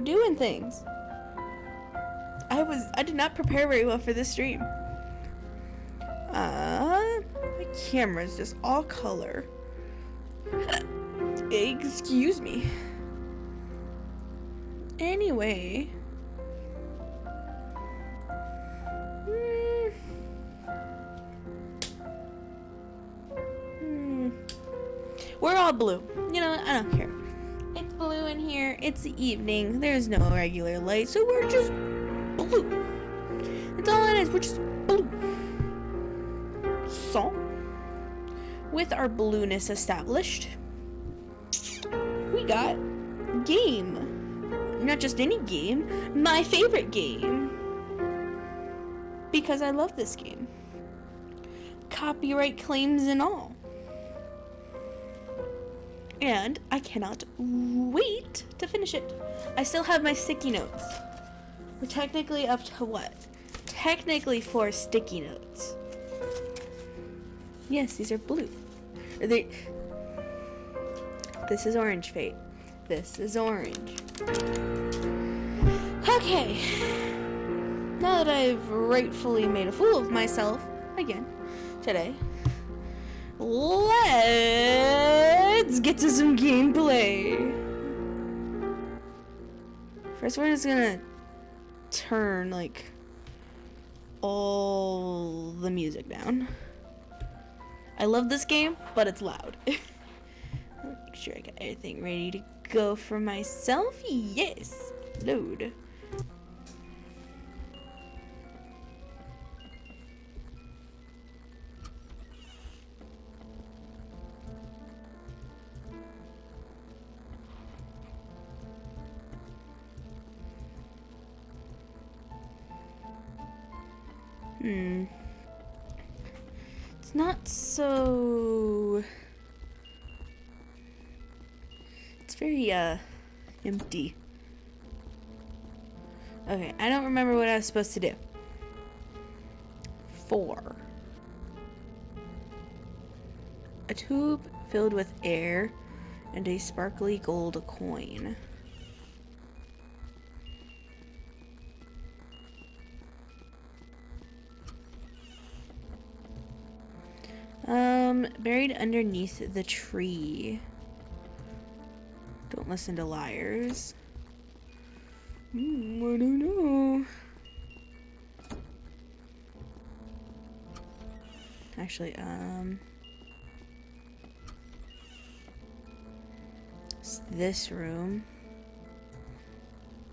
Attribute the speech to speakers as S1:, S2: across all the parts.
S1: We're doing things. I did not prepare very well for this stream. My camera's just all color. Excuse me. Anyway. We're all blue. You know, I don't care. It's blue in here. It's the evening. There's no regular light, so we're just blue. That's all it is. We're just blue. So, with our blueness established, we got game. Not just any game, my favorite game. Because I love this game. Copyright claims and all. And I cannot wait to finish it. I still have my sticky notes. We're technically up to what? Technically 4 sticky notes. Yes, these are blue. This is orange, Fate. This is orange. Okay. Now that I've rightfully made a fool of myself again today, let's get to some gameplay. First, we're just gonna turn like all the music down. I love this game, but it's loud. Make sure I got everything ready to go for myself. Yes, load. It's not so... It's very, empty. Okay, I don't remember what I was supposed to do. 4. A tube filled with air and a sparkly gold coin. Buried underneath the tree. Don't listen to liars. I don't know. Actually, it's this room.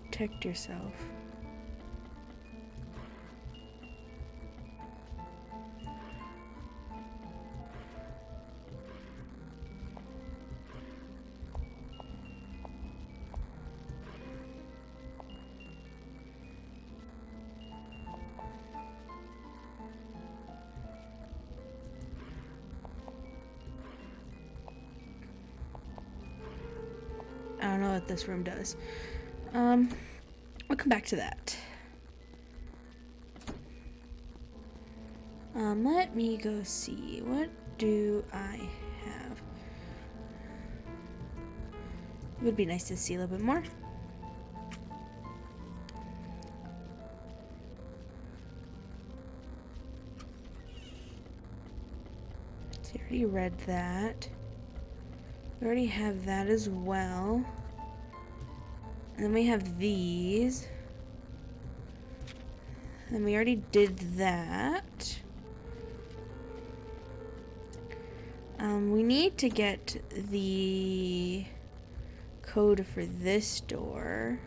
S1: Protect yourself. I don't know what this room does. We'll come back to that. Let me go see. What do I have? It would be nice to see a little bit more. So I already read that. We already have that as well. And then we have these. And we already did that. We need to get the code for this door.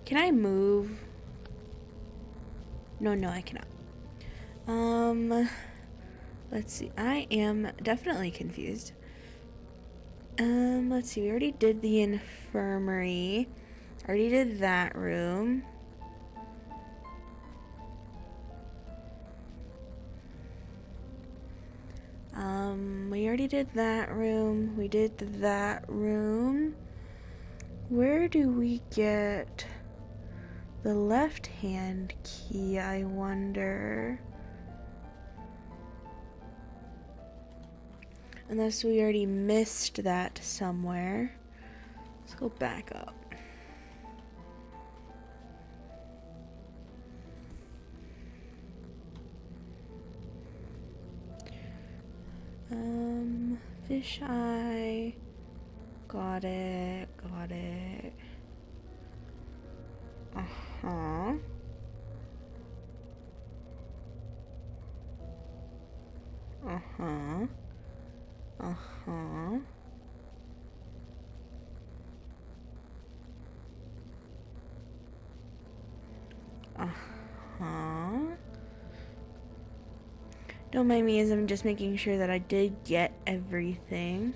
S1: Can I move? No, I cannot. Let's see. I am definitely confused. Let's see. We already did the infirmary. Already did that room. We already did that room. We did that room. Where do we get the left-hand key, I wonder? Unless we already missed that somewhere. Let's go back up. Fish eye. Got it. Got it. Uh-huh. Uh-huh. Uh-huh. Uh-huh. Don't mind me as I'm just making sure that I did get everything.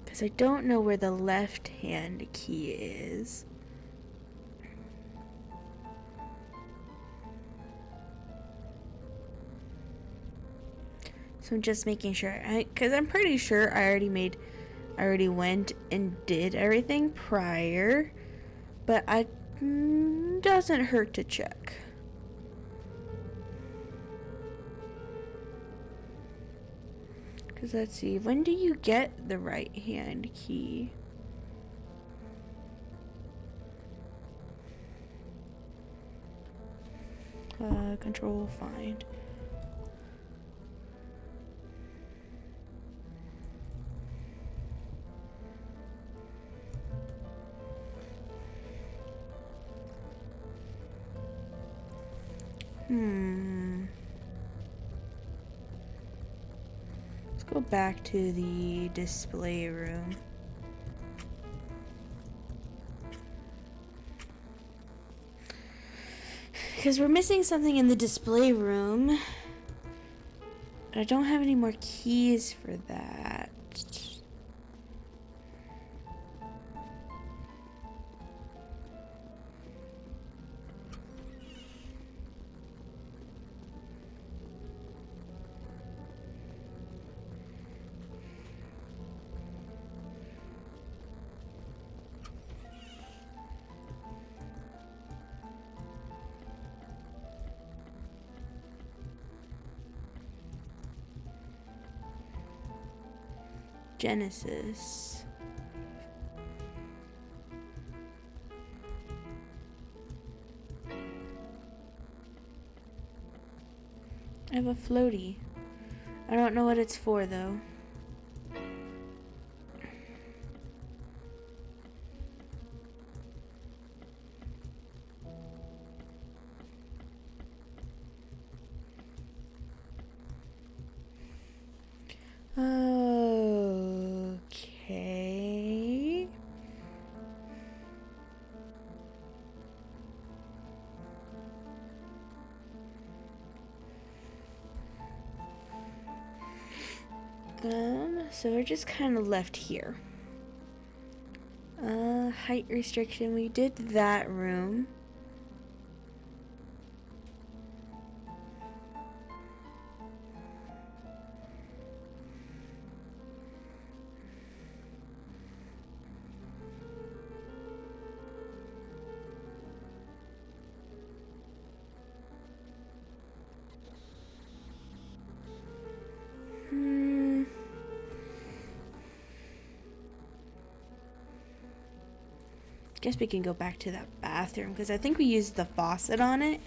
S1: Because I don't know where the left-hand key is. So I'm just making sure. Because I'm pretty sure I already went and did everything prior. But doesn't hurt to check. Because let's see, when do you get the right hand key? Control find. Let's go back to the display room. Because we're missing something in the display room. And I don't have any more keys for that. Genesis. I have a floaty. I don't know what it's for though. Okay. So we're just kind of left here. Height restriction, we did that room. Guess we can go back to that bathroom because I think we used the faucet on it.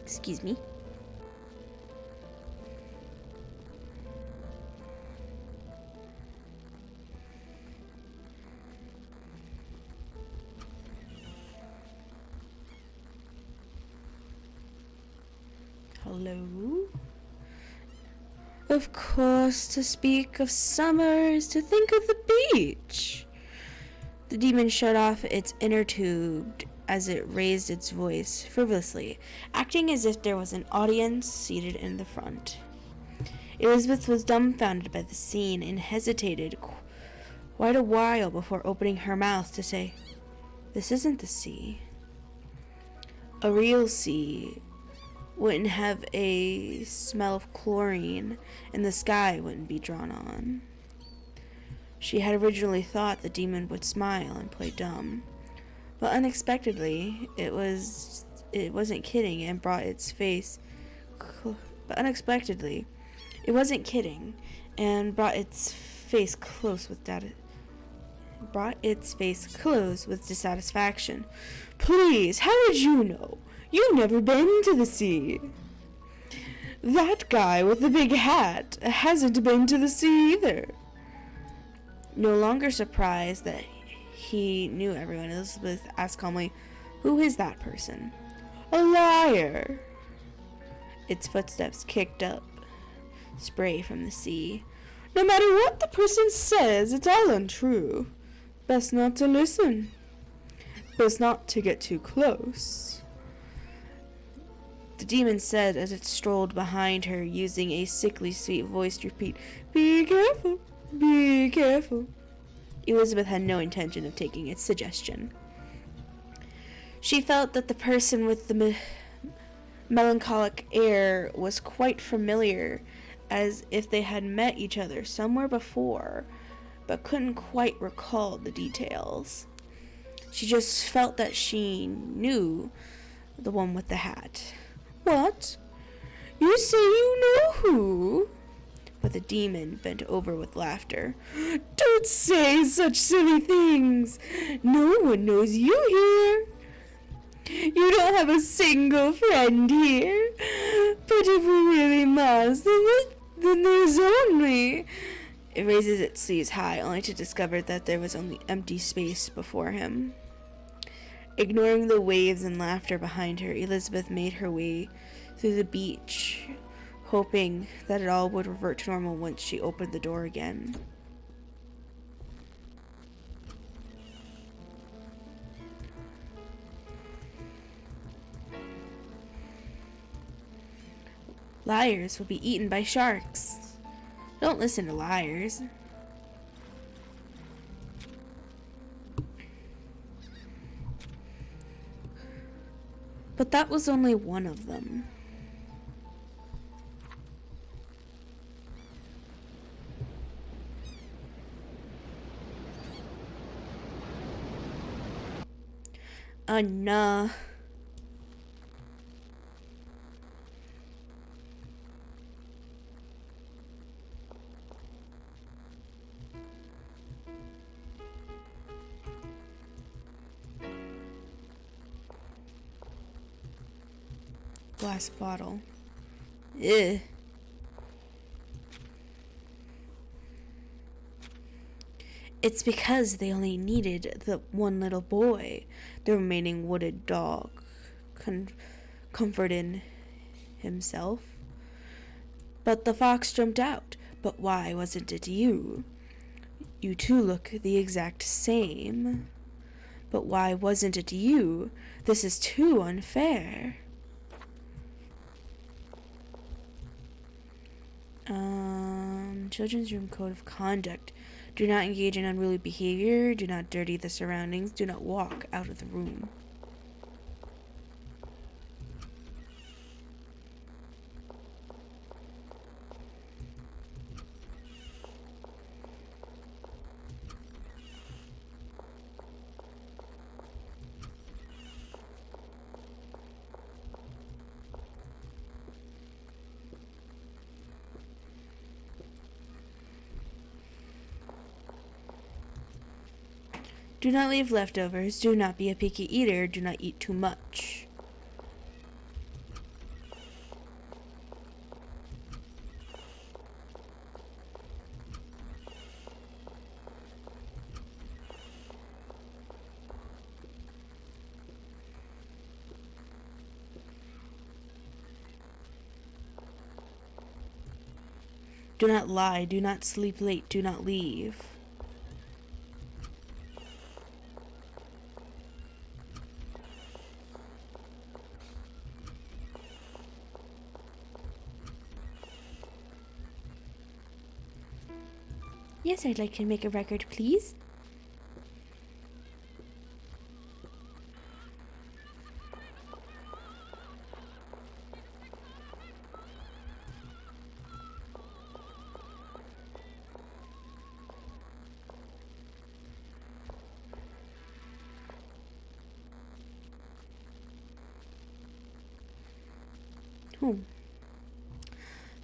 S1: Excuse me. Hello? Of course, to speak of summer is to think of the beach. The demon shut off its inner tube as it raised its voice frivolously, acting as if there was an audience seated in the front. Elizabeth was dumbfounded by the scene and hesitated quite a while before opening her mouth to say, "This isn't the sea. A real sea wouldn't have a smell of chlorine, and the sky wouldn't be drawn on." She had originally thought the demon would smile and play dumb, but unexpectedly it wasn't kidding and brought its face close with dissatisfaction. "Please, how did you know? You've never been to the sea." "That guy with the big hat hasn't been to the sea either." No longer surprised that he knew everyone, Elizabeth asked calmly, "Who is that person?" "A liar." Its footsteps kicked up spray from the sea. "No matter what the person says, it's all untrue. Best not to listen. Best not to get too close." The demon said as it strolled behind her, using a sickly sweet voice to repeat, "Be careful, be careful." Elizabeth had no intention of taking its suggestion. She felt that the person with the melancholic air was quite familiar, as if they had met each other somewhere before, but couldn't quite recall the details. She just felt that she knew the one with the hat. "What? You say you know who?" But the demon bent over with laughter. "Don't say such silly things. No one knows you here. You don't have a single friend here. But if we really must, then there's only..." It raises its sleeves high, only to discover that there was only empty space before him. Ignoring the waves and laughter behind her, Elizabeth made her way through the beach, hoping that it all would revert to normal once she opened the door again. Liars will be eaten by sharks. Don't listen to liars. But that was only one of them. Nah. Glass bottle. Ugh. It's because they only needed the one little boy. The remaining wooded dog comforted himself. But the fox jumped out. "But why wasn't it you? You two look the exact same. But why wasn't it you? This is too unfair." Children's Room Code of Conduct. Do not engage in unruly behavior. Do not dirty the surroundings. Do not walk out of the room. Do not leave leftovers. Do not be a picky eater. Do not eat too much. Do not lie, do not sleep late, do not leave. Yes, I'd like to make a record, please.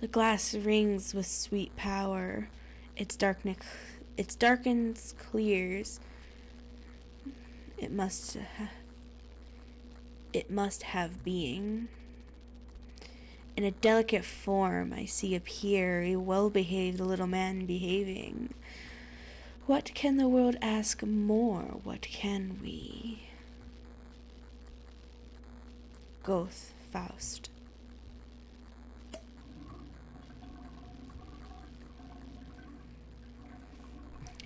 S1: The glass rings with sweet power. Its darkens, clears. It must have being. In a delicate form I see appear a well-behaved little man behaving. What can the world ask more? What can we? Goethe, Faust.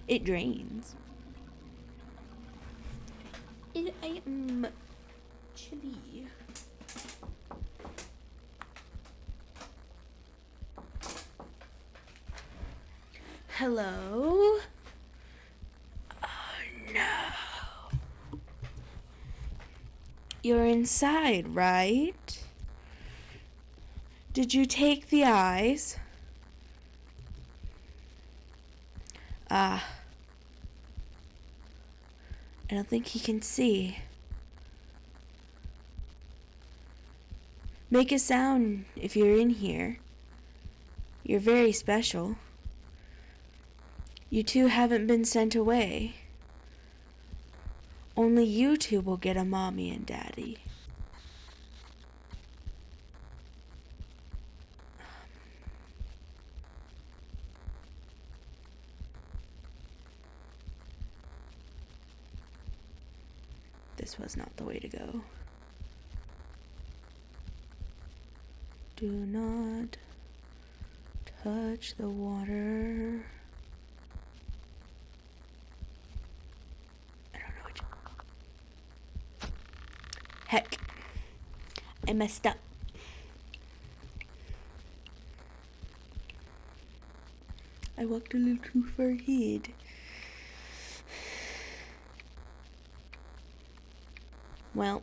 S1: It drains. I am chilly. Hello? Oh no. You're inside, right? Did you take the eyes? I don't think he can see. Make a sound if you're in here. You're very special. You two haven't been sent away. Only you two will get a mommy and daddy. This was not the way to go. Do not touch the water. I don't know which. Heck. I messed up. I walked a little too far ahead. Well.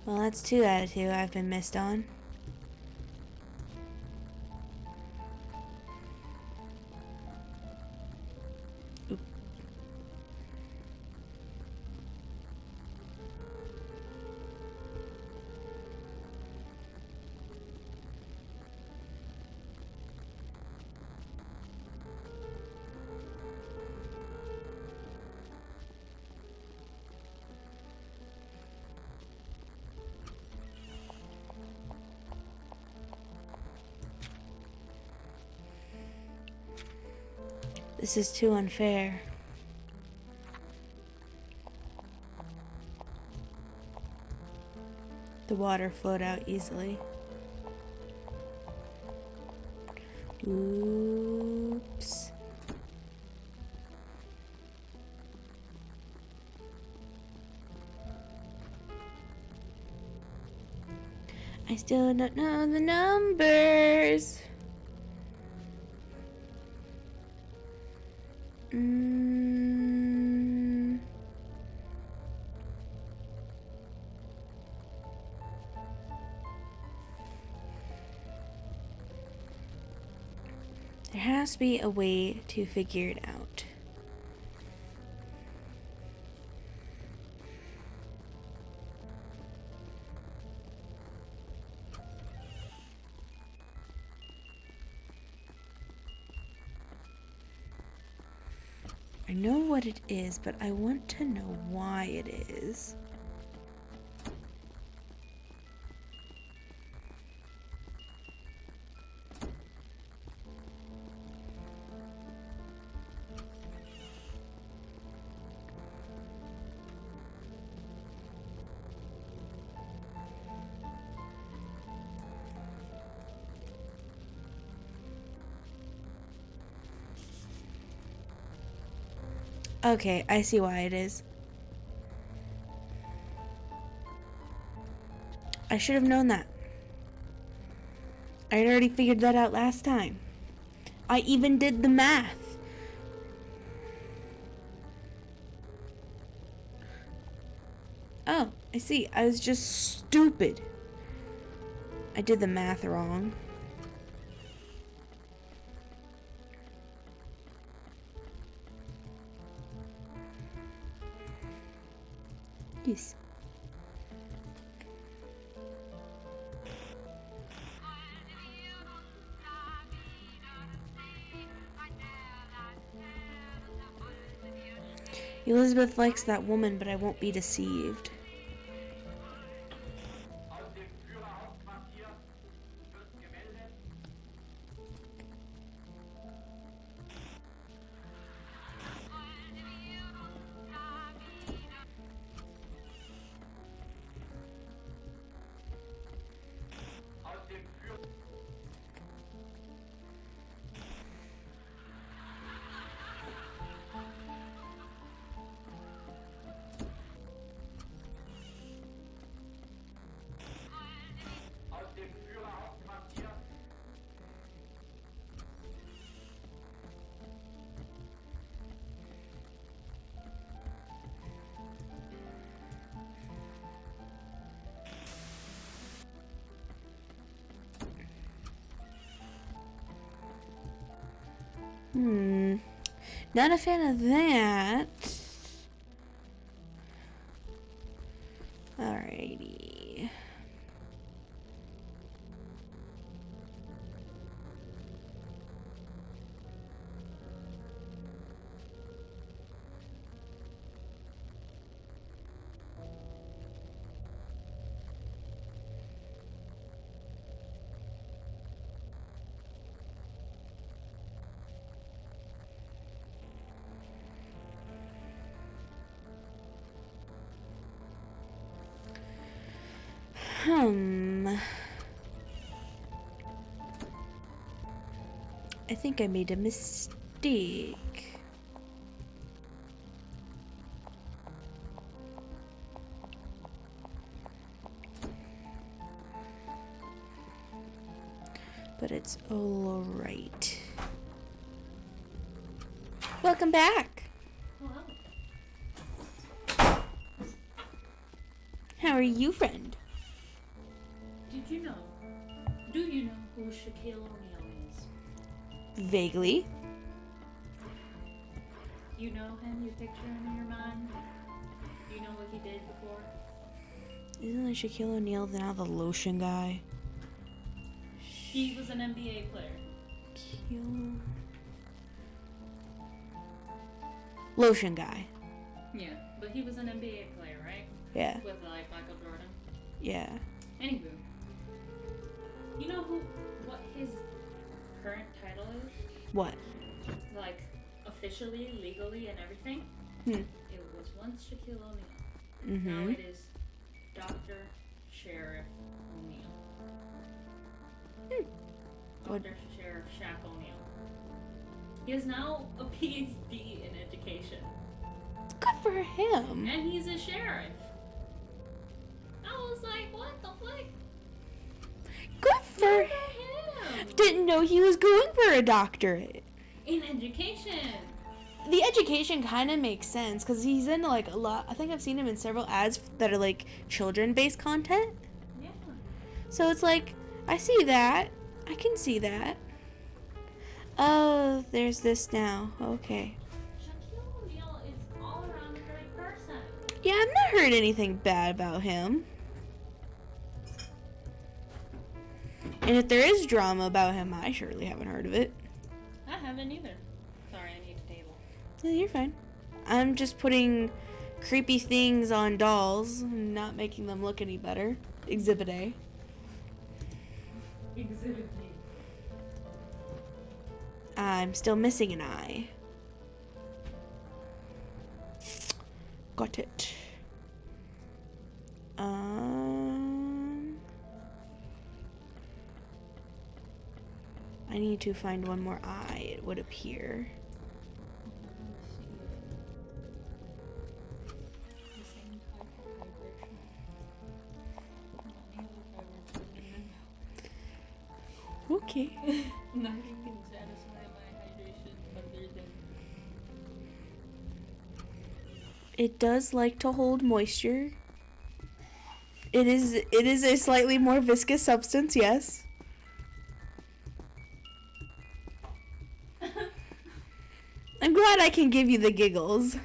S1: Well, that's 2 out of 2 I've been missed on. Oop. This is too unfair. The water flowed out easily. Oops. I still don't know the numbers. There has to be a way to figure it out. I know what it is, but I want to know why it is. Okay, I see why it is. I should have known that. I had already figured that out last time. I even did the math. Oh, I see. I was just stupid. I did the math wrong. Yes. Elizabeth likes that woman, but I won't be deceived. Not a fan of that. Alrighty. I think I made a mistake. But it's all right. Welcome back.
S2: Hello.
S1: How are you, friend?
S2: Do you know who Shaquille O'Neal is?
S1: Vaguely.
S2: You know him? You picture him in your mind? Do you know what he did before?
S1: Isn't that Shaquille O'Neal now the lotion guy?
S2: He was an NBA player.
S1: Lotion guy.
S2: Yeah, but he was an NBA player, right?
S1: Yeah.
S2: With like Michael Jordan.
S1: Yeah.
S2: Anywho, you know what his current title is?
S1: What?
S2: Like officially, legally, and everything?
S1: Hmm.
S2: It was once Shaquille O'Neal.
S1: Mm-hmm.
S2: Now it is Dr. Sheriff O'Neal. Dr. Sheriff Shaq O'Neal. He has now a PhD in education.
S1: Good for him.
S2: And he's a sheriff. I was like, what the fuck?
S1: Good for
S2: him.
S1: Didn't know he was going for a doctorate.
S2: In education.
S1: The education kind of makes sense because he's in like a lot. I think I've seen him in several ads that are like children-based content.
S2: Yeah.
S1: So it's like, I see that. I can see that. Oh, there's this now. Okay.
S2: Shaquille O'Neal is all around a great person.
S1: Yeah, I've not heard anything bad about him. And if there is drama about him, I surely haven't heard of it.
S2: I haven't either. Sorry, I need a table.
S1: Yeah, you're fine. I'm just putting creepy things on dolls and not making them look any better. Exhibit A.
S2: Exhibit B.
S1: I'm still missing an eye. Got it. I need to find one more eye, it would appear. Okay.
S2: Nothing can satisfy my hydration other than
S1: It does like to hold moisture. It is a slightly more viscous substance, yes. I'm glad I can give you the giggles.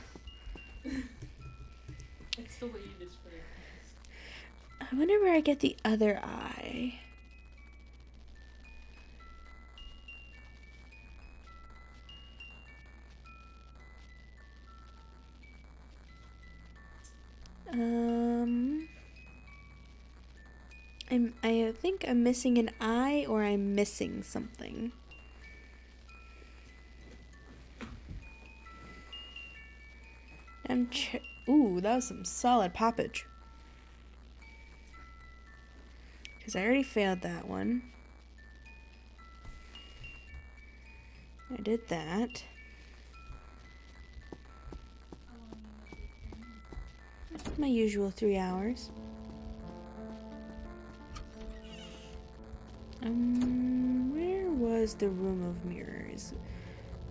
S2: it's the way you describe things.
S1: I wonder where I get the other eye. I think I'm missing an eye, or I'm missing something. Ooh, that was some solid poppage. Because I already failed that one. I did that. My usual 3 hours. Where was the room of mirrors?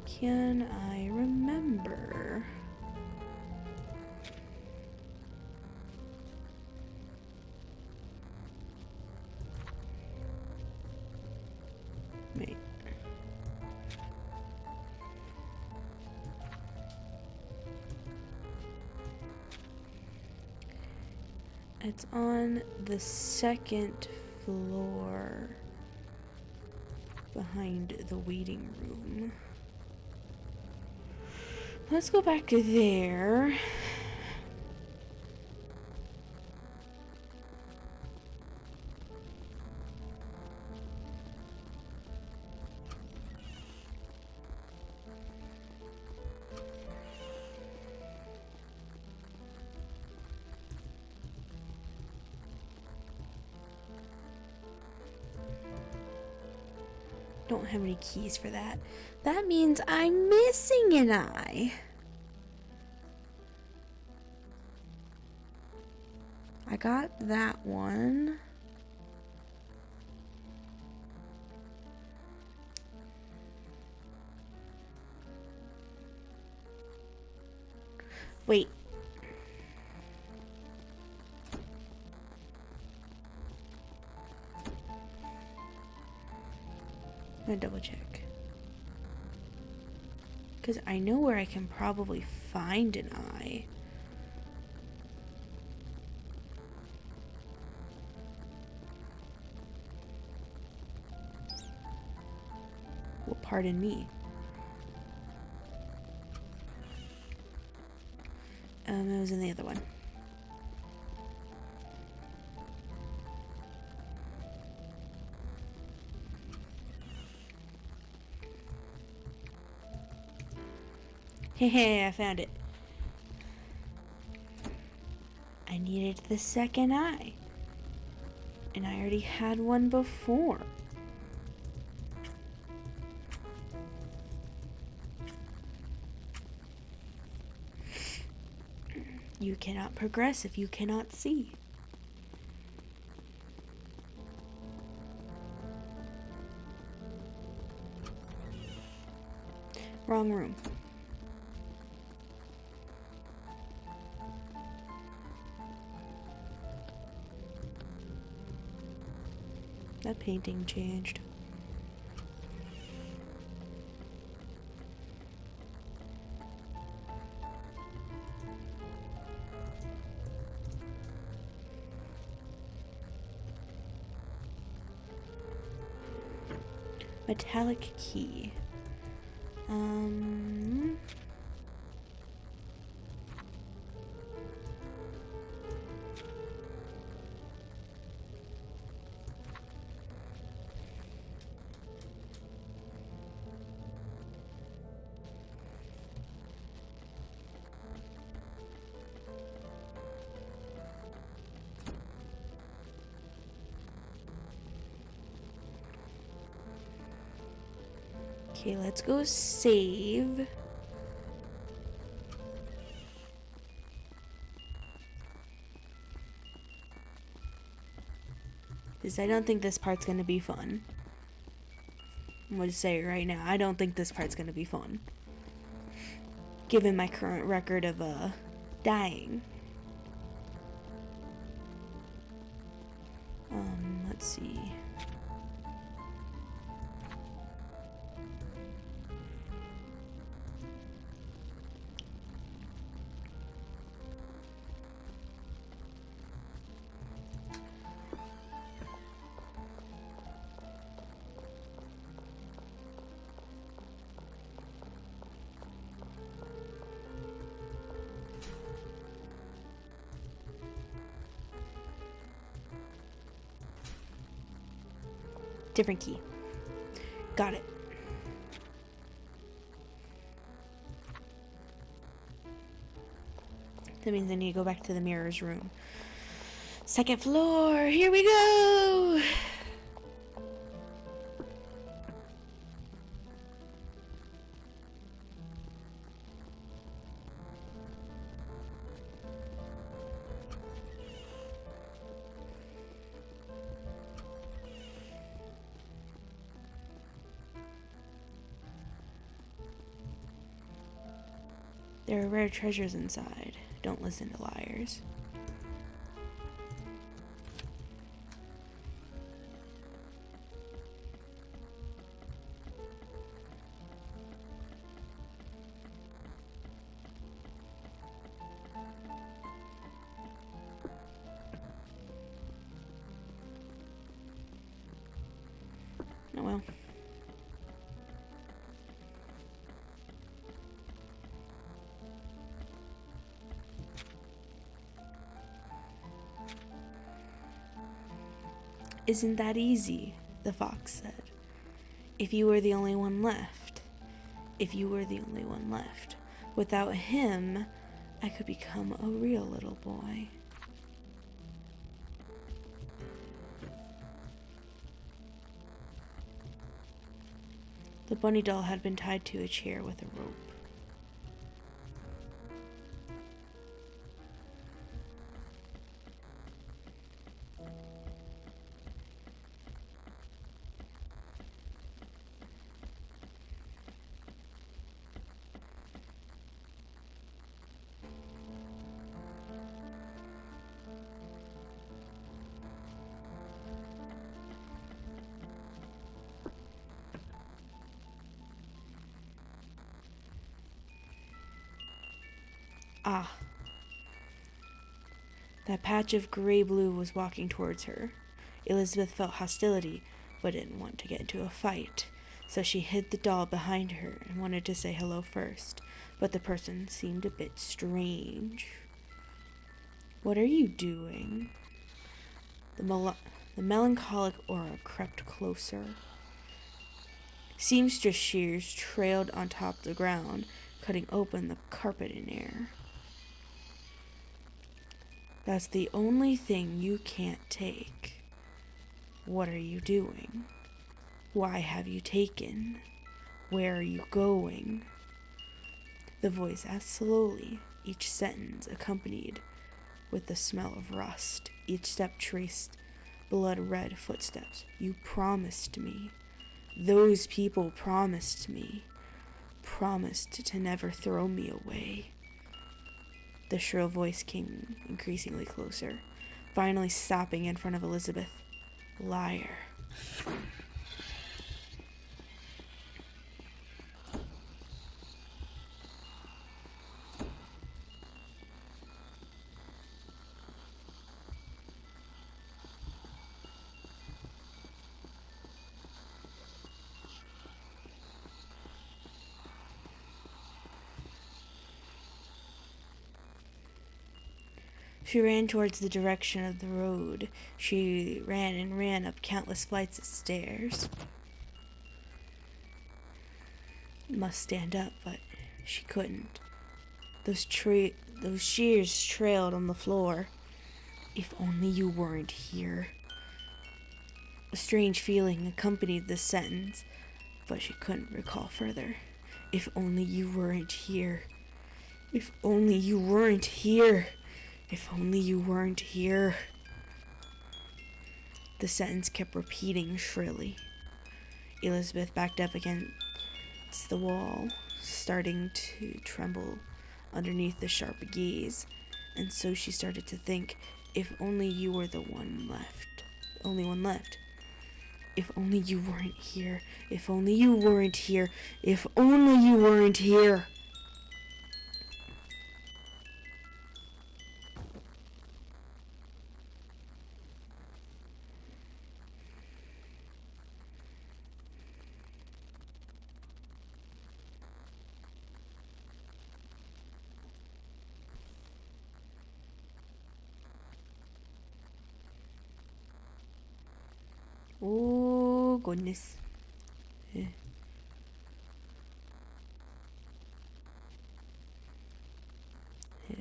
S1: Can I remember? Wait. It's on the second floor behind the waiting room. Let's go back to there. Don't have any keys for that. That means I'm missing an eye. I got that one. Wait. I'm gonna double check. Because I know where I can probably find an eye. Well, pardon me. It was in the other one. Hey, I found it. I needed the second eye. And I already had one before. You cannot progress if you cannot see. Wrong room. That painting changed. Metallic key. Okay, let's go save. Because I don't think this part's gonna be fun. I'm going to say it right now. I don't think this part's going to be fun. Given my current record of, dying. Let's see. Different key. Got it. That means I need to go back to the mirror's room. Second floor. Here we go. There are rare treasures inside. Don't listen to liars. Oh well. Isn't that easy? The fox said. If you were the only one left. If you were the only one left. Without him, I could become a real little boy. The bunny doll had been tied to a chair with a rope. Ah. That patch of gray-blue was walking towards her. Elizabeth felt hostility, but didn't want to get into a fight, so she hid the doll behind her and wanted to say hello first, but the person seemed a bit strange. What are you doing? The melancholic aura crept closer. Seamstress shears trailed on top of the ground, cutting open the carpet in air. That's the only thing you can't take. What are you doing? Why have you taken? Where are you going? The voice asked slowly, each sentence accompanied with the smell of rust. Each step traced blood-red footsteps. You promised me. Those people promised me. Promised to never throw me away. The shrill voice came increasingly closer, finally stopping in front of Elizabeth. Liar. She ran towards the direction of the road. She ran and ran up countless flights of stairs. Must stand up, but she couldn't. Those shears trailed on the floor. If only you weren't here. A strange feeling accompanied this sentence, but she couldn't recall further. If only you weren't here. If only you weren't here. If only you weren't here. The sentence kept repeating shrilly. Elizabeth backed up against the wall, starting to tremble underneath the sharp gaze. And so she started to think, if only you were the only one left. If only you weren't here. If only you weren't here. If only you weren't here. Oh, goodness. Yeah. Yeah.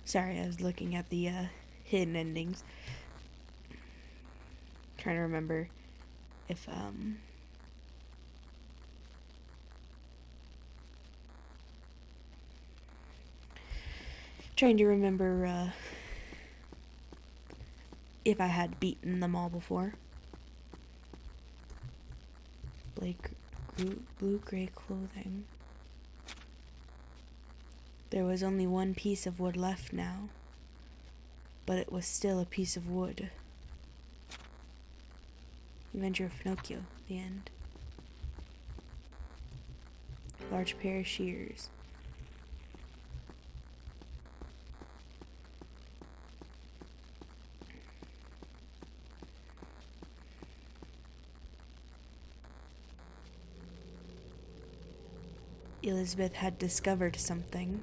S1: Sorry, I was looking at the hidden endings. Trying to remember if if I had beaten them all before. Blue-gray clothing. There was only one piece of wood left now, but it was still a piece of wood. Adventure of Pinocchio, the end. Large pair of shears. Elizabeth had discovered something.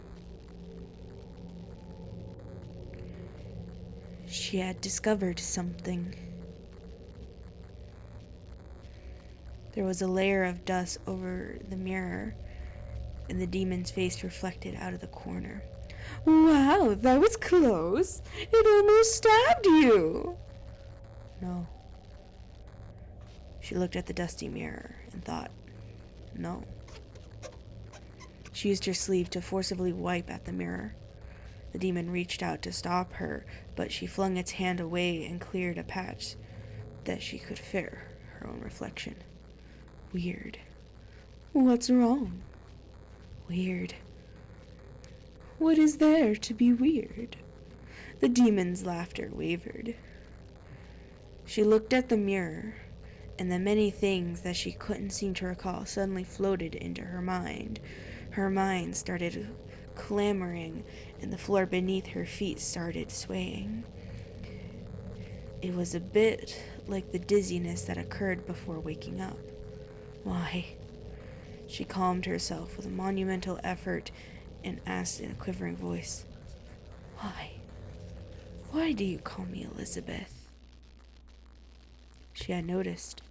S1: She had discovered something. There was a layer of dust over the mirror, and the demon's face reflected out of the corner. Wow, that was close. It almost stabbed you. No. She looked at the dusty mirror and thought, no. She used her sleeve to forcibly wipe at the mirror. The demon reached out to stop her, but she flung its hand away and cleared a patch that she could fit her own reflection. Weird. What's wrong? Weird. What is there to be weird? The demon's laughter wavered. She looked at the mirror, and the many things that she couldn't seem to recall suddenly floated into her mind. Her mind started clamoring, and the floor beneath her feet started swaying. It was a bit like the dizziness that occurred before waking up. Why? She calmed herself with a monumental effort and asked in a quivering voice, Why? Why do you call me Elizabeth? She had noticed.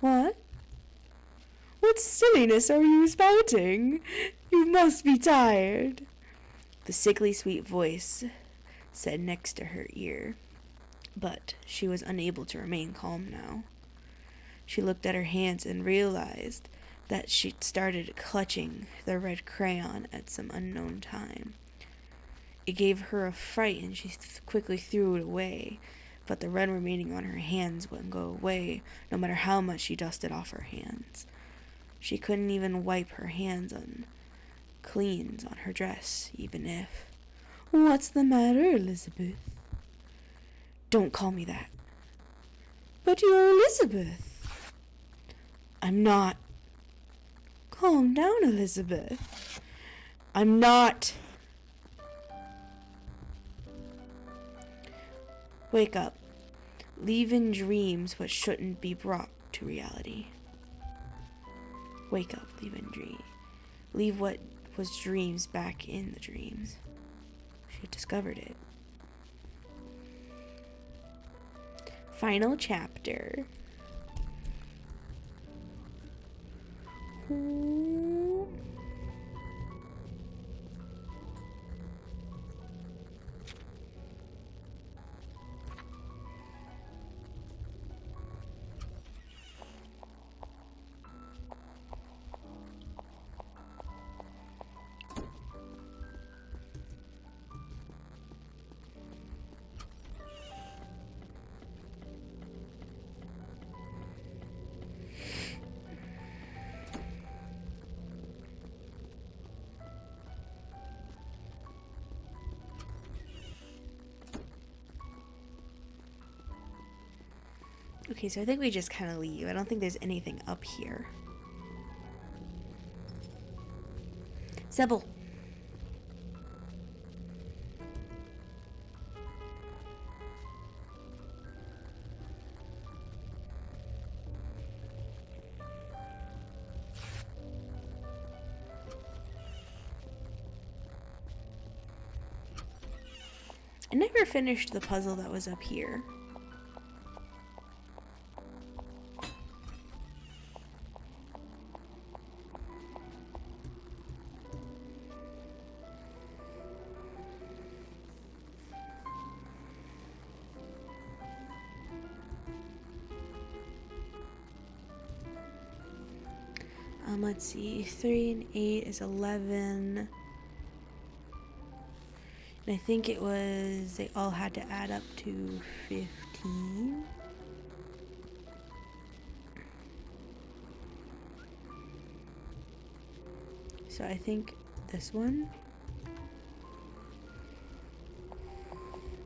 S1: What? What silliness are you spouting? You must be tired. The sickly sweet voice said next to her ear, but she was unable to remain calm now. She looked at her hands and realized that she'd started clutching the red crayon at some unknown time. It gave her a fright and she quickly threw it away, but the red remaining on her hands wouldn't go away no matter how much she dusted off her hands. She couldn't even wipe her hands clean on her dress, even if... What's the matter, Elizabeth? Don't call me that. But you're Elizabeth. I'm not. Calm down, Elizabeth. I'm not. Wake up. Leave in dreams what shouldn't be brought to reality. Wake up, leave what was dreams back in the dreams. She had discovered it. Final chapter. Okay, so I think we just kind of leave. I don't think there's anything up here. Sebel. I never finished the puzzle that was up here. Let's see. 3 and 8 is 11. And I think it was, they all had to add up to 15. So I think this one.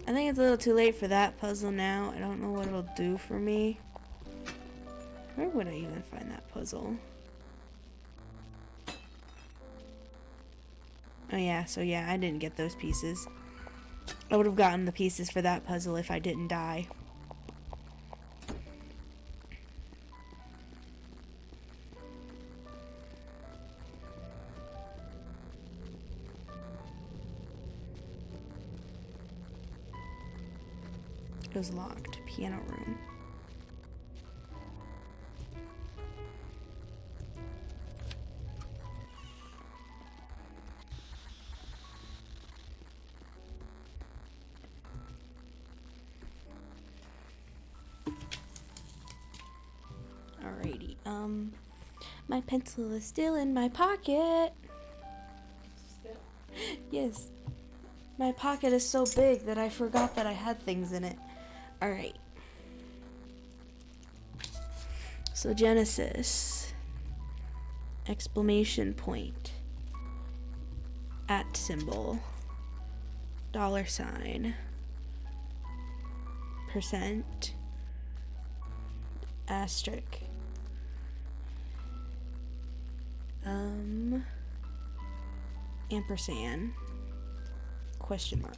S1: I think it's a little too late for that puzzle now. I don't know what it'll do for me. Where would I even find that puzzle? Oh yeah, so yeah, I didn't get those pieces. I would have gotten the pieces for that puzzle if I didn't die. It was locked. Piano room. Alrighty, my pencil is still in my pocket.
S2: Still.
S1: Yes. My pocket is so big that I forgot that I had things in it. Alright. So Genesis. Exclamation point. At symbol. $. Percent. Asterisk. Ampersand. Question mark.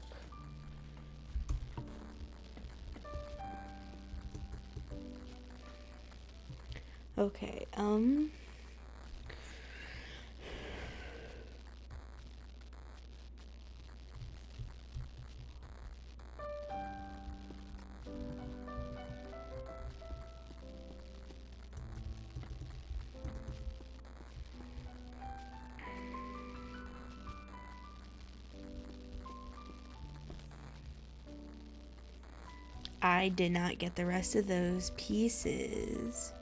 S1: Okay, I did not get the rest of those pieces.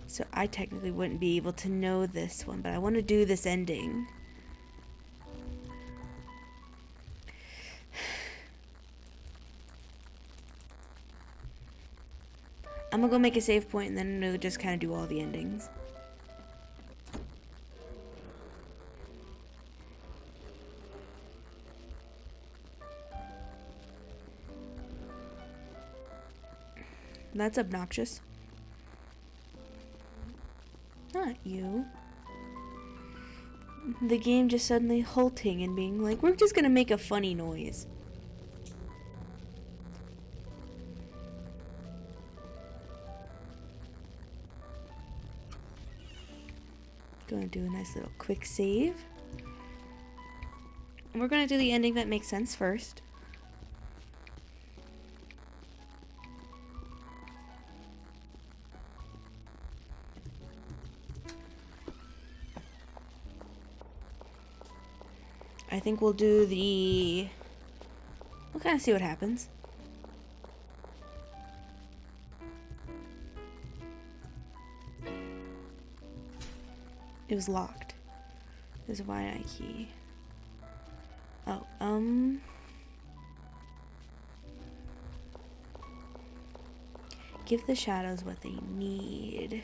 S1: So I technically wouldn't be able to know this one, but I want to do this ending. I'm gonna go make a save point and then we'll just kind of do all the endings. That's obnoxious. Not you. The game just suddenly halting and being like, we're just gonna make a funny noise. Gonna do a nice little quick save. And we're gonna do the ending that makes sense first. I think we'll do the... We'll kind of see what happens. It was locked. There's a wide-eye key. Oh, give the shadows what they need.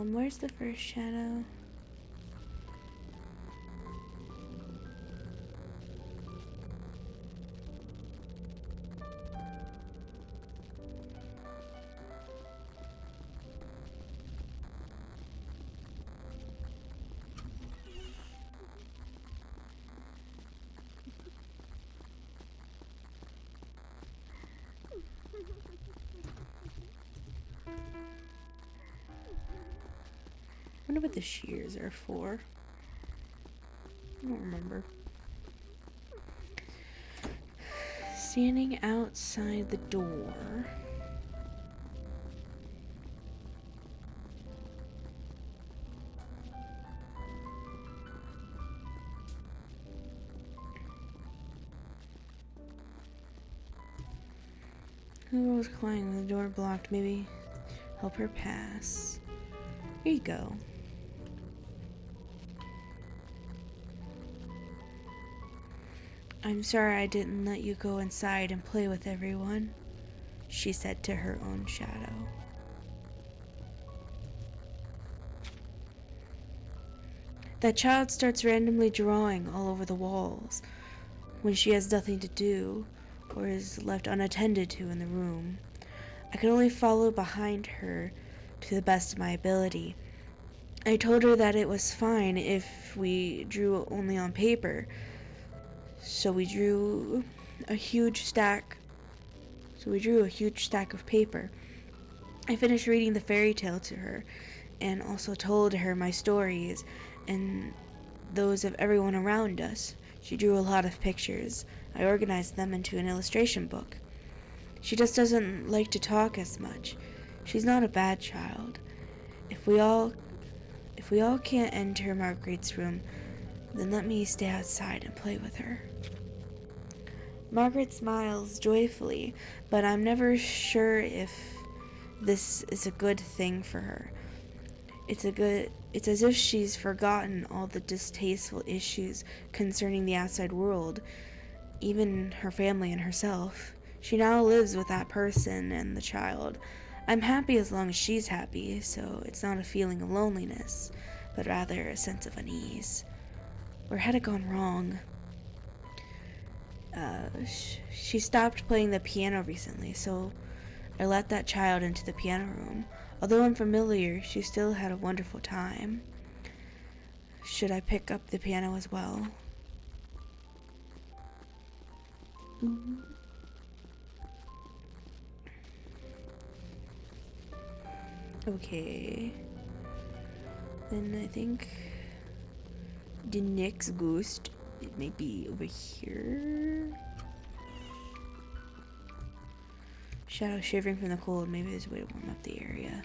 S1: Where's the first shadow? Wonder what the shears are for. I don't remember. Standing outside the door. Who was crying with the door blocked? Maybe help her pass. Here you go. I'm sorry I didn't let you go inside and play with everyone, she said to her own shadow. That child starts randomly drawing all over the walls when she has nothing to do or is left unattended to in the room. I could only follow behind her to the best of my ability. I told her that it was fine if we drew only on paper. So we drew a huge stack of paper. I finished reading the fairy tale to her and also told her my stories and those of everyone around us. She drew a lot of pictures. I organized them into an illustration book. She just doesn't like to talk as much. She's not a bad child. If we all can't enter Margaret's room, then let me stay outside and play with her. Margaret smiles joyfully, but I'm never sure if this is a good thing for her. It's as if she's forgotten all the distasteful issues concerning the outside world, even her family and herself. She now lives with that person and the child. I'm happy as long as she's happy, so it's not a feeling of loneliness, but rather a sense of unease. Where had it gone wrong? She stopped playing the piano recently, so I let that child into the piano room. Although unfamiliar, she still had a wonderful time. Should I pick up the piano as well? Ooh. Okay. Then I think the next ghost, it might be over here. Shadow shivering from the cold. Maybe there's a way to warm up the area.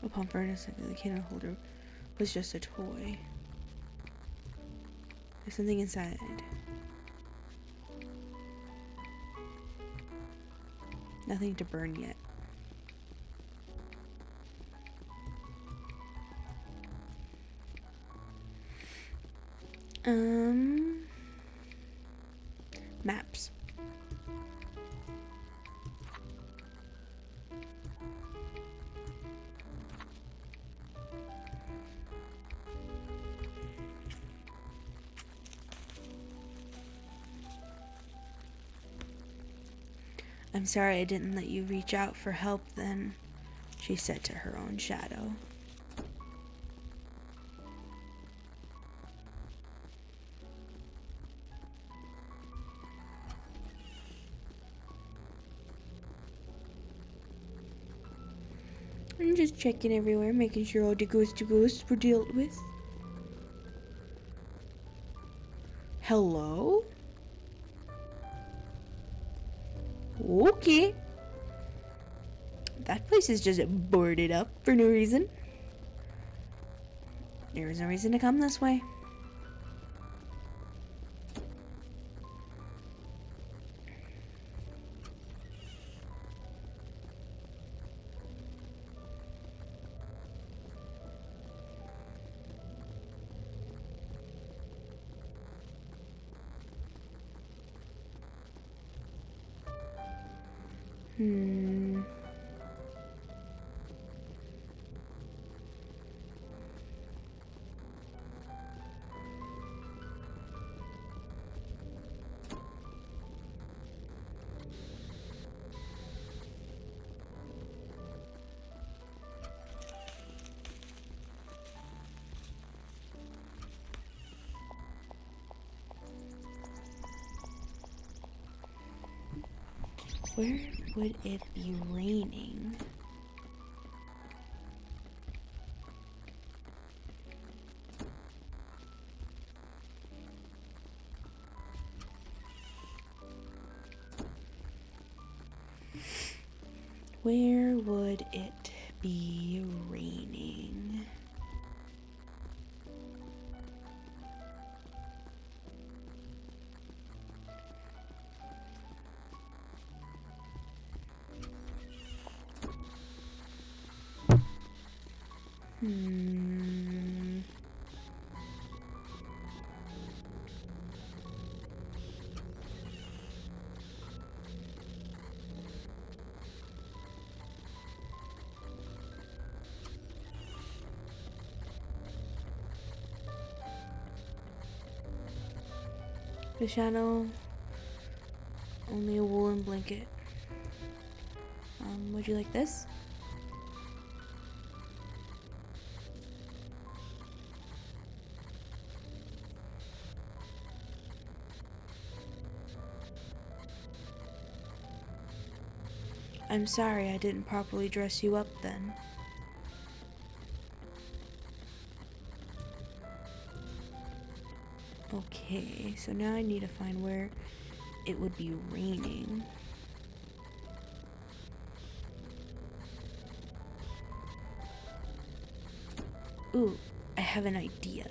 S1: Upon furnace, the candle holder was just a toy. There's something inside. Nothing to burn yet. Maps. I'm sorry I didn't let you reach out for help then, she said to her own shadow. I'm just checking everywhere, making sure all the ghosts were dealt with. Hello? Okay. That place is just boarded up for no reason. There was no reason to come this way. Where would it be raining? Where would it be raining? The shadow, only a woolen blanket. Would you like this? I'm sorry I didn't properly dress you up then. Okay, so now I need to find where it would be raining. Ooh, I have an idea.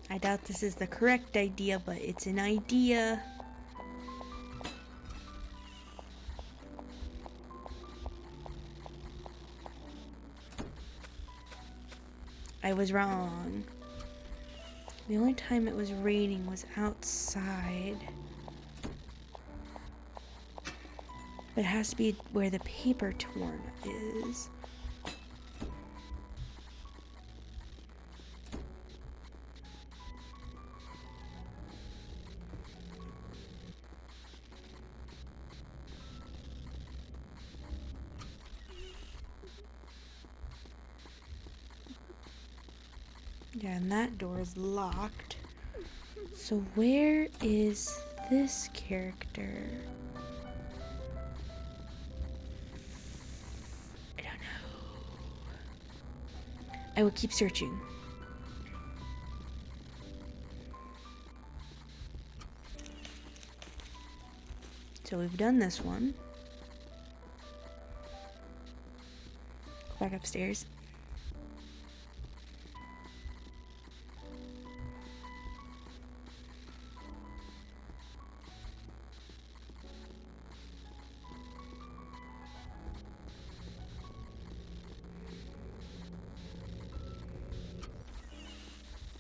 S1: I doubt this is the correct idea, but it's an idea. I was wrong. The only time it was raining was outside. But it has to be where the paper torn is. Yeah, and that door is locked. So where is this character? I don't know. I will keep searching. So we've done this one. Go back upstairs.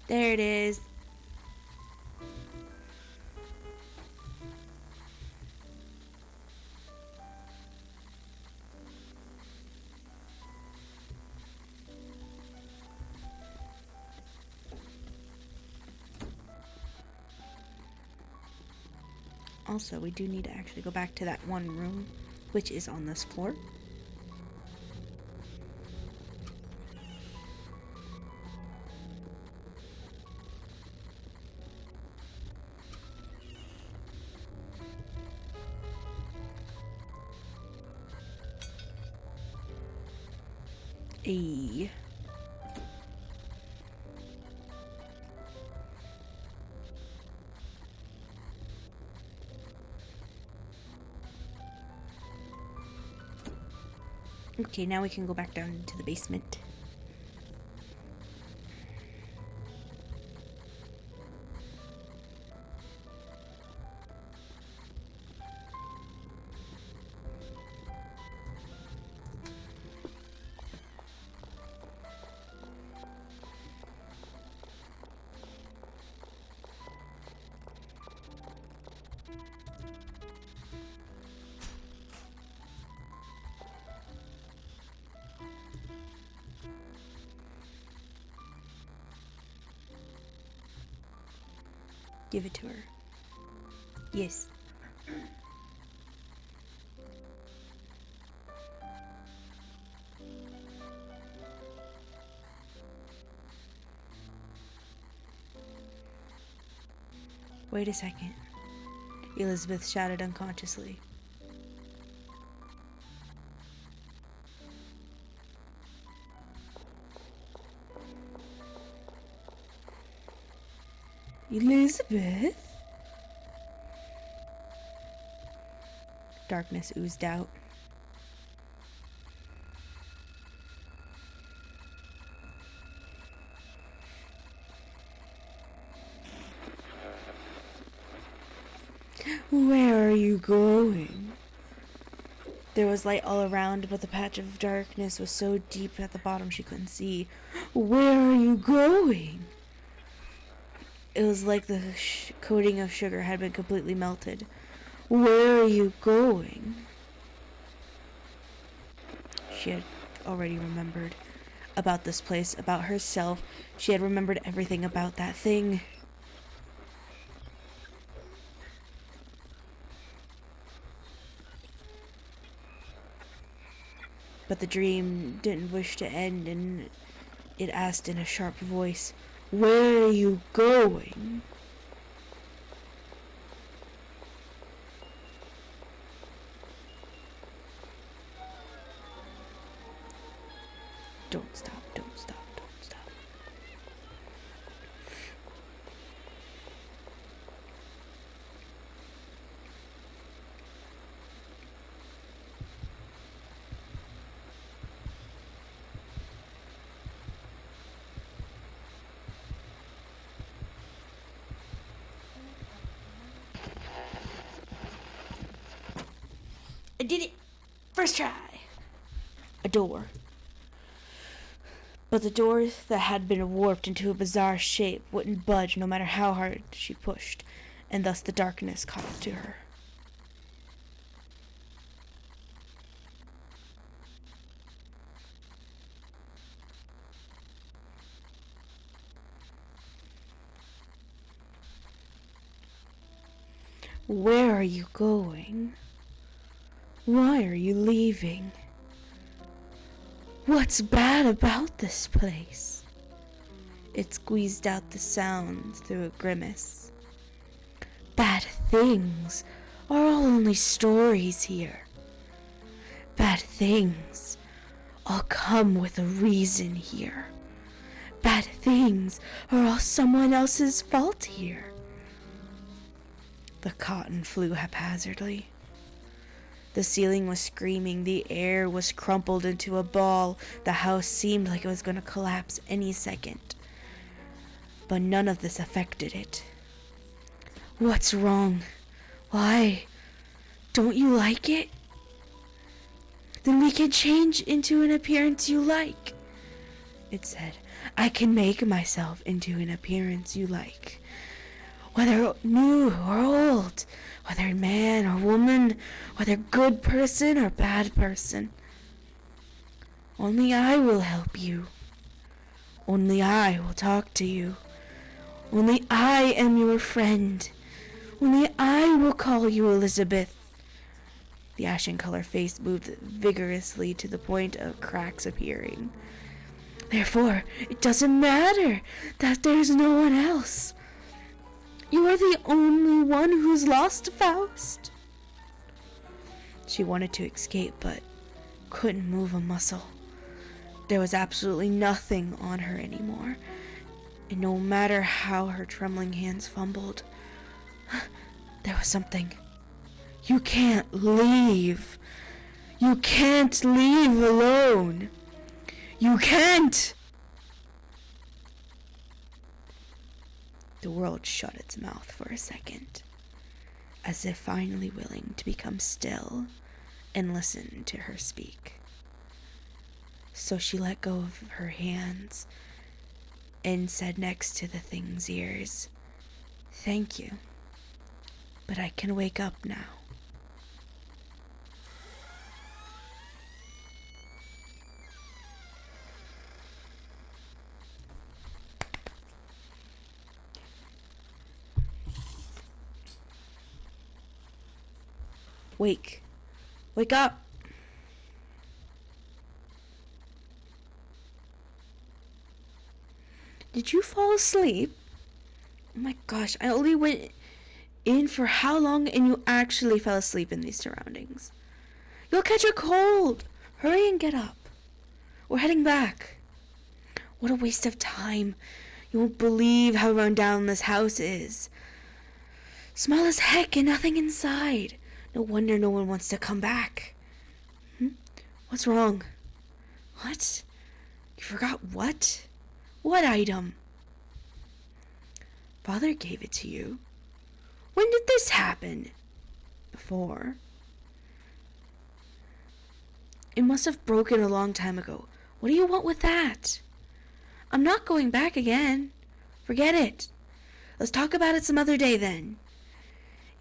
S1: There it is. Also, we do need to actually go back to that one room, which is on this floor. A. Okay, now we can go back down into the basement. Give it to her. Yes. Wait a second, Elizabeth shouted unconsciously. Elizabeth? Darkness oozed out. Where are you going? There was light all around, but the patch of darkness was so deep at the bottom she couldn't see. Where are you going? It was like the coating of sugar had been completely melted. Where are you going? She had already remembered about this place, about herself. She had remembered everything about that thing. But the dream didn't wish to end, and it asked in a sharp voice, Where are you going? Don't stop, don't stop, don't stop. I did it! First try! A door. But the door that had been warped into a bizarre shape wouldn't budge no matter how hard she pushed, and thus the darkness caught up to her. Where are you going? Why are you leaving? What's bad about this place? It squeezed out the sound through a grimace. Bad things are all only stories here. Bad things all come with a reason here. Bad things are all someone else's fault here. The cotton flew haphazardly. The ceiling was screaming, the air was crumpled into a ball, the house seemed like it was going to collapse any second. But none of this affected it. What's wrong? Why? Don't you like it? Then we can change into an appearance you like. It said, I can make myself into an appearance you like. Whether new or old, whether man or woman, whether good person or bad person. Only I will help you. Only I will talk to you. Only I am your friend. Only I will call you Elizabeth. The ashen color face moved vigorously to the point of cracks appearing. Therefore, it doesn't matter that there's no one else. You are the only one who's lost, Faust. She wanted to escape, but couldn't move a muscle. There was absolutely nothing on her anymore, and no matter how her trembling hands fumbled, there was something. You can't leave. You can't leave alone. You can't! The world shut its mouth for a second, as if finally willing to become still and listen to her speak. So she let go of her hands and said next to the thing's ears, Thank you, but I can wake up now. Wake up. Did you fall asleep? Oh my gosh, I only went in for how long and you actually fell asleep in these surroundings? You'll catch a cold. Hurry and get up. We're heading back. What a waste of time. You won't believe how run down this house is. Small as heck and nothing inside. No wonder no one wants to come back. What's wrong? What? You forgot what? What item? Father gave it to you. When did this happen? Before. It must have broken a long time ago. What do you want with that? I'm not going back again. Forget it. Let's talk about it some other day then.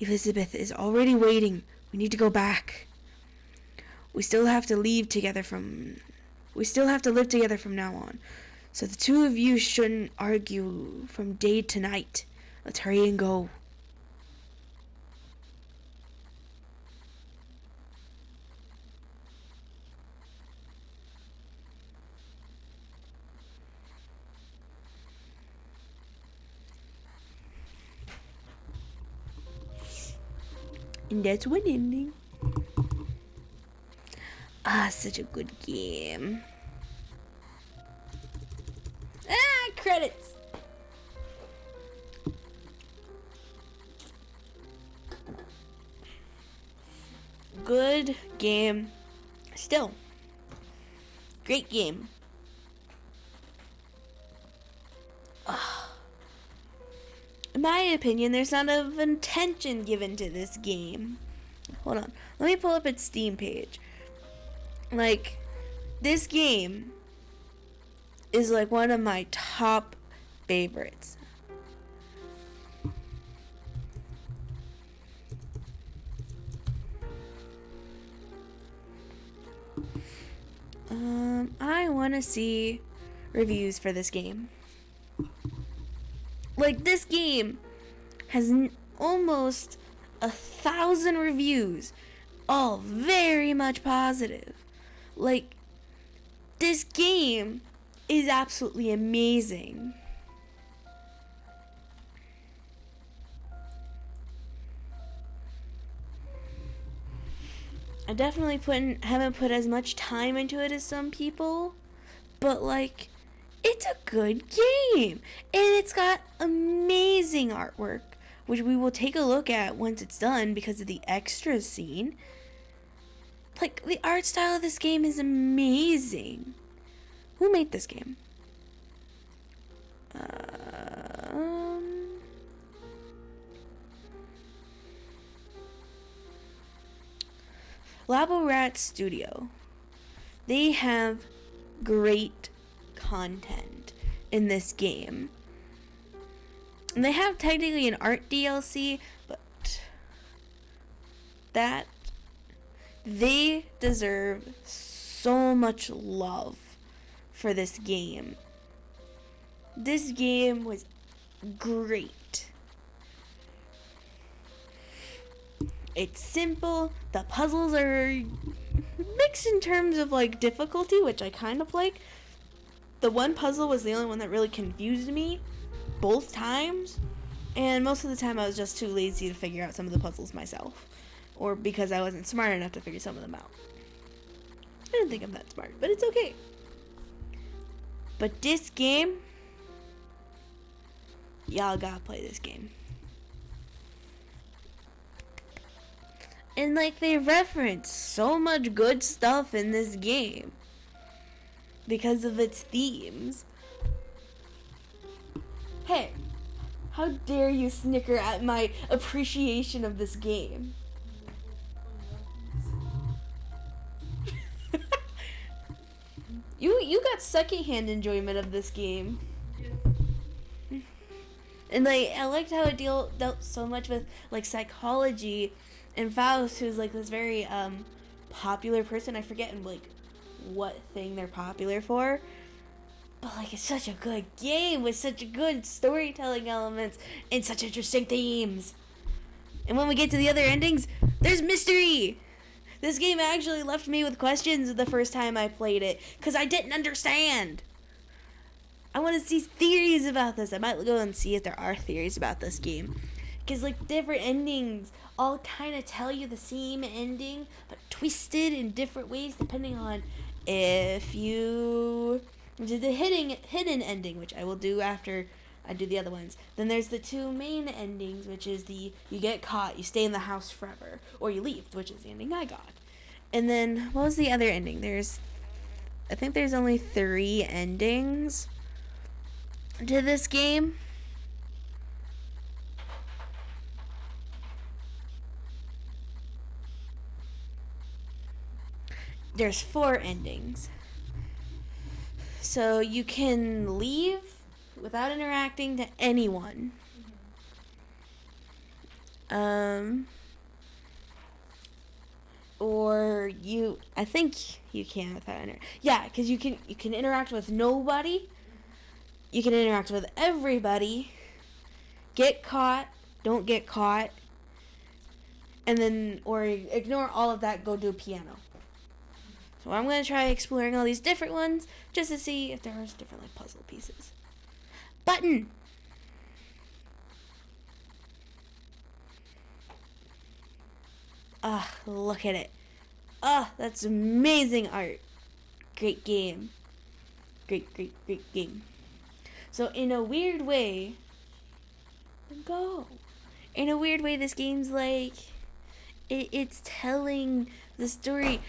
S1: Elizabeth is already waiting. We need to go back. We still have to live together from now on. So the two of you shouldn't argue from day to night. Let's hurry and go. And that's one ending. Such a good game. Credits. Good game. Still. Great game. In my opinion, there's not enough attention given to this game. Hold on. Let me pull up its Steam page. Like, this game is like one of my top favorites. I want to see reviews for this game. Like, this game has almost 1,000 reviews, all very much positive. Like, this game is absolutely amazing. I definitely haven't put as much time into it as some people, but like, it's a good game, and it's got amazing artwork, which we will take a look at once it's done because of the extras scene. Like, the art style of this game is amazing. Who made this game? Labo Studio. They have great content in this game. And they have technically an art DLC, but that they deserve so much love for this game. This game was great. It's simple. The puzzles are mixed in terms of like difficulty, which I kind of like. The one puzzle was the only one that really confused me both times, and most of the time I was just too lazy to figure out some of the puzzles myself, or because I wasn't smart enough to figure some of them out. I don't think I'm that smart, but it's okay. But this game, y'all gotta play this game. And like, they reference so much good stuff in this game because of its themes. Hey, how dare you snicker at my appreciation of this game? You got secondhand enjoyment of this game. And like, I liked how it dealt so much with like psychology, and Faust, who's like this very popular person. I forget like what thing they're popular for, but like, it's such a good game with such good storytelling elements and such interesting themes. And when we get to the other endings, there's mystery. This game actually left me with questions the first time I played it, because I didn't understand. I want to see theories about this. I might go and see if there are theories about this game, Because, like, different endings all kind of tell you the same ending, but twisted in different ways depending on if you did the hidden ending, which I will do after I do the other ones. Then there's the two main endings, which is the you get caught, you stay in the house forever, or you leave, which is the ending I got. And then, what was the other ending? I think there's only 3 endings to this game. There's 4 endings. So you can leave without interacting to anyone. Or I think you can without because you can interact with nobody. You can interact with everybody. Get caught, don't get caught. And then, or ignore all of that, go do piano. So I'm going to try exploring all these different ones just to see if there are different like puzzle pieces. Button! Look at it. That's amazing art. Great game. Great game. So in a weird way, this game's like, it's telling the story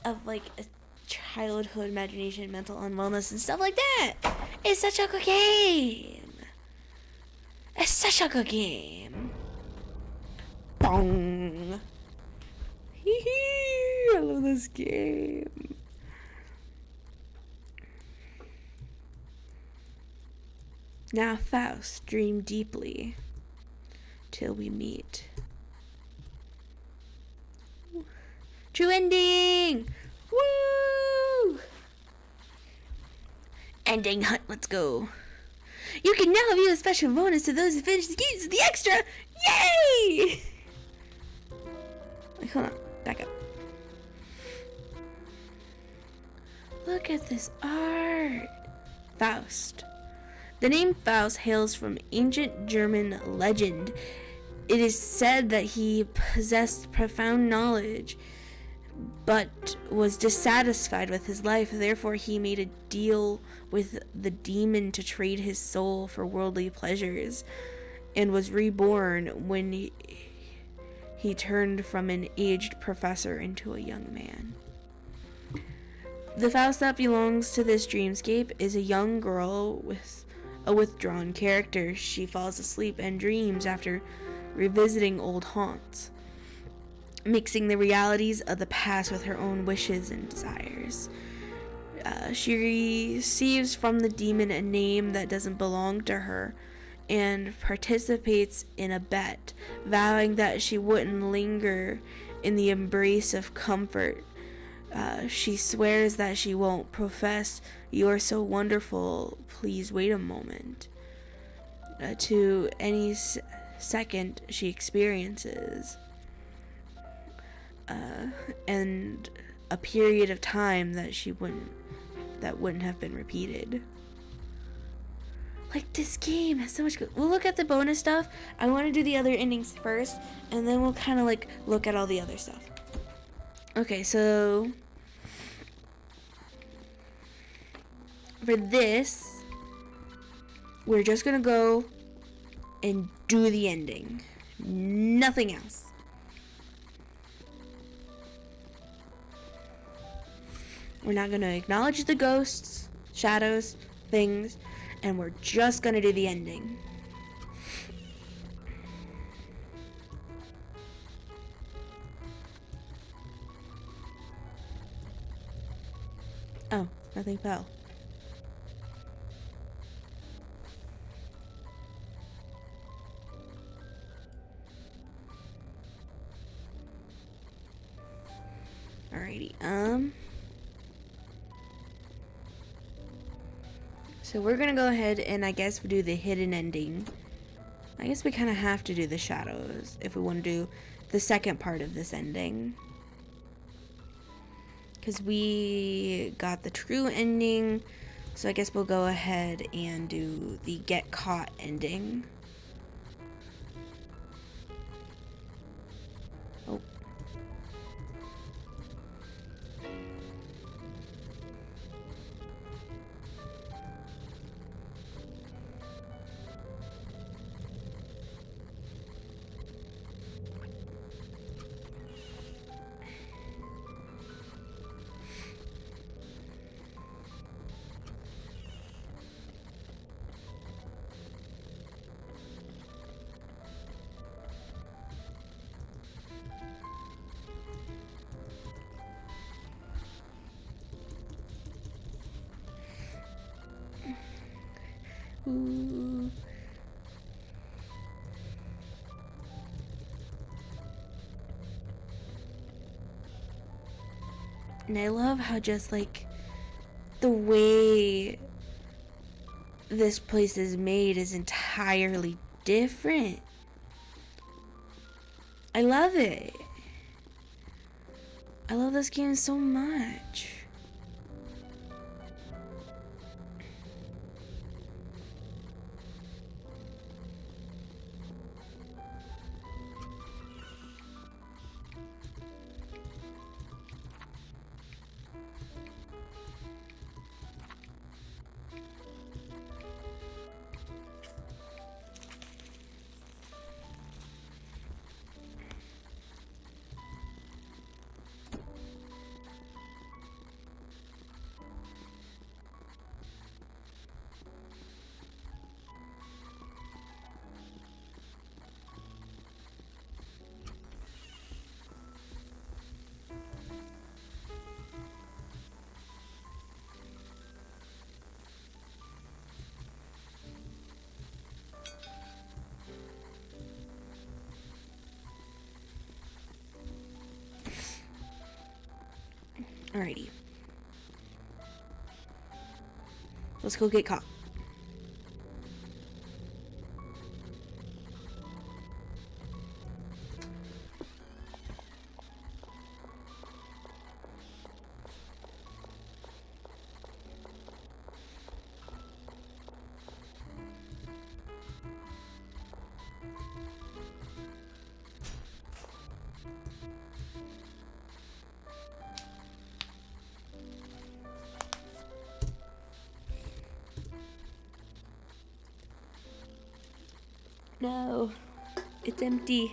S1: of like a childhood imagination, mental unwellness, and stuff like that. It's such a good game. Bong. I love this game. Now, Faust, dream deeply till we meet. True ending! Woo! Ending hunt, let's go. You can now view a special bonus to those who finish the games of the extra. Yay! Hold on, back up. Look at this art. Faust. The name Faust hails from ancient German legend. It is said that he possessed profound knowledge, but was dissatisfied with his life. Therefore, he made a deal with the demon to trade his soul for worldly pleasures, and was reborn when he turned from an aged professor into a young man. The Faust that belongs to this dreamscape is a young girl with a withdrawn character. She falls asleep and dreams after revisiting old haunts, mixing the realities of the past with her own wishes and desires. She receives from the demon a name that doesn't belong to her and participates in a bet, vowing that she wouldn't linger in the embrace of comfort. She swears that she won't profess, "You are so wonderful, please wait a moment," to any second she experiences, and a period of time that wouldn't have been repeated. Like, this game has so much good. We'll look at the bonus stuff. I want to do the other endings first, and then we'll kind of like look at all the other stuff. Okay, so for this, we're just gonna go and do the ending. Nothing else. We're not gonna acknowledge the ghosts, shadows, things, and we're just gonna do the ending. Oh, nothing fell. Alrighty, so we're gonna go ahead and I guess do the hidden ending. I guess we kind of have to do the shadows if we want to do the second part of this ending, because we got the true ending. So I guess we'll go ahead and do the get caught ending. Ooh. And I love how just like the way this place is made is entirely different. I love it. I love this game so much. Alrighty. Let's go get caught. No, it's empty.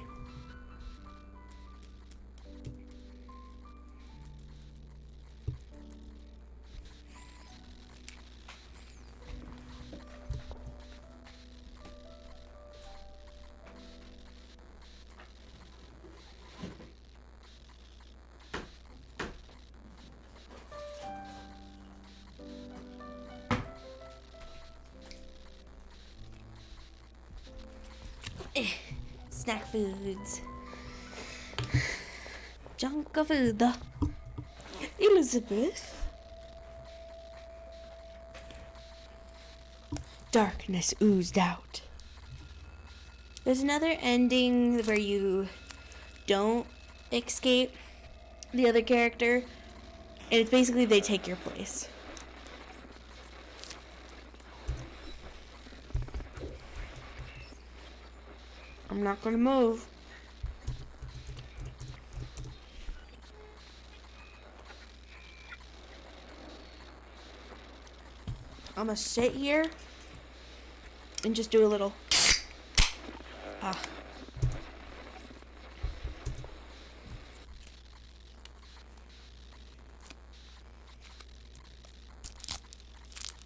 S1: Snack foods. Junk food. Elizabeth. Darkness oozed out. There's another ending where you don't escape the other character, and it's basically they take your place. I'm not gonna move. I'm gonna sit here and just do a little.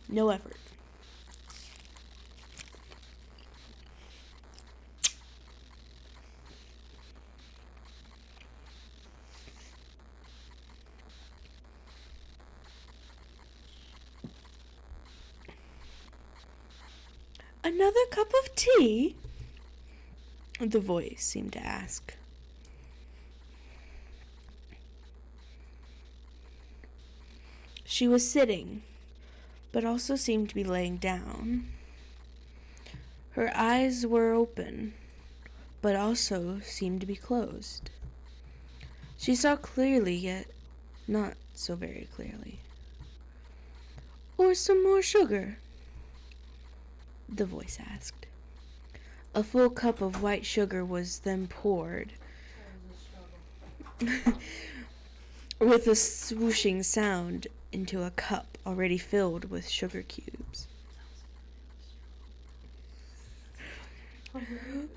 S1: No effort. Another cup of tea? The voice seemed to ask. She was sitting, but also seemed to be laying down. Her eyes were open, but also seemed to be closed. She saw clearly, yet not so very clearly. Or some more sugar? The voice asked. A full cup of white sugar was then poured with a swooshing sound into a cup already filled with sugar cubes.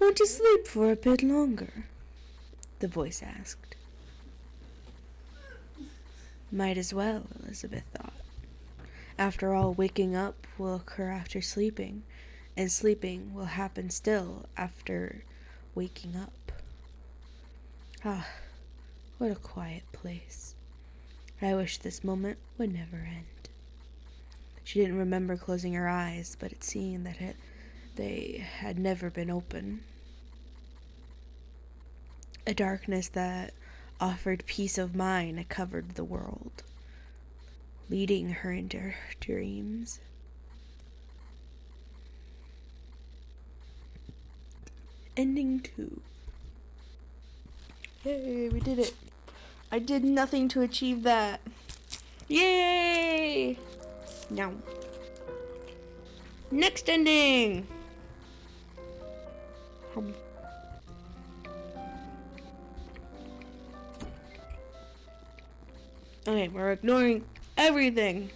S1: Want to sleep for a bit longer? The voice asked. Might as well, Elizabeth thought. After all, waking up will occur after sleeping, and sleeping will happen still after waking up. Ah, what a quiet place. I wish this moment would never end. She didn't remember closing her eyes, but it seemed that they had never been open. A darkness that offered peace of mind covered the world, leading her into her dreams. Ending 2. Yay, we did it. I did nothing to achieve that. Yay! Now, next ending. Okay, we're ignoring everything.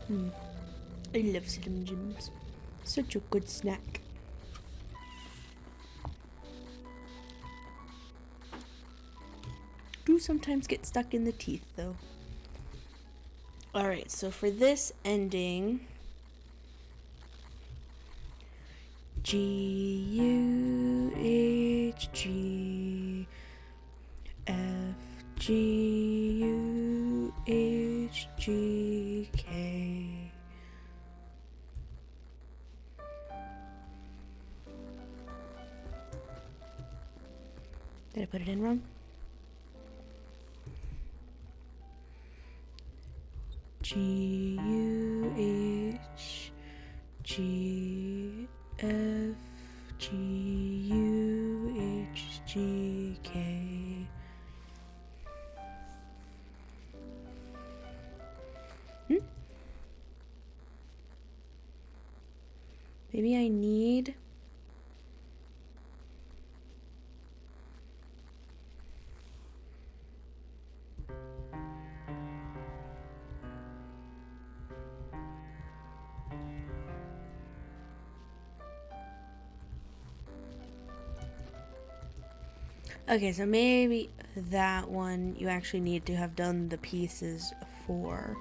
S1: I love Slim Jims. Such a good snack. Do sometimes get stuck in the teeth though. Alright, so for this ending, G-U-H-G-F-G-U-H-G-K. Did I put it in wrong? G-U-H-G-F-G-U-H-G-K. Maybe I need... Okay, so maybe that one you actually need to have done the pieces for.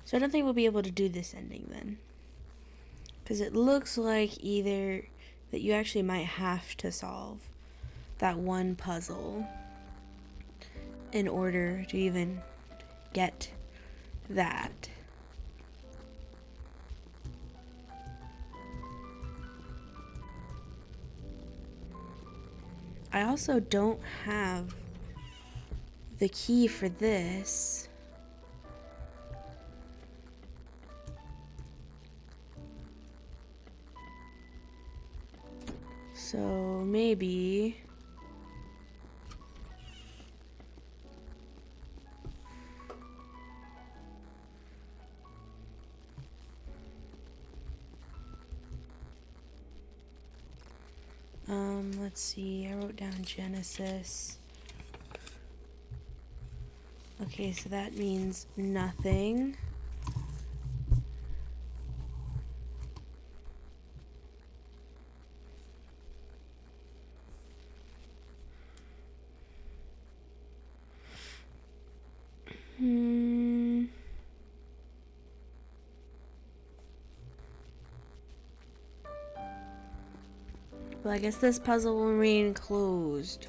S1: So I don't think we'll be able to do this ending then. Because it looks like either that you actually might have to solve that one puzzle in order to even get that. I also don't have the key for this. So maybe let's see, I wrote down Genesis. Okay, so that means nothing. Well, I guess this puzzle will remain closed.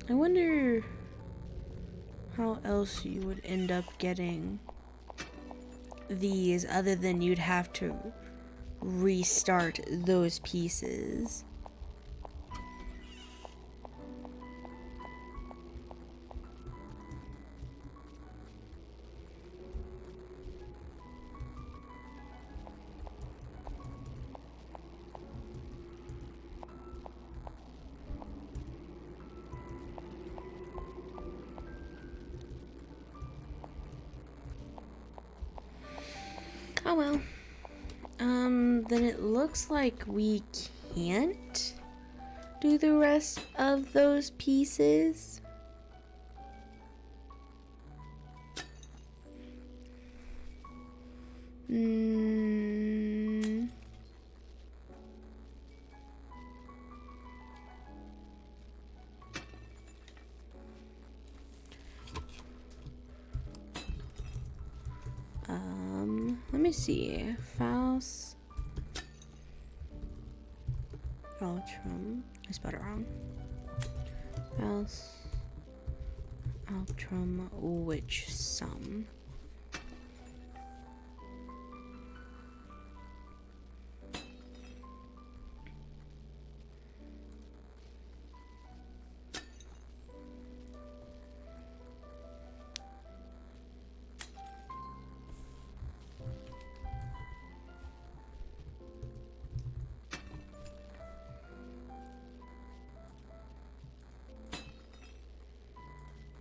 S1: I wonder how else you would end up getting these other than you'd have to restart those pieces. Oh well. Then it looks like we can't do the rest of those pieces. Hmm. Let me see. Fausts Alptraum. I spelled it wrong. Fausts Alptraum, which sum?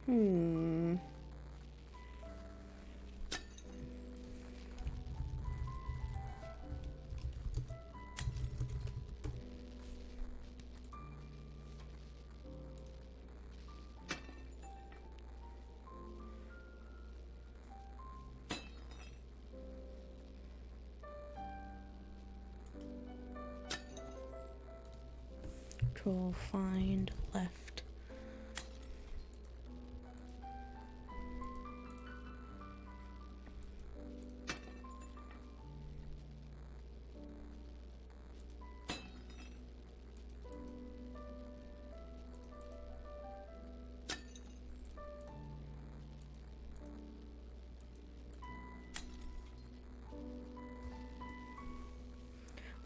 S1: Hmm. Control find left.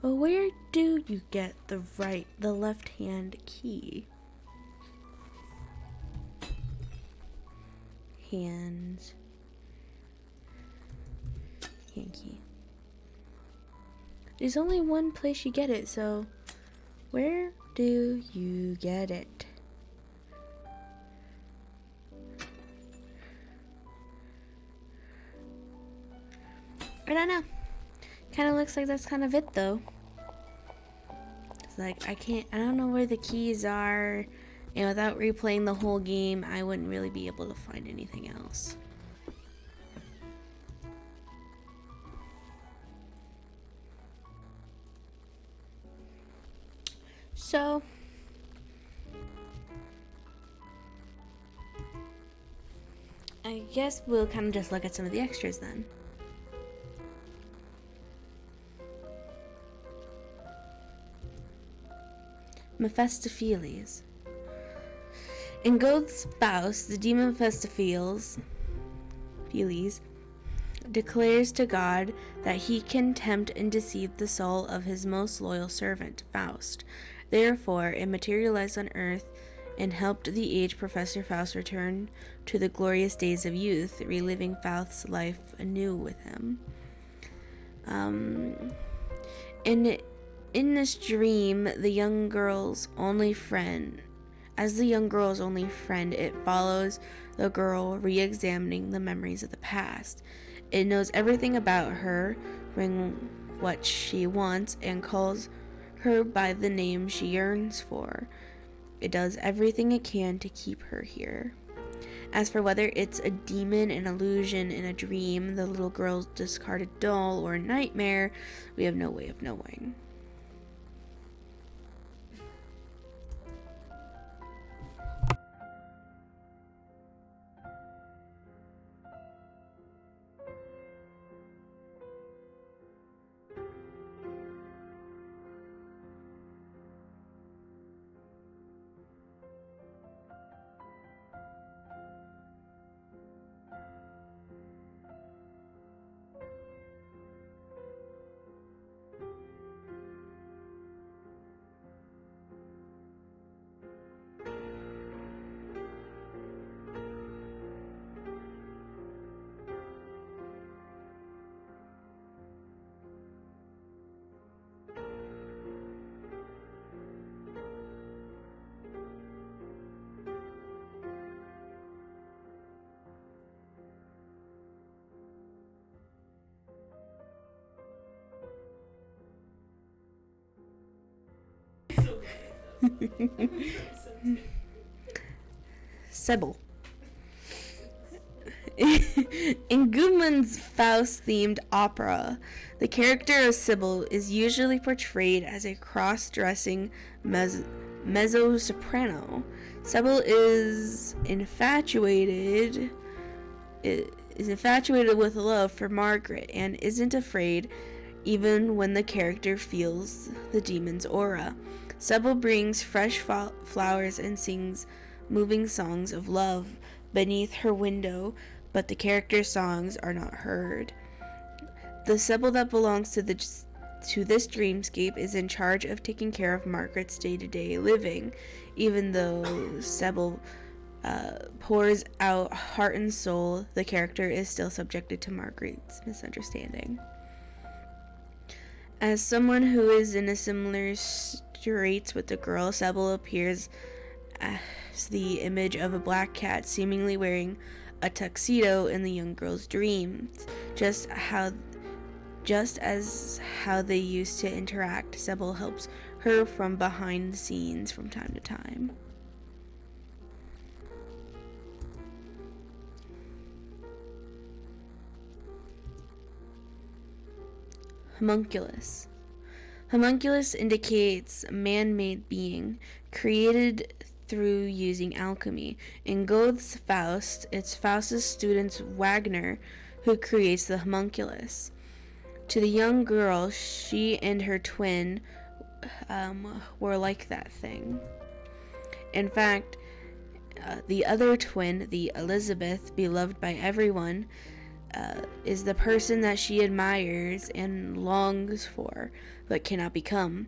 S1: But where do you get the left hand key? Hand key. There's only one place you get it, so where do you get it? I don't know. Kind of looks like that's kind of it though. It's like I don't know where the keys are, and without replaying the whole game, I wouldn't really be able to find anything else. So I guess we'll kind of just look at some of the extras then. Mephistopheles. In Goath's Faust, the demon Mephistopheles declares to God that he can tempt and deceive the soul of his most loyal servant, Faust. Therefore, it materialized on earth and helped the aged Professor Faust return to the glorious days of youth, reliving Faust's life anew with him. In this dream, as the young girl's only friend, it follows the girl re-examining the memories of the past. It knows everything about her, what she wants, and calls her by the name she yearns for. It does everything it can to keep her here. As for whether it's a demon, an illusion, in a dream, the little girl's discarded doll, or a nightmare, we have no way of knowing. Sybil. In Gutmann's Faust-themed opera, the character of Sybil is usually portrayed as a cross-dressing mezzo-soprano. Sybil is infatuated with love for Margaret and isn't afraid even when the character feels the demon's aura. Sybil brings fresh flowers and sings moving songs of love beneath her window, but the character's songs are not heard. The Sybil that belongs to this dreamscape is in charge of taking care of Margaret's day-to-day living, even though Sybil pours out heart and soul. The character is still subjected to Margaret's misunderstanding. As someone who is in a similar straits with the girl, Sybil appears as the image of a black cat seemingly wearing a tuxedo in the young girl's dreams. Just as how they used to interact, Sybil helps her from behind the scenes from time to time. Homunculus. Homunculus indicates a man-made being, created through using alchemy. In Goethe's Faust, it's Faust's student Wagner who creates the homunculus. To the young girl, she and her twin were like that thing. In fact, the other twin, the Elizabeth, beloved by everyone, is the person that she admires and longs for, but cannot become.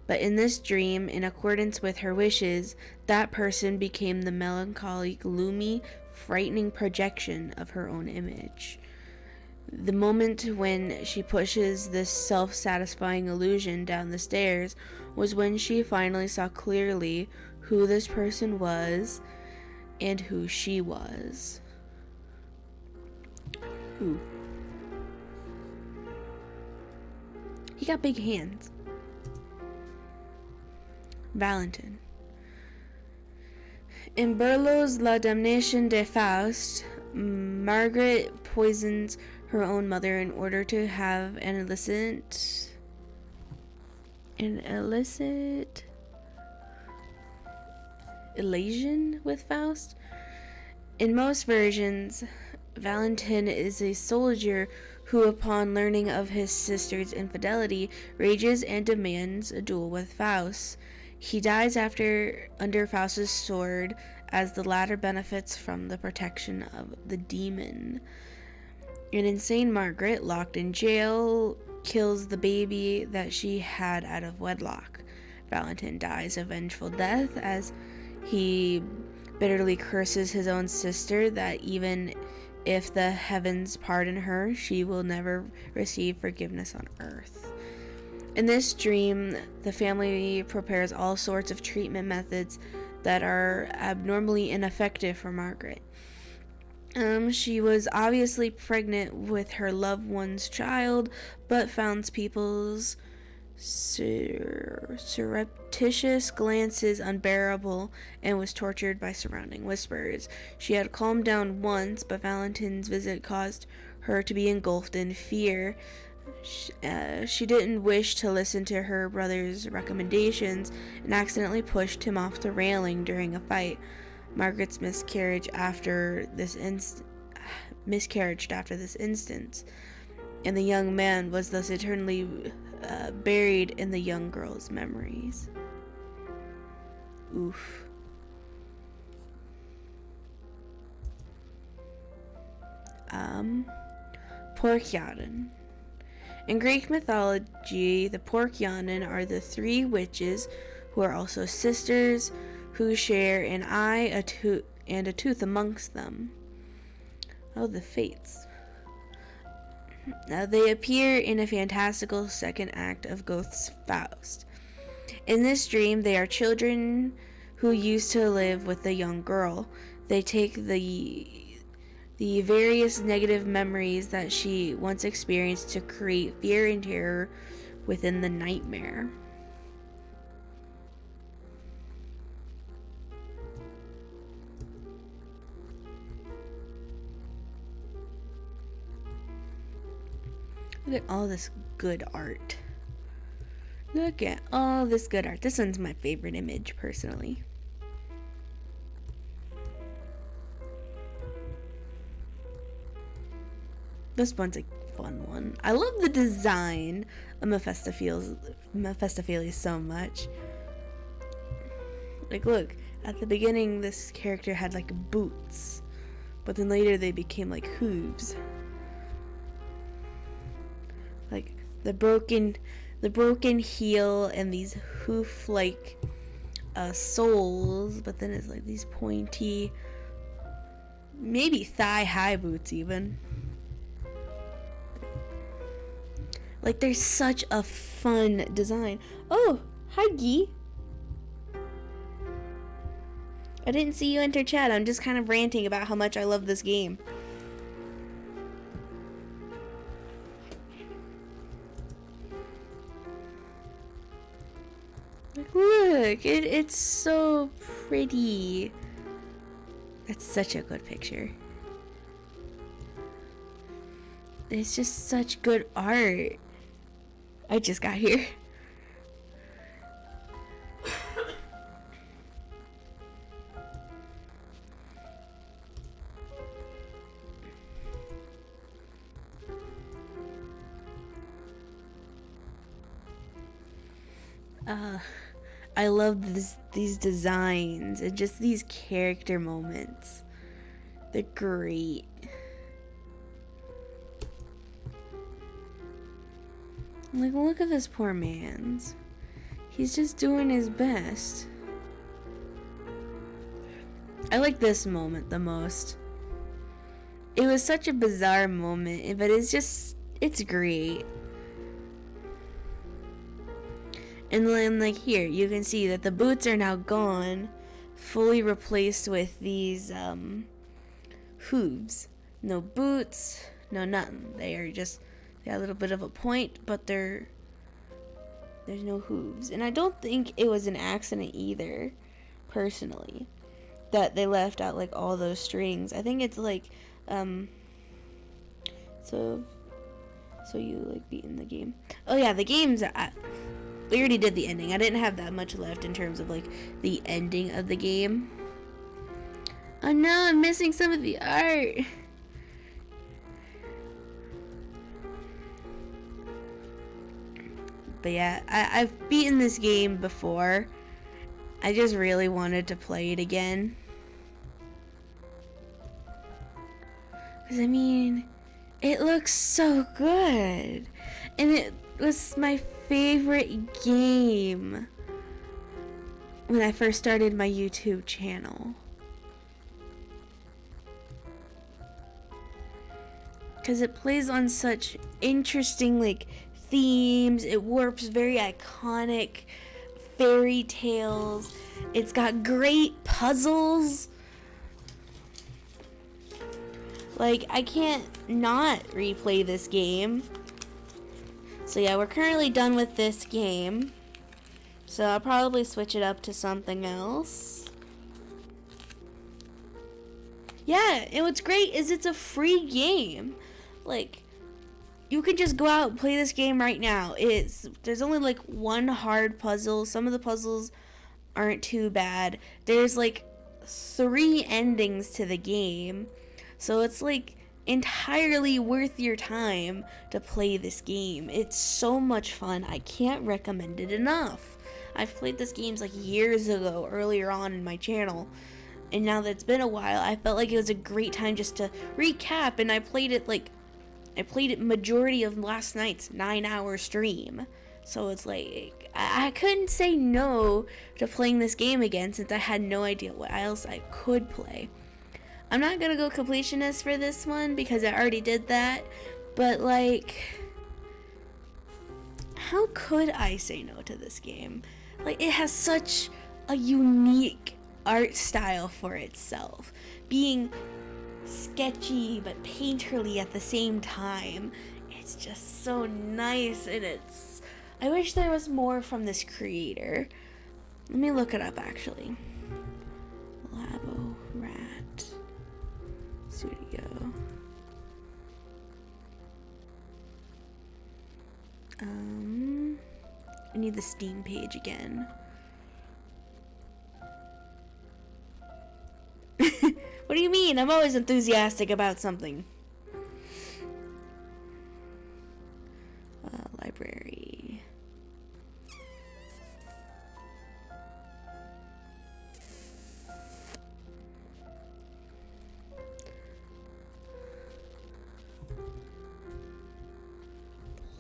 S1: But in this dream, in accordance with her wishes, that person became the melancholy, gloomy, frightening projection of her own image. The moment when she pushes this self-satisfying illusion down the stairs was when she finally saw clearly who this person was and who she was. Ooh. He got big hands. Valentin. In Berlioz' La Damnation de Faust, Margaret poisons her own mother in order to have an illicit elation with Faust. In most versions, Valentin is a soldier who, upon learning of his sister's infidelity, rages and demands a duel with Faust. He dies under Faust's sword, as the latter benefits from the protection of the demon. An insane Margaret, locked in jail, kills the baby that she had out of wedlock. Valentin dies a vengeful death as he bitterly curses his own sister that even if the heavens pardon her, she will never receive forgiveness on earth. In this dream, the family prepares all sorts of treatment methods that are abnormally ineffective for Margaret. She was obviously pregnant with her loved one's child, but found people's surreptitious glances unbearable and was tortured by surrounding whispers. She had calmed down once, but Valentin's visit caused her to be engulfed in fear. She didn't wish to listen to her brother's recommendations and accidentally pushed him off the railing during a fight. Margaret's miscarriaged after this instance, and the young man was thus eternally buried in the young girl's memories. Oof. Porcianen. In Greek mythology, the Porcianen are the three witches who are also sisters, who share an eye, a tooth amongst them. Oh, the fates. Now, they appear in a fantastical second act of Goethe's Faust. In this dream, they are children who used to live with the young girl. They take the various negative memories that she once experienced to create fear and terror within the nightmare. Look at all this good art. Look at all this good art. This one's my favorite image, personally. This one's a fun one. I love the design of Mephistopheles so much. Like, look, at the beginning, this character had like boots, but then later they became like hooves. Like the broken heel and these hoof-like soles, but then it's like these pointy, maybe thigh-high boots even. Like, there's such a fun design. Oh, hi, Gee. I didn't see you enter chat. I'm just kind of ranting about how much I love this game. Like, look, it's so pretty. That's such a good picture. It's just such good art. I just got here. I love these designs and just these character moments. They're great. Like, look at this poor man's. He's just doing his best. I like this moment the most. It was such a bizarre moment, but it's great. And then, like, here, you can see that the boots are now gone, fully replaced with these hooves. No boots, no nothing. They got a little bit of a point, but there's no hooves. And I don't think it was an accident either, personally, that they left out like all those strings. I think it's like so you like beating the game. Oh yeah, the game's we already did the ending. I didn't have that much left in terms of like the ending of the game. Oh no, I'm missing some of the art. But yeah, I've beaten this game before. I just really wanted to play it again. Because, I mean, it looks so good. And it was my favorite game when I first started my YouTube channel. Because it plays on such interesting, like, themes. It warps very iconic fairy tales. It's got great puzzles. Like, I can't not replay this game. So yeah, we're currently done with this game. So I'll probably switch it up to something else. Yeah, and what's great is it's a free game. Like, you can just go out and play this game right now. There's only like one hard puzzle. Some of the puzzles aren't too bad. There's like 3 endings to the game. So it's like entirely worth your time to play this game. It's so much fun. I can't recommend it enough. I've played this game like years ago, earlier on in my channel. And now that it's been a while, I felt like it was a great time just to recap. And I played it majority of last night's 9-hour stream. So it's like, I couldn't say no to playing this game again since I had no idea what else I could play. I'm not gonna go completionist for this one because I already did that. But like, how could I say no to this game? Like, it has such a unique art style for itself. Being sketchy but painterly at the same time. It's just so nice, and I wish there was more from this creator. Let me look it up actually. Labo Rat Studio. I need the Steam page again. What do you mean? I'm always enthusiastic about something. Library.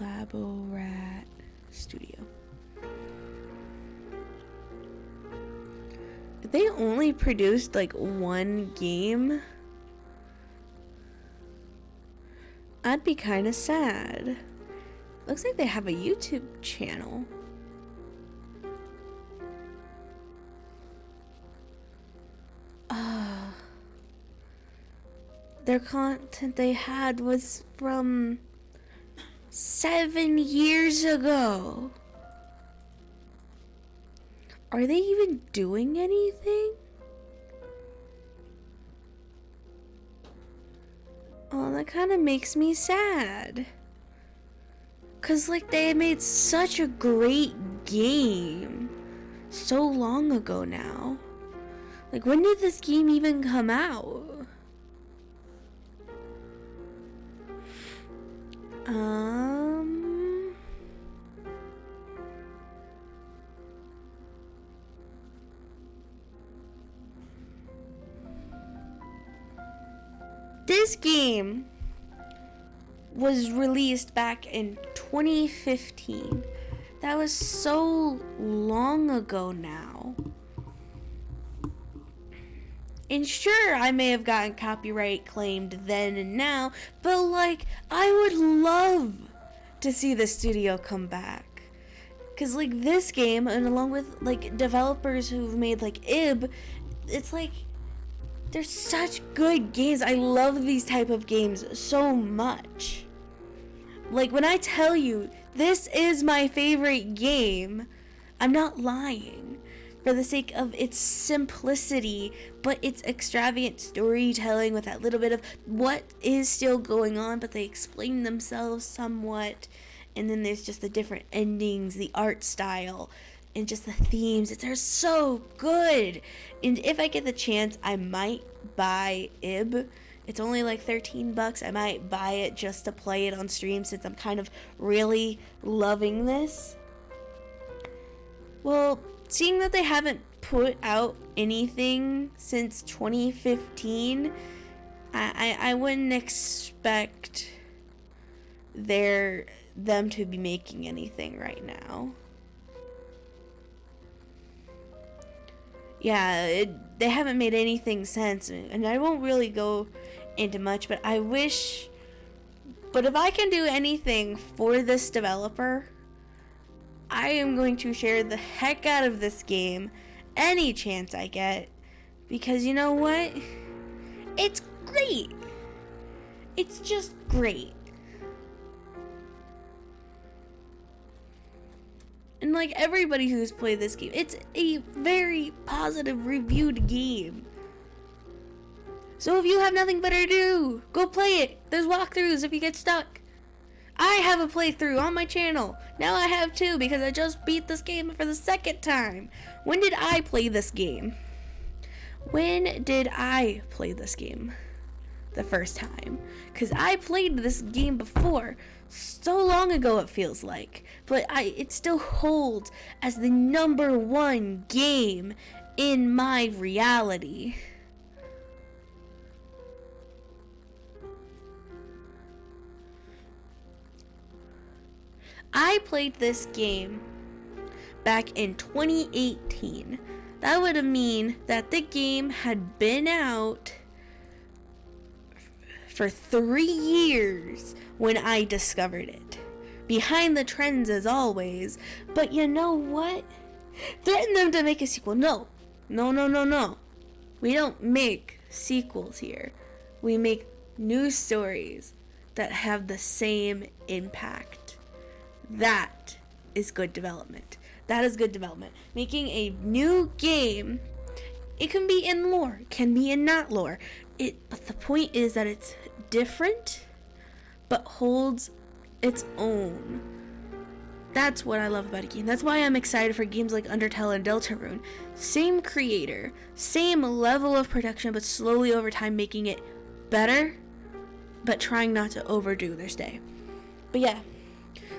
S1: Laborat Studio. If they only produced like one game, I'd be kind of sad. Looks like they have a YouTube channel. Their content they had was from 7 years ago. Are they even doing anything? Oh, that kind of makes me sad. 'Cause like they made such a great game so long ago now. Like when did this game even come out? This game was released back in 2015. That was so long ago now. And sure, I may have gotten copyright claimed then and now, but like, I would love to see the studio come back. Cause like this game, and along with like developers who've made like IB, it's like, they're such good games. I love these type of games so much. Like when I tell you this is my favorite game, I'm not lying. For the sake of its simplicity, but its extravagant storytelling with that little bit of what is still going on, but they explain themselves somewhat. And then there's just the different endings, the art style, and just the themes. They're so good. And if I get the chance, I might buy IB. It's only like $13. I might buy it just to play it on stream since I'm kind of really loving this. Well, seeing that they haven't put out anything since 2015, I wouldn't expect them to be making anything right now. Yeah, they haven't made anything since, and I won't really go into much, but I wish. But if I can do anything for this developer, I am going to share the heck out of this game any chance I get, because you know what? It's great. It's just great. And like everybody who's played this game, it's a very positive reviewed game. So if you have nothing better to do, go play it. There's walkthroughs if you get stuck. I have a playthrough on my channel. Now I have two because I just beat this game for the second time. When did I play this game? When did I play this game? The first time. Because I played this game before. So long ago it feels like. But it still holds as the #1 game in my reality. I played this game back in 2018. That would mean that the game had been out for 3 years when I discovered it. Behind the trends as always. But you know what? Threaten them to make a sequel. No. No. We don't make sequels here. We make new stories that have the same impact. That is good development. That is good development. Making a new game, it can be in lore, it can be in not lore. But the point is that it's different, but holds its own. That's what I love about a game. That's why I'm excited for games like Undertale and Deltarune. Same creator, same level of production, but slowly over time making it better, but trying not to overdo their stay. But yeah,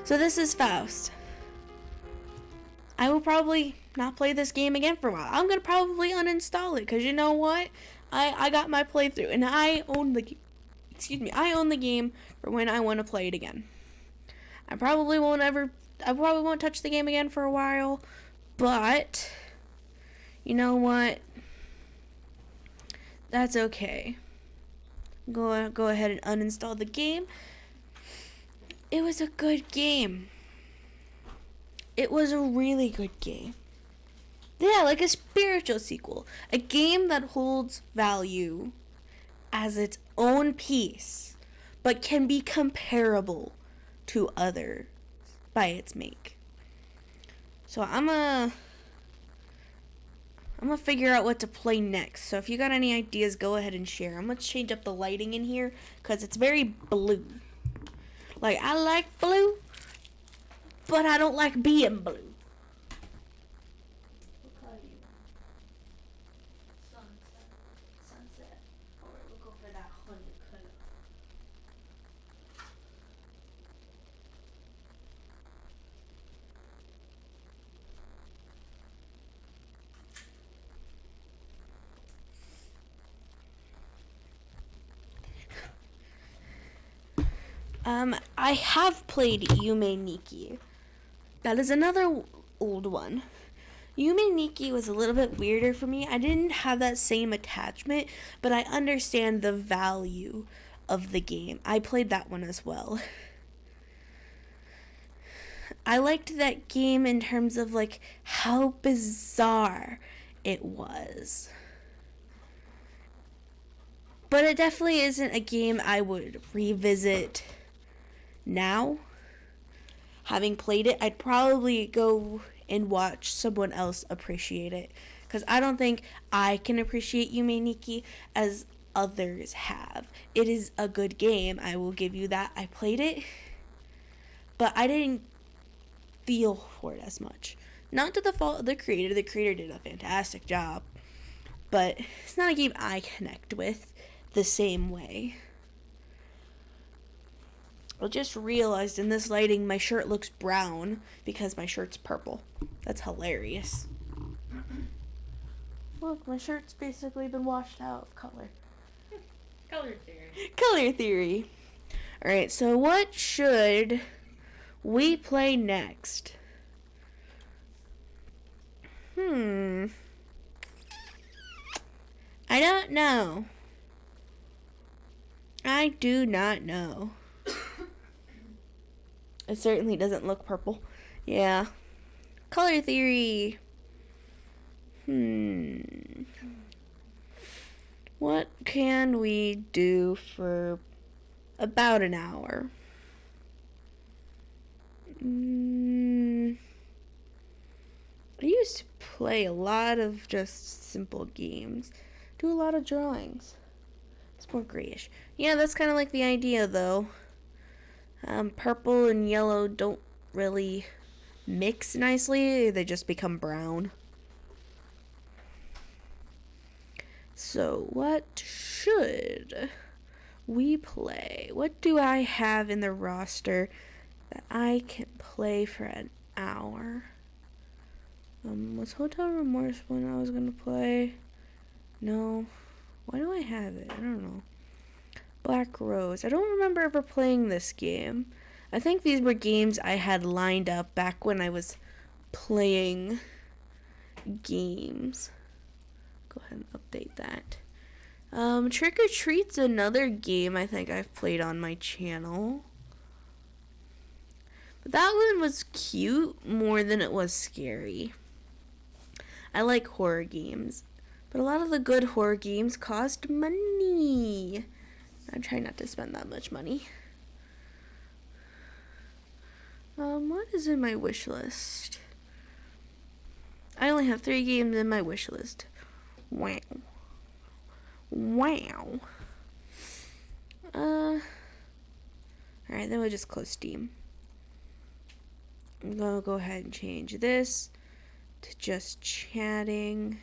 S1: so this is Faust. I will probably not play this game again for a while. I'm gonna probably uninstall it, because you know what? I got my playthrough, and I own the I own the game for when I want to play it again. I probably won't touch the game again for a while, but you know what? That's okay. Go ahead and uninstall the game. It was a good game. It was a really good game. Yeah, like a spiritual sequel. A game that holds value as its own piece, but can be comparable to others by its make. So I'm gonna figure out what to play next. So if you got any ideas, go ahead and share. I'm gonna change up the lighting in here because it's very blue. Like, I like blue, but I don't like being blue. What color do you want? Sunset. Alright, we'll go for that honey color. I have played Yume Nikki. That is another old one. Yume Nikki was a little bit weirder for me. I didn't have that same attachment, but I understand the value of the game. I played that one as well. I liked that game in terms of like how bizarre it was. But it definitely isn't a game I would revisit now. Having played it, I'd probably go and watch someone else appreciate it, because I don't think I can appreciate Yume Nikki as others have. It is a good game, I will give you that. I played it, but I didn't feel for it as much. Not to the fault of the creator. The creator did a fantastic job, but it's not a game I connect with the same way. I just realized in this lighting my shirt looks brown because my shirt's purple. That's hilarious. Look, my shirt's basically been washed out of color.
S2: Color theory.
S1: Color theory. Alright, so what should we play next? I don't know. I do not know. It certainly doesn't look purple. Yeah. Color theory. What can we do for about an hour? I used to play a lot of just simple games. Do a lot of drawings. It's more grayish. Yeah, that's kind of like the idea, though. Purple and yellow don't really mix nicely. They just become brown. So, what should we play? What do I have in the roster that I can play for an hour? Was Hotel Remorse one I was gonna play? No. Why do I have it? I don't know. Black Rose. I don't remember ever playing this game. I think these were games I had lined up back when I was playing games. Go ahead and update that. Trick or Treat's another game I think I've played on my channel. But that one was cute more than it was scary. I like horror games, but a lot of the good horror games cost money. I try not to spend that much money. What is in my wish list? I only have 3 games in my wish list. Wow. Alright, then we'll just close Steam. I'm gonna go ahead and change this to just chatting.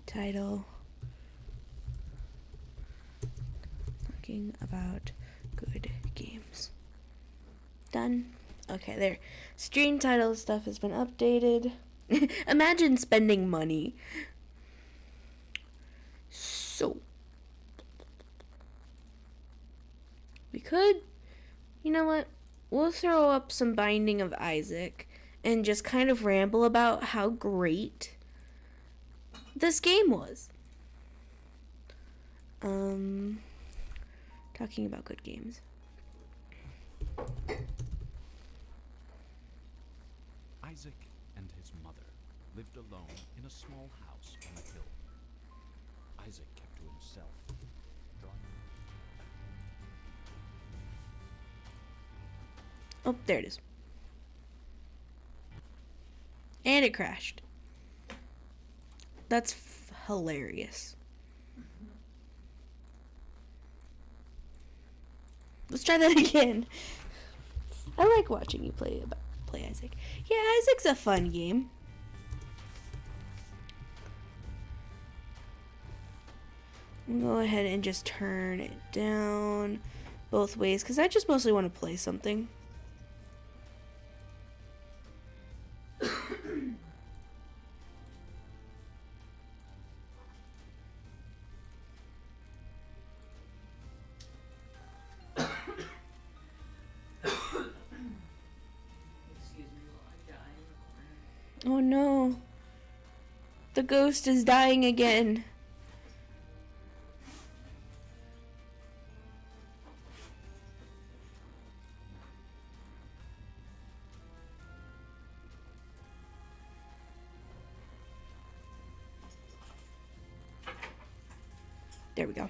S1: Title. Talking about good games. Done. Okay, there. Stream title stuff has been updated. Imagine spending money. So, we could, you know what? We'll throw up some Binding of Isaac and just kind of ramble about how great this game was. Talking about good games.
S3: Isaac and his mother lived alone in a small house on a hill. Isaac kept to himself, drawing.
S1: Oh, there it is. And it crashed. That's hilarious. Let's try that again. I like watching you play Isaac. Yeah, Isaac's a fun game. I'm gonna go ahead and just turn it down both ways because I just mostly want to play something. Oh no. The ghost is dying again. There we go.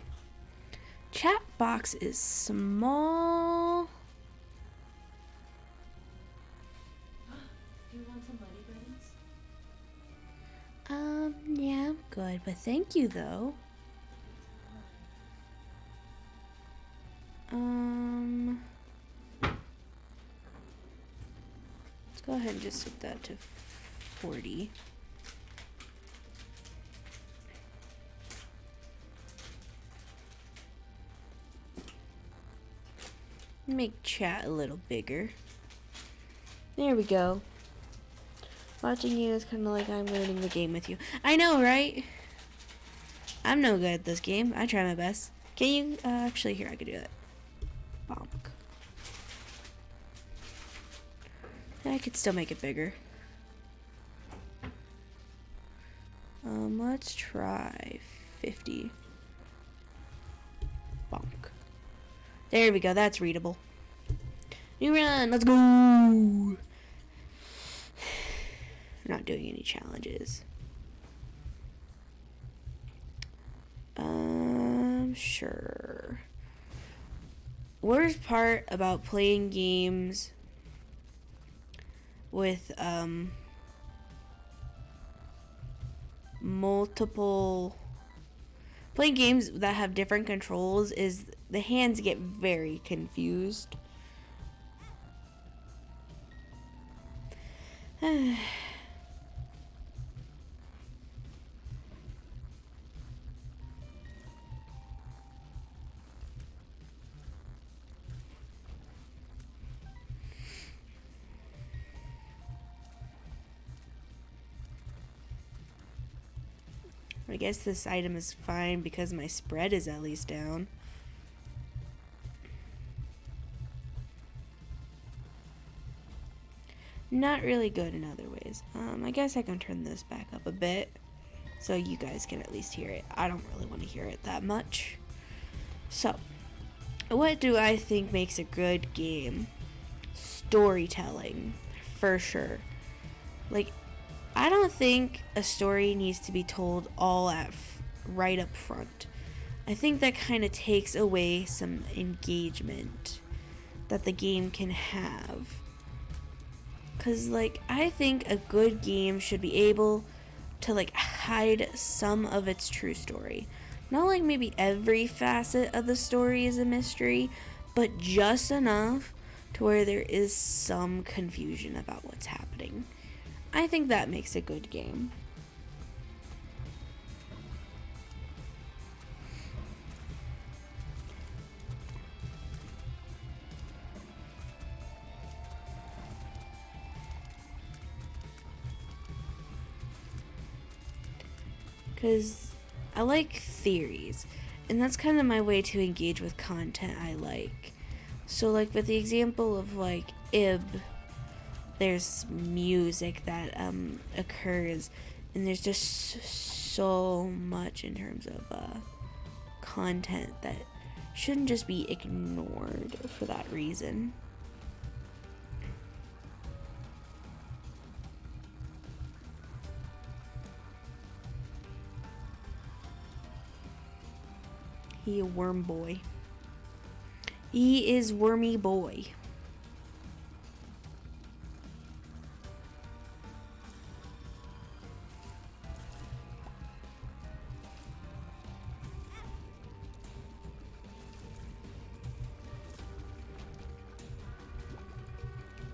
S1: Chat box is small.
S2: Do you want some buddy buddies?
S1: Yeah, I'm good, but thank you though. Let's go ahead and just set that to 40. Make chat a little bigger. There we go. Watching you is kind of like I'm learning the game with you. I know, right? I'm no good at this game. I try my best. Can you, actually, here, I could do that. Bonk. I could still make it bigger. Let's try 50. Bonk. There we go, that's readable. New run, let's go! Not doing any challenges. Sure. Worst part about playing games with, playing games that have different controls is the hands get very confused. I guess this item is fine because my spread is at least down. Not really good in other ways. I guess I can turn this back up a bit so you guys can at least hear it. I don't really want to hear it that much. So, what do I think makes a good game? Storytelling, for sure. Like, I don't think a story needs to be told all right up front. I think that kind of takes away some engagement that the game can have. Because, like, I think a good game should be able to, like, hide some of its true story. Not like maybe every facet of the story is a mystery, but just enough to where there is some confusion about what's happening. I think that makes a good game. Because I like theories, and that's kind of my way to engage with content I like. So like with the example of like Ib, there's music that occurs, and there's just so much in terms of content that shouldn't just be ignored for that reason. He a worm boy. He is wormy boy.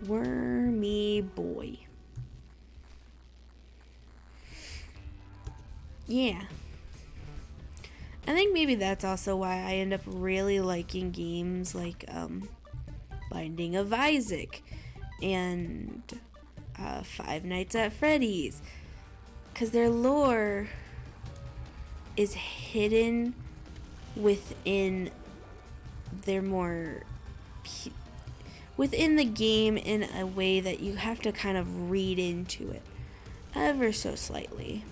S1: Wormy boy. Yeah. I think maybe that's also why I end up really liking games like Binding of Isaac and Five Nights at Freddy's, because their lore is hidden within their within the game in a way that you have to kind of read into it ever so slightly.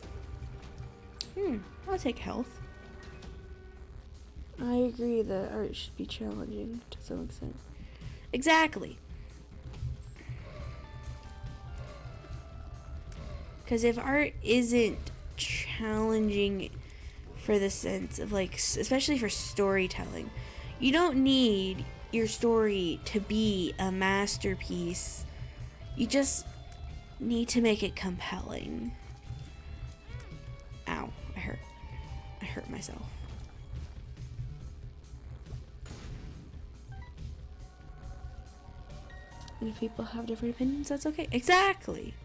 S1: I'll take health. I agree that art should be challenging to some extent. Exactly. Because if art isn't challenging for the sense of like, especially for storytelling, you don't need your story to be a masterpiece. You just need to make it compelling. Ow, I hurt myself. And if people have different opinions, that's okay. Exactly.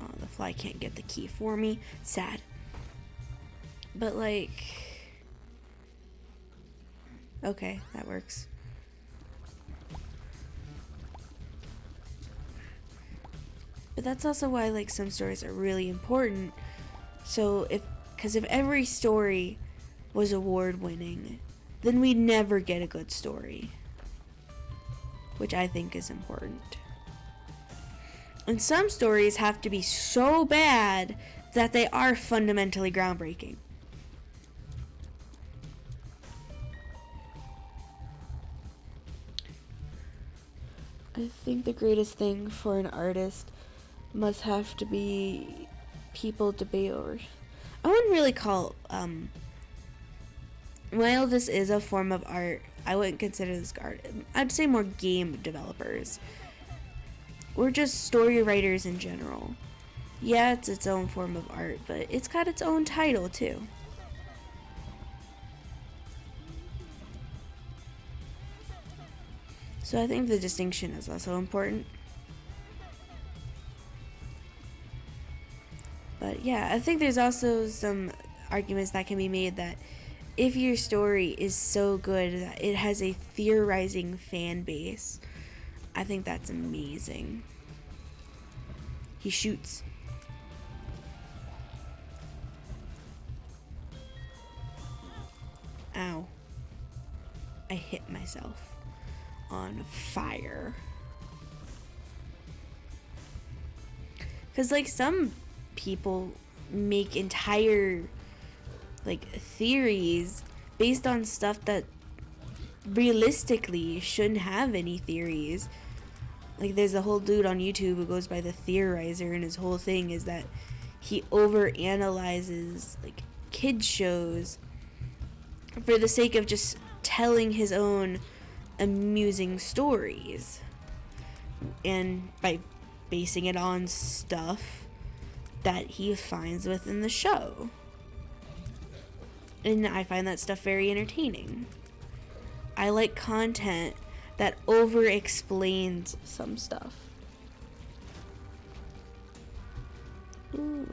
S1: Oh, the fly can't get the key for me. Sad. But like, okay, that works. But that's also why like some stories are really important. So because if every story was award winning, then we'd never get a good story, which I think is important. And some stories have to be so bad that they are fundamentally groundbreaking. I think the greatest thing for an artist must have to be people debate over. I wouldn't really call while this is a form of art, I wouldn't consider this art. I'd say more game developers. Or just story writers in general. Yeah, it's its own form of art, but it's got its own title too. So I think the distinction is also important. But yeah, I think there's also some arguments that can be made that if your story is so good that it has a theorizing fan base, I think that's amazing. He shoots. Ow. I hit myself on fire. Because like some people make entire like theories based on stuff that realistically shouldn't have any theories. Like there's a whole dude on YouTube who goes by the Theorizer, and his whole thing is that he overanalyzes like kids shows for the sake of just telling his own amusing stories, and by basing it on stuff that he finds within the show. And I find that stuff very entertaining. I like content that over explains some stuff. Ooh,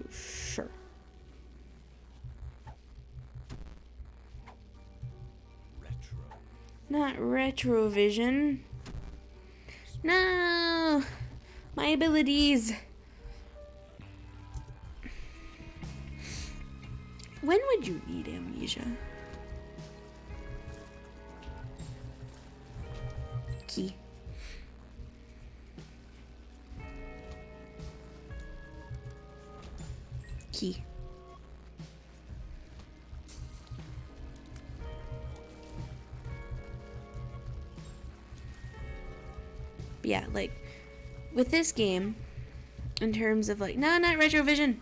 S1: sure.
S3: Retro.
S1: Not retrovision. No! My abilities. When would you need amnesia? Key. Key. Yeah, like with this game, in terms of like, no, not retrovision.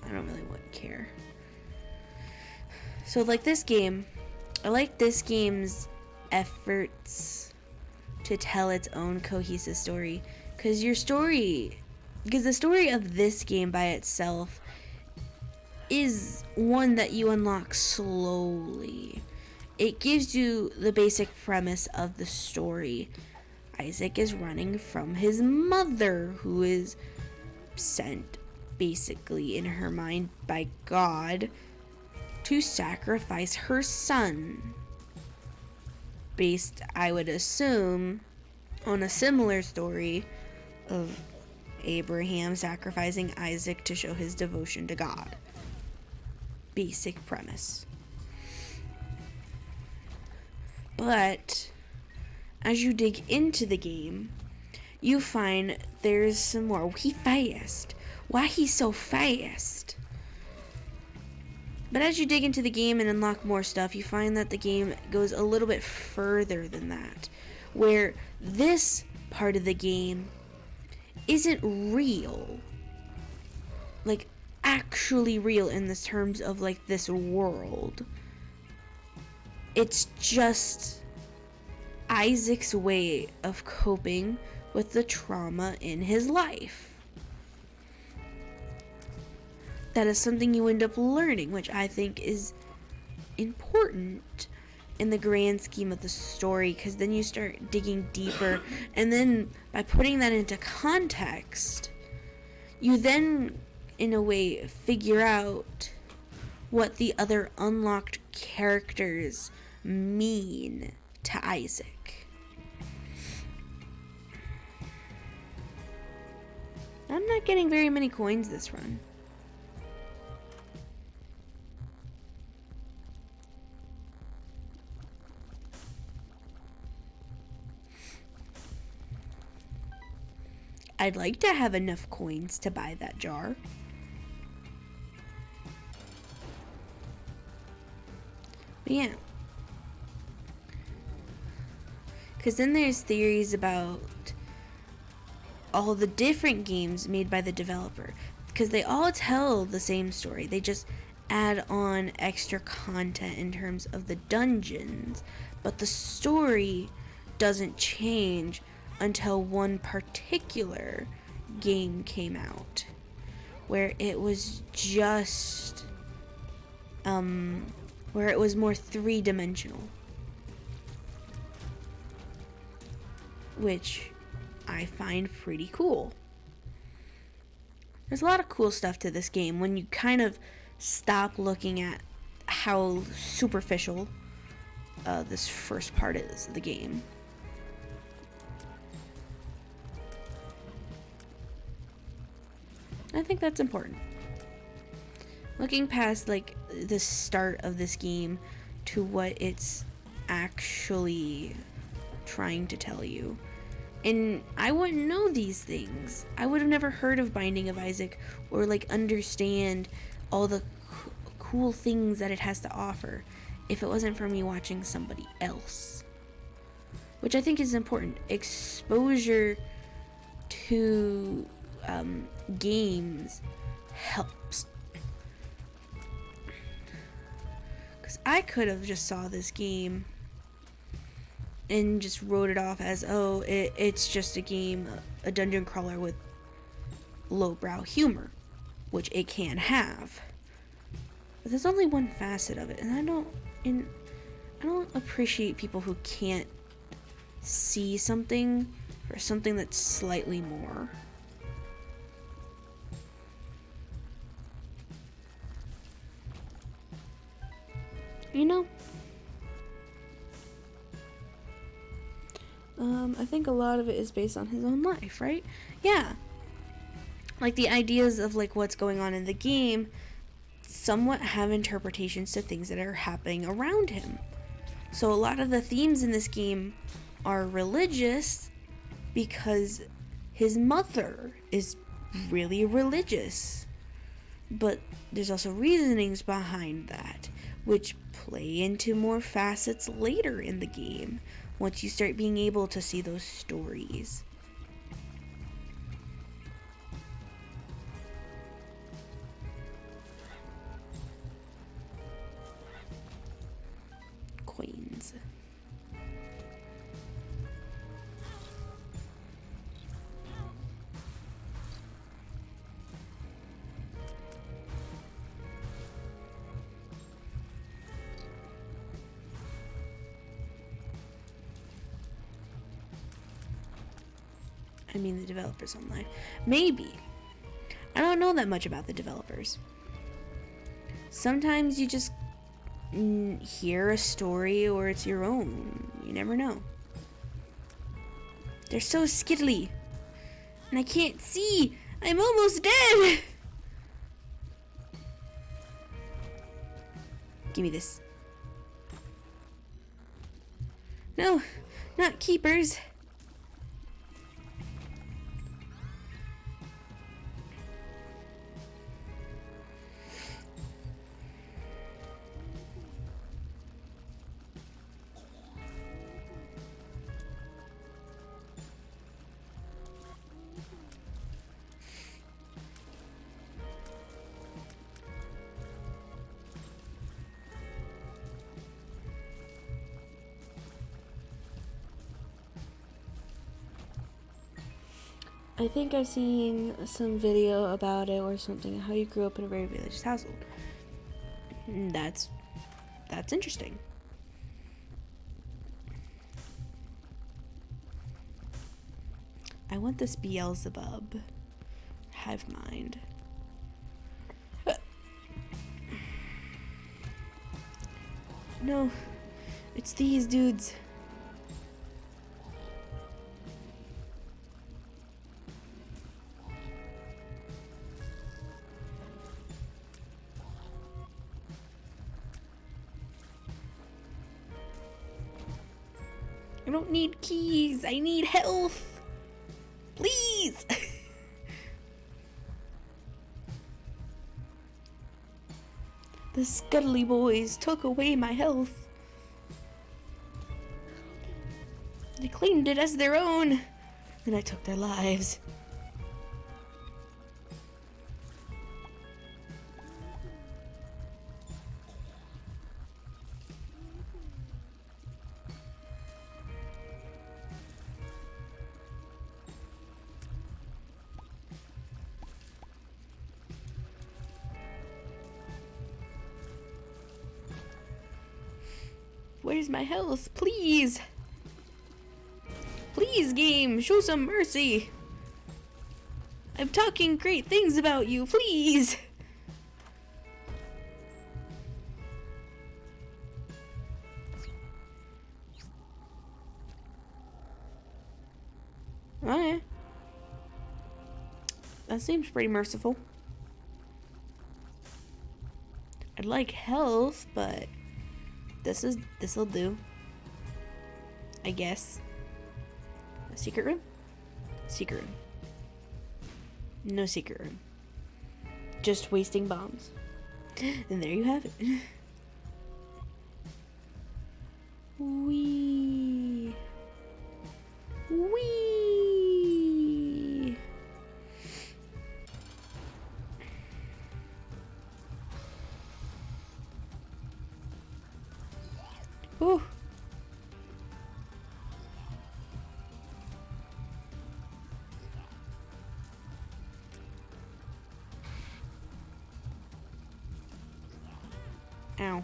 S1: I don't really want to care. So like this game, I like this game's efforts to tell its own cohesive story, because the story of this game by itself is one that you unlock slowly. It gives you the basic premise of the story. Isaac is running from his mother, who is sent basically in her mind by God to sacrifice her son. Based, I would assume, on a similar story of Abraham sacrificing Isaac to show his devotion to God. Basic premise. But as you dig into the game, you find there's some more. He fast. Why he's so fast? But as you dig into the game and unlock more stuff, you find that the game goes a little bit further than that, where this part of the game isn't real. Like, actually real in the terms of, like, this world. It's just Isaac's way of coping with the trauma in his life. That is something you end up learning, which I think is important in the grand scheme of the story, because then you start digging deeper, and then by putting that into context, you then, in a way, figure out what the other unlocked characters mean to Isaac. I'm not getting very many coins this run. I'd like to have enough coins to buy that jar. But yeah. Because then there's theories about all the different games made by the developer. Because they all tell the same story. They just add on extra content in terms of the dungeons. But the story doesn't change until one particular game came out, where it was just where it was more three-dimensional, which I find pretty cool. There's a lot of cool stuff to this game when you kind of stop looking at how superficial this first part is of the game. I think that's important. Looking past like the start of this game to what it's actually trying to tell you. And I wouldn't know these things. I would have never heard of Binding of Isaac or like understand all the cool things that it has to offer if it wasn't for me watching somebody else. Which I think is important. Exposure to games helps, because I could have just saw this game and just wrote it off as, oh, it's just a game, a dungeon crawler with lowbrow humor, which it can have. But there's only one facet of it, and I don't appreciate people who can't see something or something that's slightly more. You know? I think a lot of it is based on his own life, right? Yeah. Like the ideas of like what's going on in the game somewhat have interpretations to things that are happening around him. So a lot of the themes in this game are religious because his mother is really religious. But there's also reasonings behind that, which play into more facets later in the game once you start being able to see those stories. Coins. I mean the developers online. Maybe. I don't know that much about the developers. Sometimes you just hear a story or it's your own. You never know. They're so skittly. And I can't see. I'm almost dead. Give me this. No, not keepers. I think I've seen some video about it or something, how you grew up in a very religious household. That's interesting. I want this Beelzebub hive mind. No, it's these dudes. I don't need keys. I need health. Please. The Scuddly boys took away my health. They claimed it as their own. Then I took their lives. Where's my health? Please! Please, game, show some mercy! I'm talking great things about you, please! Okay. That seems pretty merciful. I'd like health, but this'll do. I guess. A secret room? Secret room. No secret room. Just wasting bombs. And there you have it. Wee. Wee. Ooh. Ow.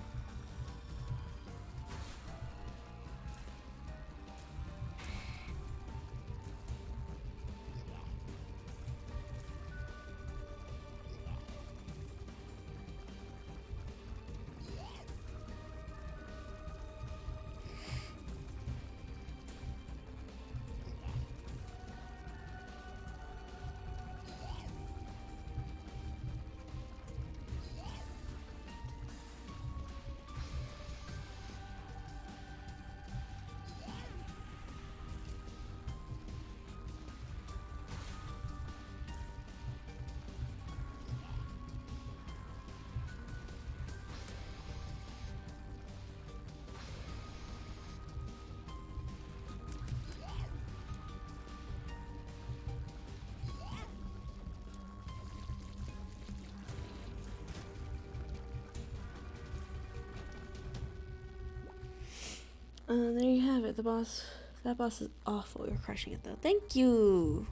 S1: There you have it. The boss. That boss is awful. You're crushing it though. Thank you.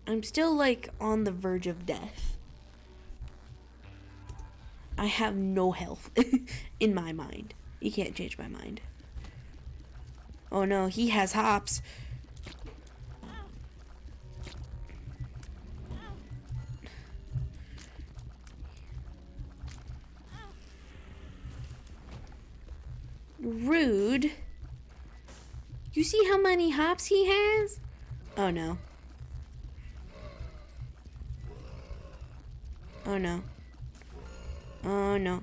S1: I'm still like on the verge of death. I have no health in my mind. You can't change my mind. Oh no, he has hops. Rude. You see how many hops he has? Oh no. Oh no. Oh no.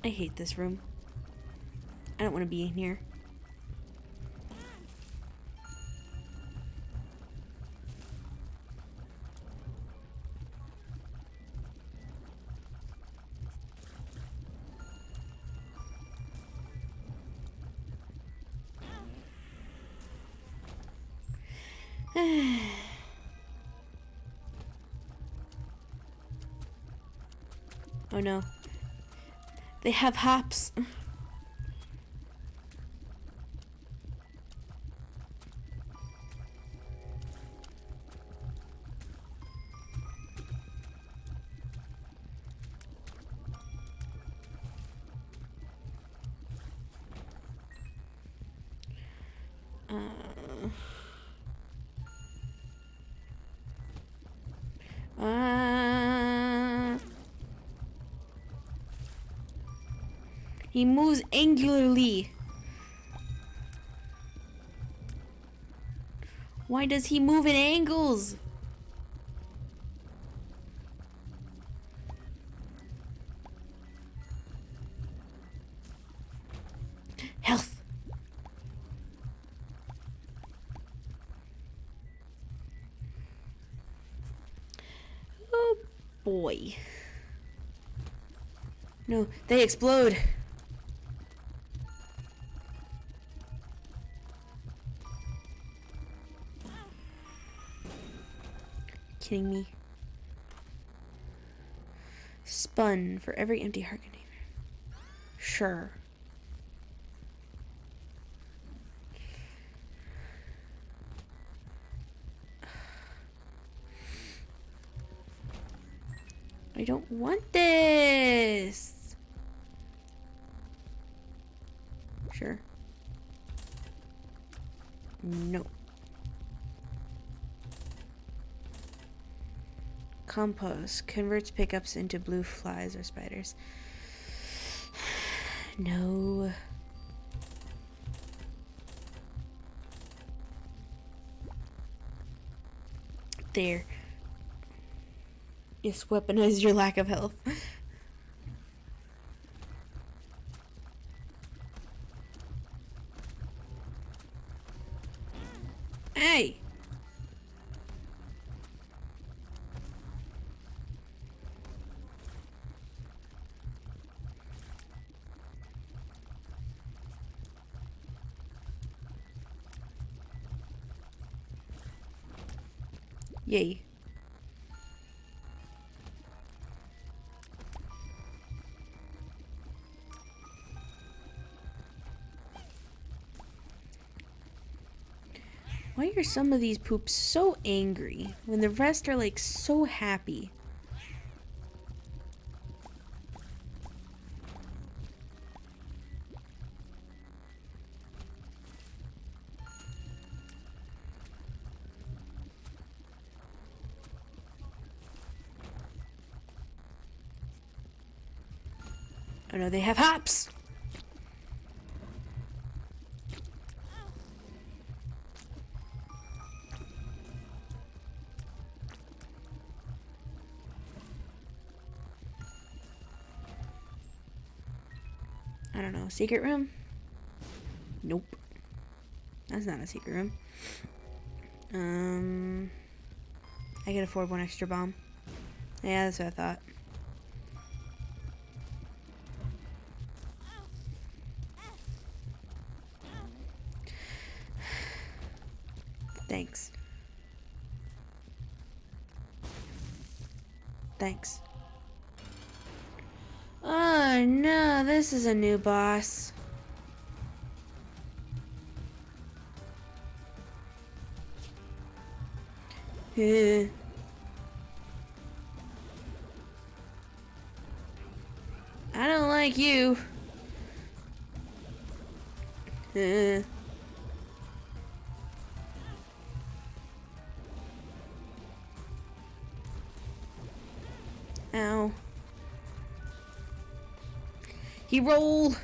S1: I hate this room. I don't want to be in here. Oh no. They have hops. He moves angularly. Why does he move in angles? Health. Oh boy. No, they explode. Kidding me? Spun for every empty heart container. Sure. I don't want this. Sure. No. Compost converts pickups into blue flies or spiders. No. There. Yes, weaponize your lack of health. Hey! Yay. Why are some of these poops so angry when the rest are like so happy? Oh no, they have hops! I don't know, secret room? Nope. That's not a secret room. I can afford one extra bomb. Yeah, that's what I thought. Thanks. Thanks. Oh no, this is a new boss. I don't like you. Ow. He roll.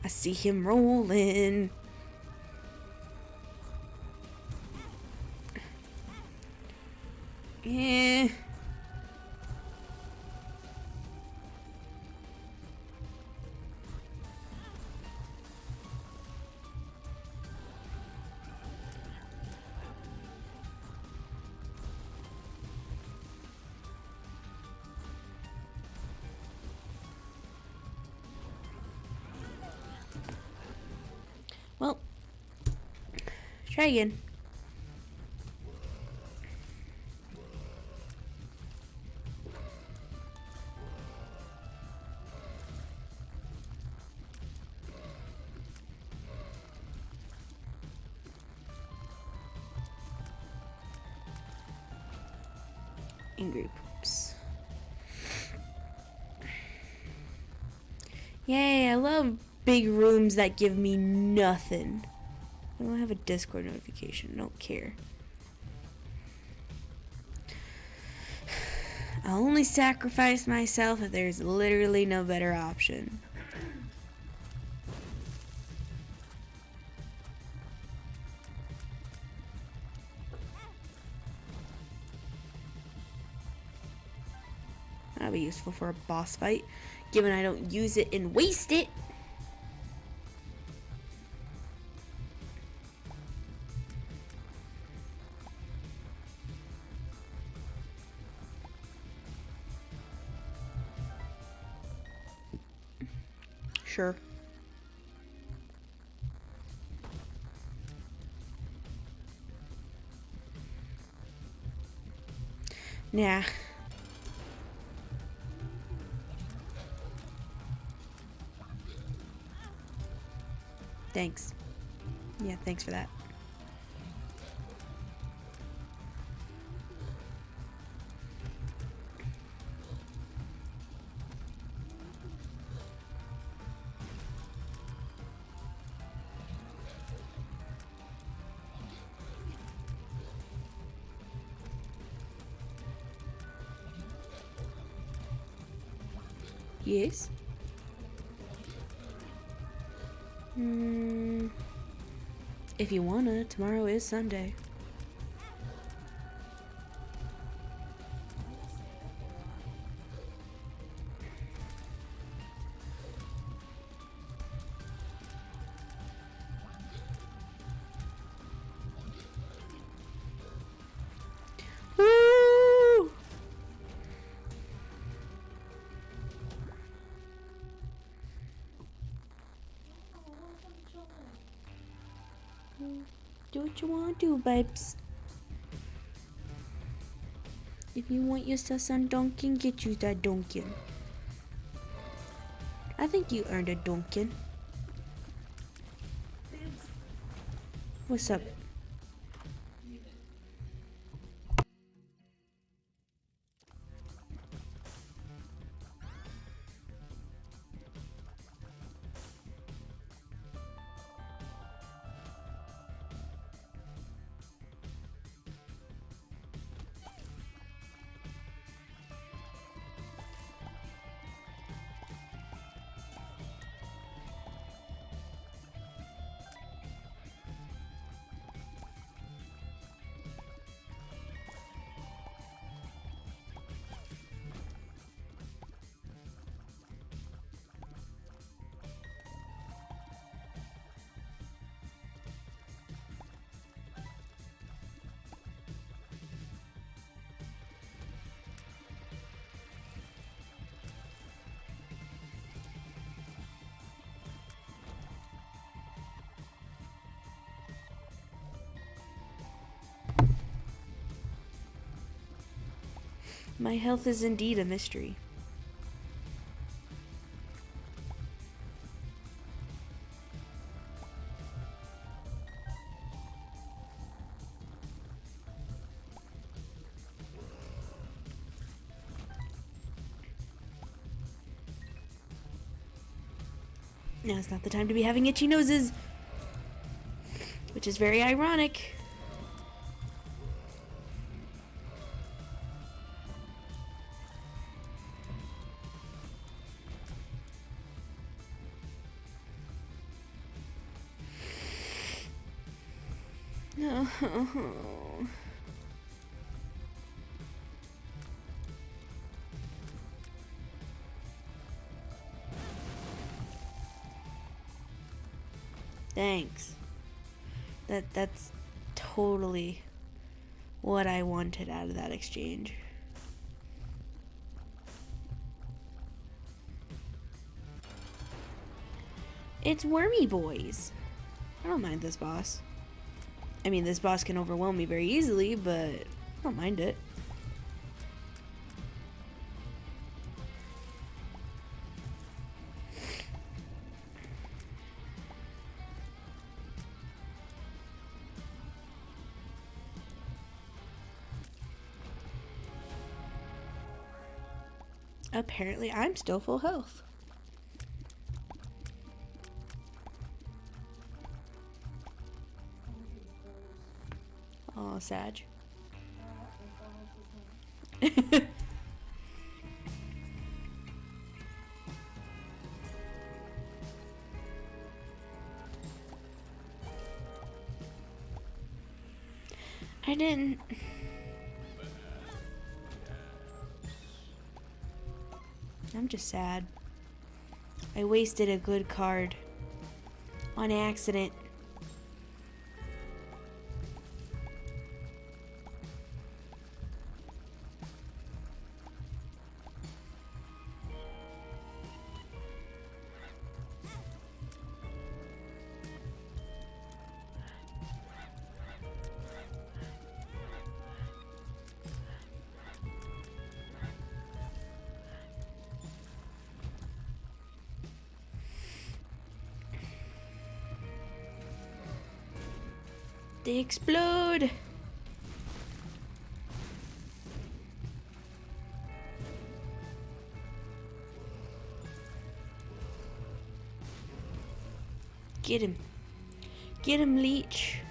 S1: I see him rolling. Yeah. Well, try again. Angry poops. Yay, I love big rooms that give me nothing. I don't have a Discord notification. Don't care. I'll only sacrifice myself if there's literally no better option. That'll be useful for a boss fight, given I don't use it and waste it. Sure. Nah. Thanks. Yeah, thanks for that. Yes. If you wanna, tomorrow is Sunday. Woo! Do what you want to do, babes. If you want yourself some Dunkin', get you that Dunkin'. I think you earned a Dunkin'. What's up? My health is indeed a mystery. Now it's not the time to be having itchy noses, which is very ironic. No. Thanks. That's totally what I wanted out of that exchange. It's Wormy Boys. I don't mind this boss. I mean, this boss can overwhelm me very easily, but I don't mind it. Apparently, I'm still full health. Oh, Sag. I didn't. I'm just sad. I wasted a good card on accident. They explode! Get him. Get him, Leech.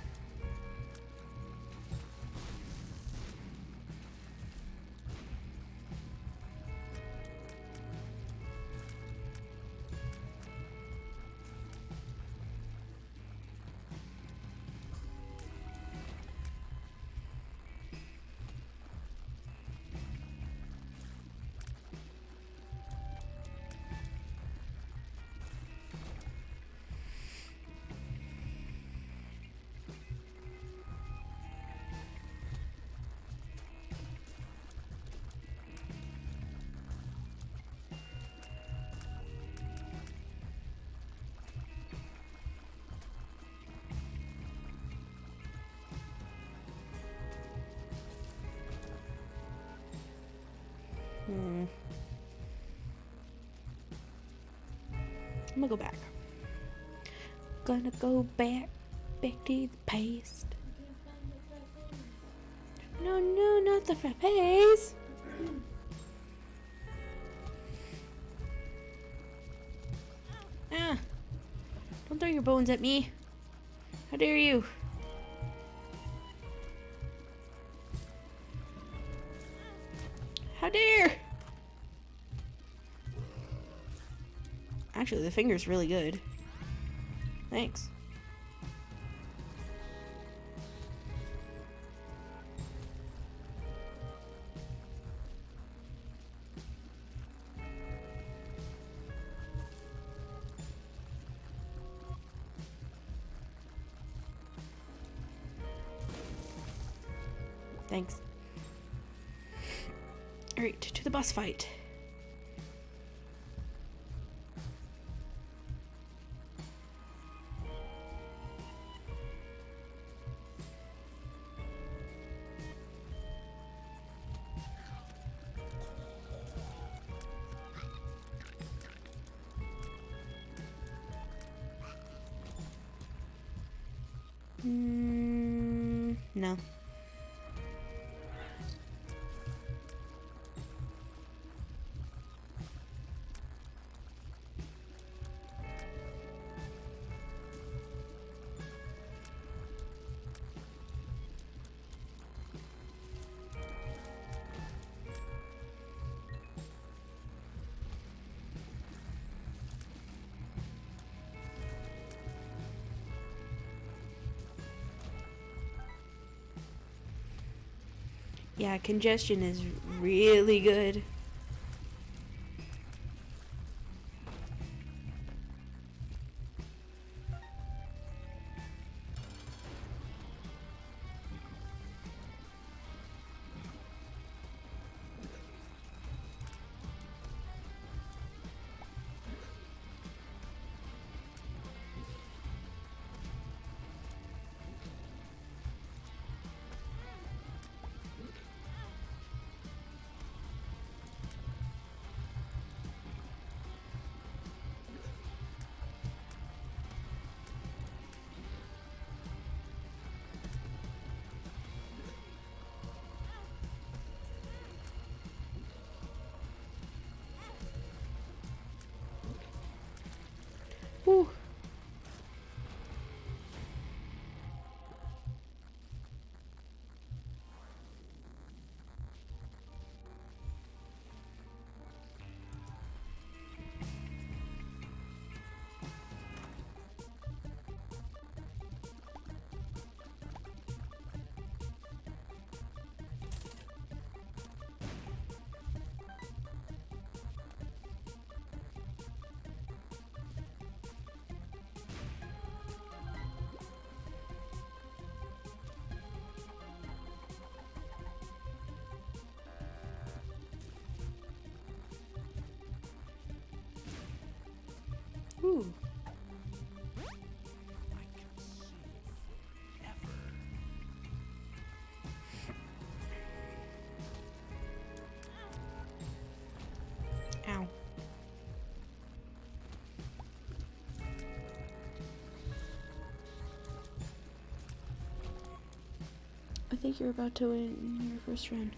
S1: I'm gonna go back. Gonna go back to the past. No, not the frappes. Ah! Don't throw your bones at me. How dare you? How dare! Actually, the finger's really good. Thanks. Thanks. Alright, to the boss fight. No. Yeah, congestion is really good. Whew. Ooh.
S3: I can see forever.
S1: Ow. I think you're about to win your first run.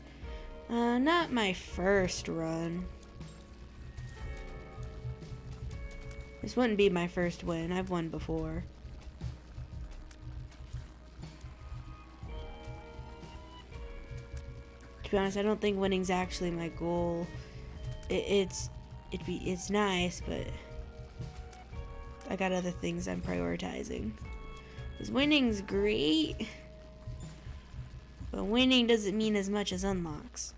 S1: Not my first run. This wouldn't be my first win. I've won before. To be honest, I don't think winning's actually my goal. It's nice, but I got other things I'm prioritizing. 'Cause winning's great, but winning doesn't mean as much as unlocks.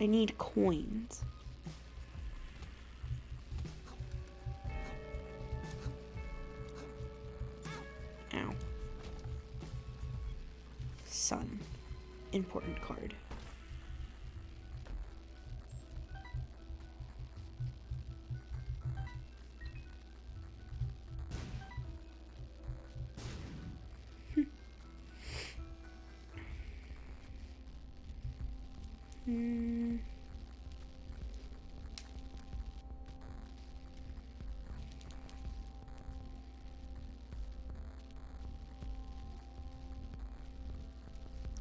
S1: I need coins. Ow. Sun. Important card.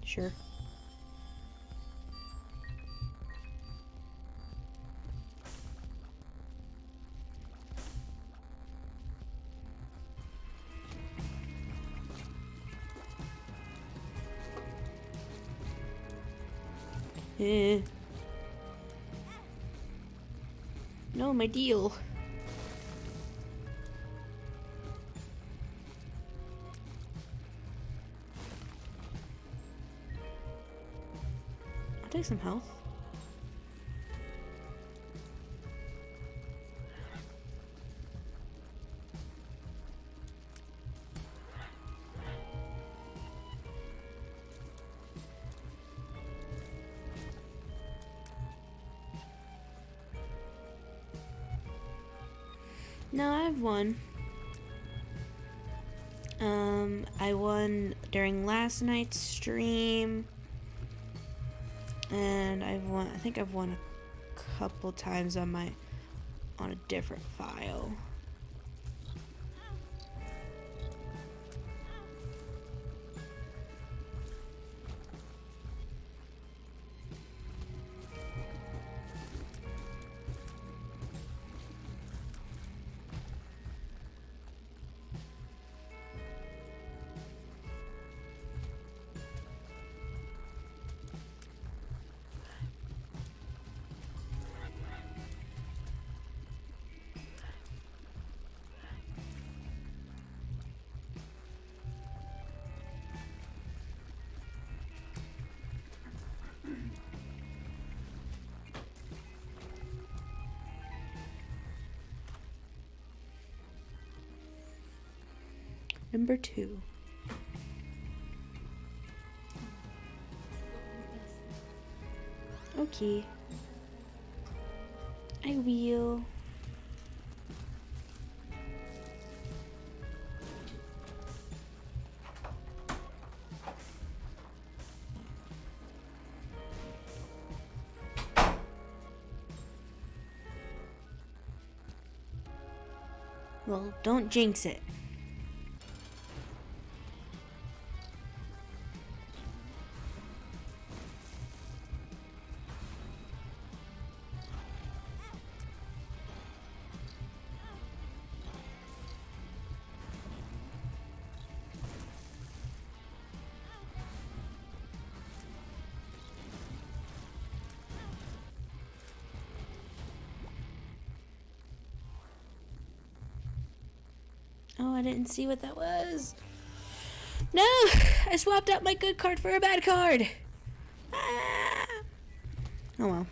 S1: Sure. Eh. No, my deal. I'll take some health. No, I've won. I won during last night's stream, and I think I've won a couple times on a different file. Number 2. Okay. I will. Well, don't jinx it. Oh, I didn't see what that was. No! I swapped out my good card for a bad card. Ah! Oh well.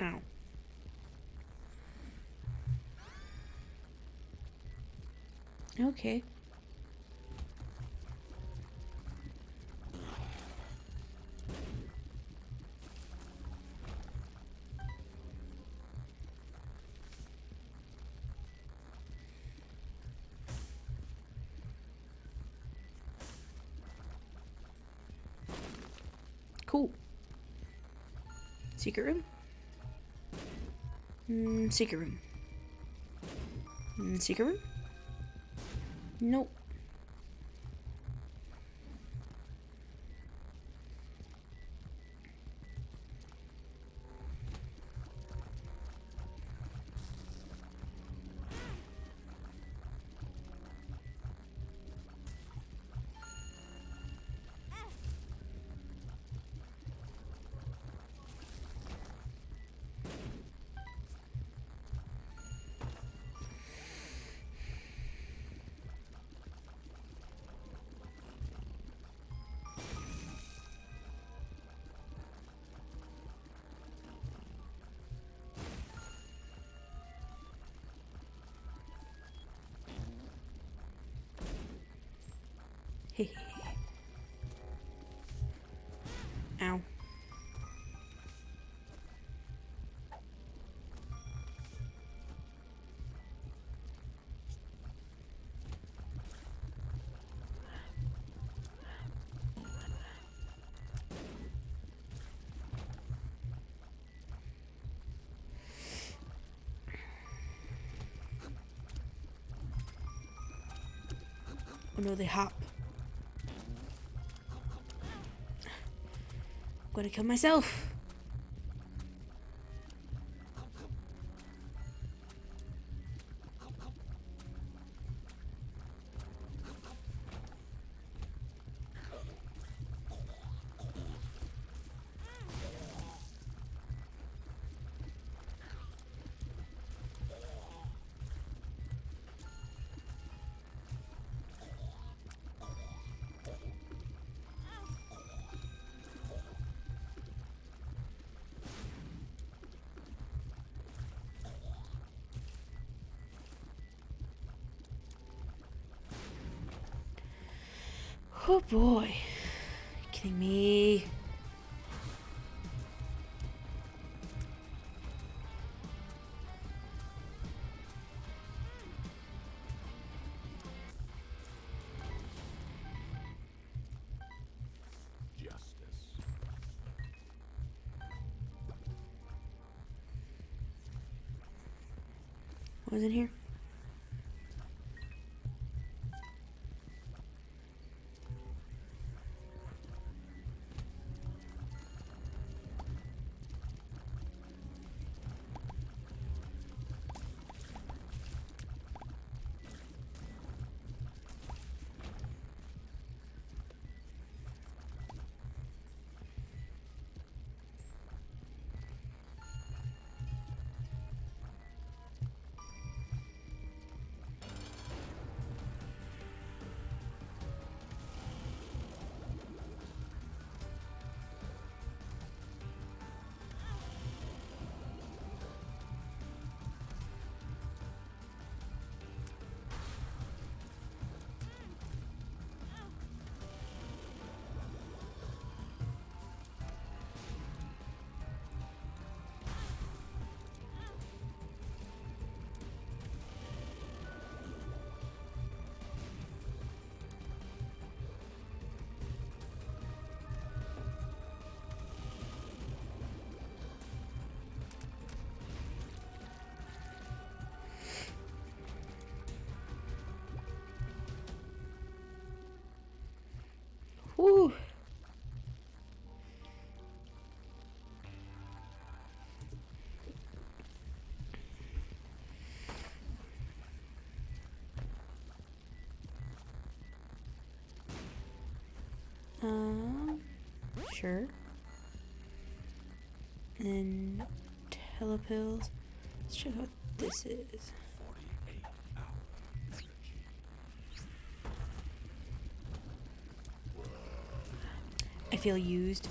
S1: Ow. Okay. Cool. Secret room? Secret room. Secret room? Nope. Ow. Oh no, they hop. I'm gonna kill myself. Oh boy. You kidding me? Was it here? Whew. Sure. And then telepills. Let's check out what this is.
S3: 48-hour energy.
S1: I feel used.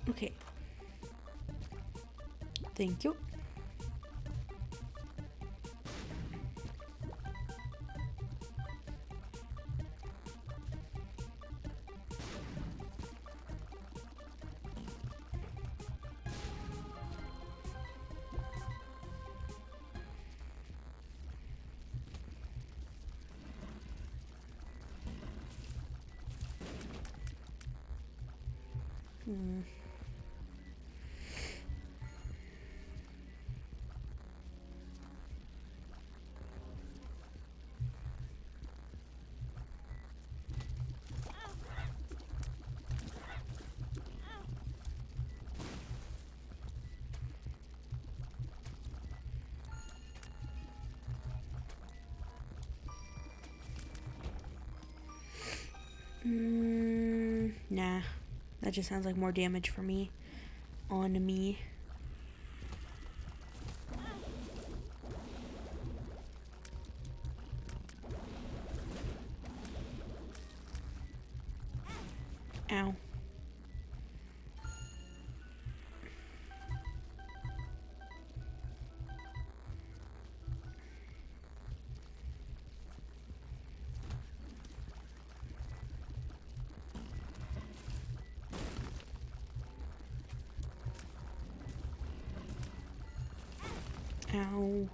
S1: Okay. Thank you. Nah. That just sounds like more damage for me. On me. Ow. Ow.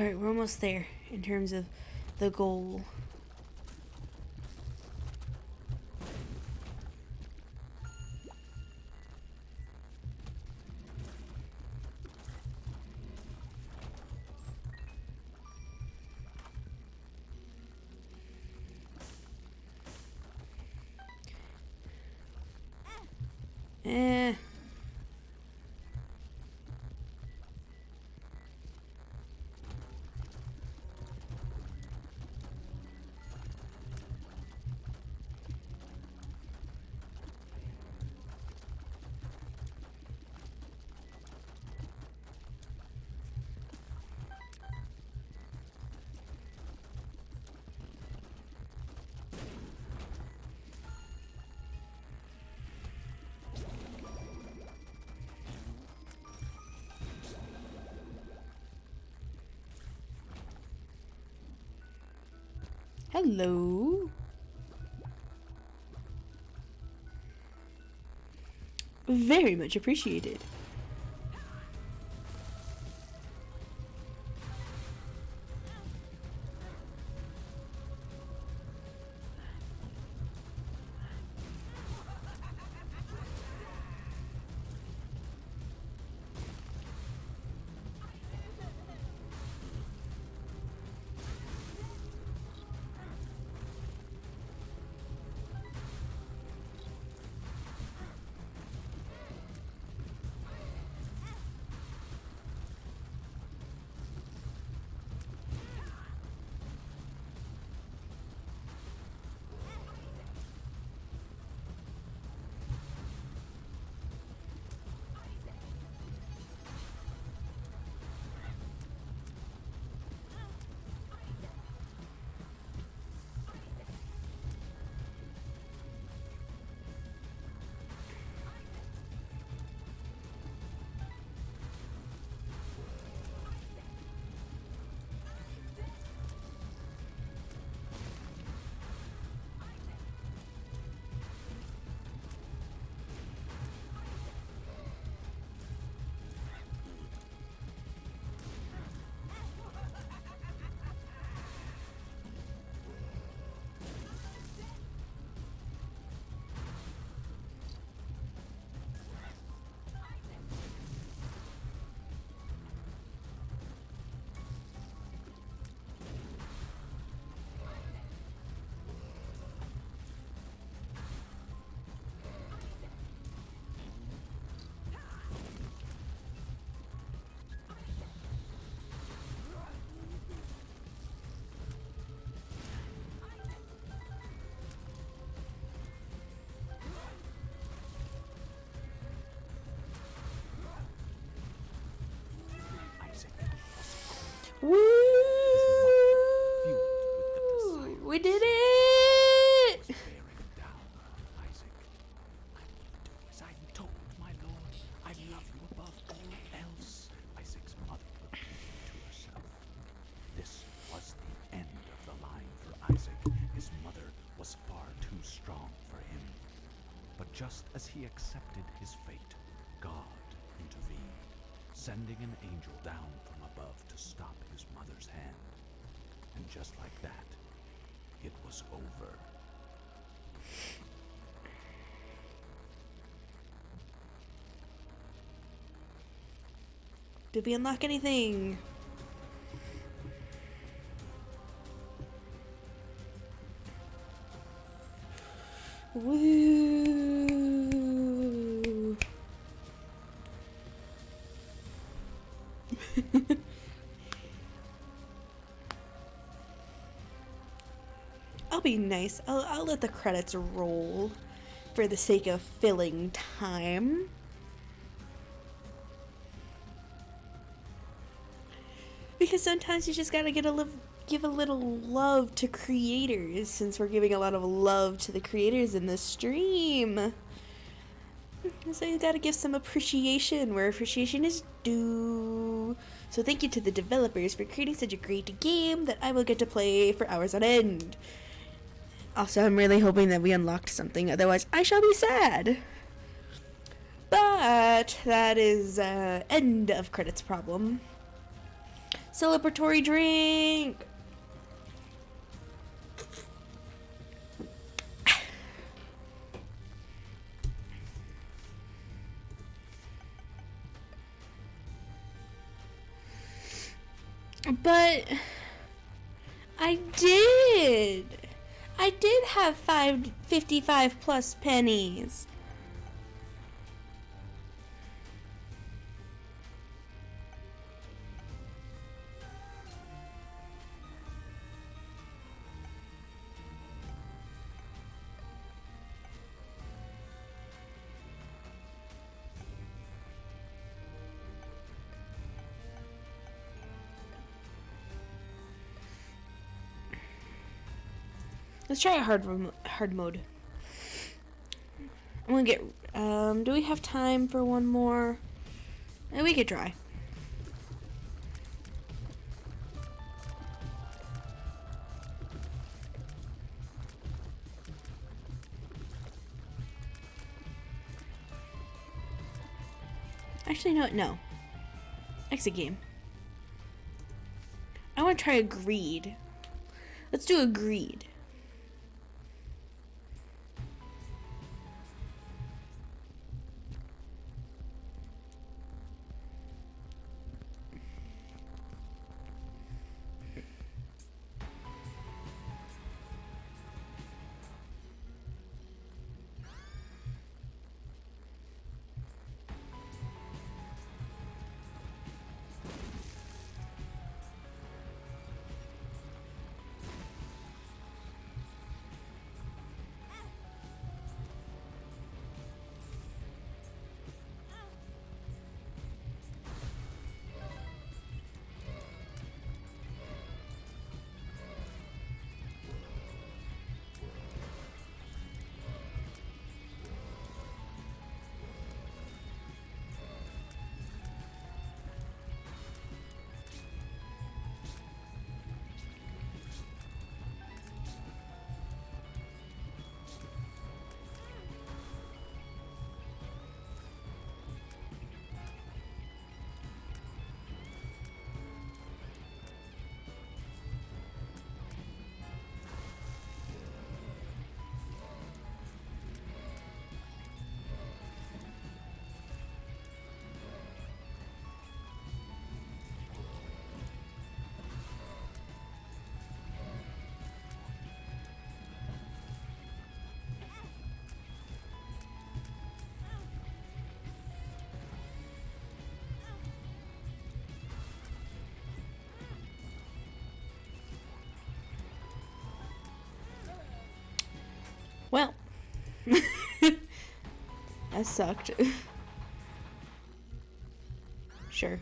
S1: Alright, we're almost there in terms of the goal. Eh. Hello. Very much appreciated. Woo! We did it!
S3: Bearing down on Isaac. I will do as I'm told, my lord. I love you above all else. Isaac's mother repeated to herself. This was the end of the line for Isaac. His mother was far too strong for him. But just as he accepted his fate, God intervened, sending an angel down from above to stop his mother's hand. And just like that, it was over.
S1: Did we unlock anything? Woo! I'll be nice. I'll let the credits roll for the sake of filling time. Because sometimes you just gotta give a little love to creators, since we're giving a lot of love to the creators in this stream. So you gotta give some appreciation where appreciation is due. So thank you to the developers for creating such a great game that I will get to play for hours on end. Also, I'm really hoping that we unlocked something, otherwise I shall be sad. But that is end of credits problem. Celebratory drink. But I did. I did have 55 plus pennies. Let's try a hard mode. I'm gonna get. Do we have time for one more? We could try. Actually, no. Exit game. I want to try a greed. Let's do a greed. Well, that sucked. Sure.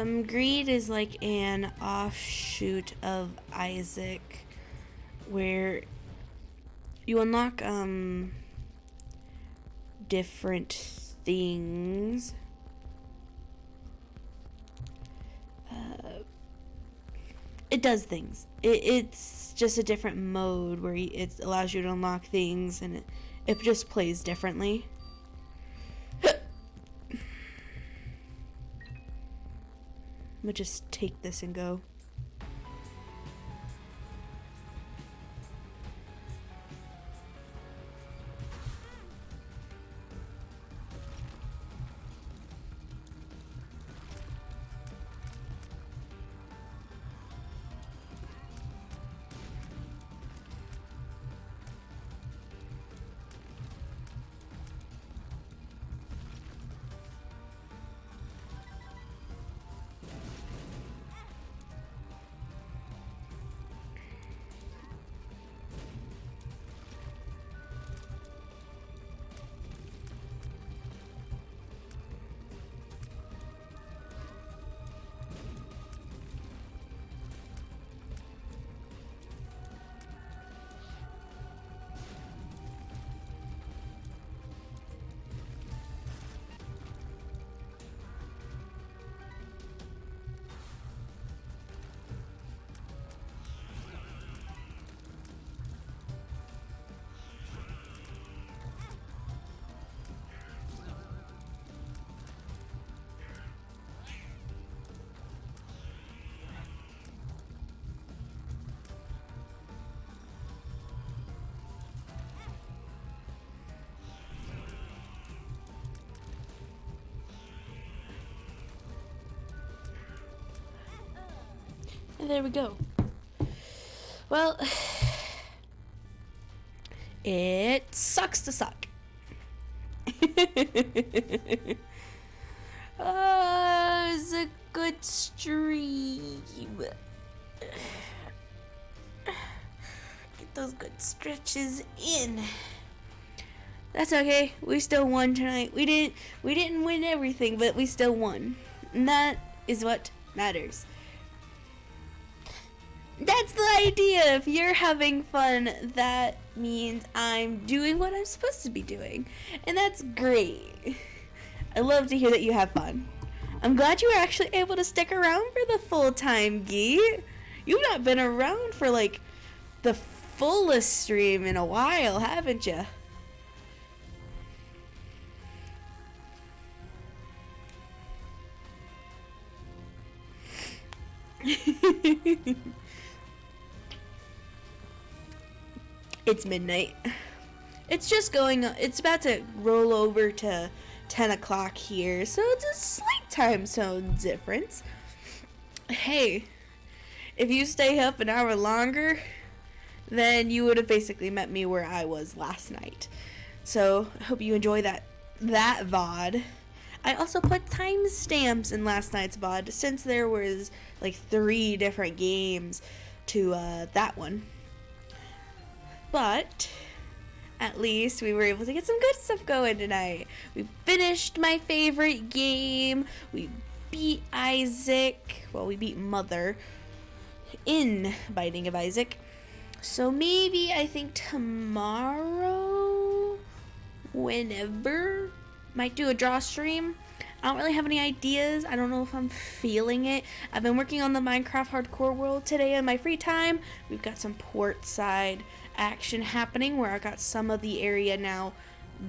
S1: Greed is like an offshoot of Isaac, where you unlock different things. It does things. It's just a different mode where it allows you to unlock things, and it just plays differently. I'm gonna just take this and go. And there we go. Well, it sucks to suck. It's a good stream. Get those good stretches in. That's okay. We still won tonight. We didn't win everything, but we still won. And that is what matters. That's the idea. If you're having fun, that means I'm doing what I'm supposed to be doing. And that's great. I love to hear that you have fun. I'm glad you were actually able to stick around for the full time, Gee. You've not been around for like the fullest stream in a while, haven't you? It's midnight. It's just going, it's about to roll over to 10 o'clock here, so it's a slight time zone difference. Hey, if you stay up an hour longer, then you would have basically met me where I was last night. So, I hope you enjoy that VOD. I also put timestamps in last night's VOD, since there was like 3 different games to that one. But at least we were able to get some good stuff going tonight. We finished my favorite game. We beat Isaac. Well, we beat Mother in Binding of Isaac. So maybe I think tomorrow, whenever, might do a draw stream. I don't really have any ideas. I don't know if I'm feeling it. I've been working on the Minecraft Hardcore World today in my free time. We've got some port side action happening where I got some of the area now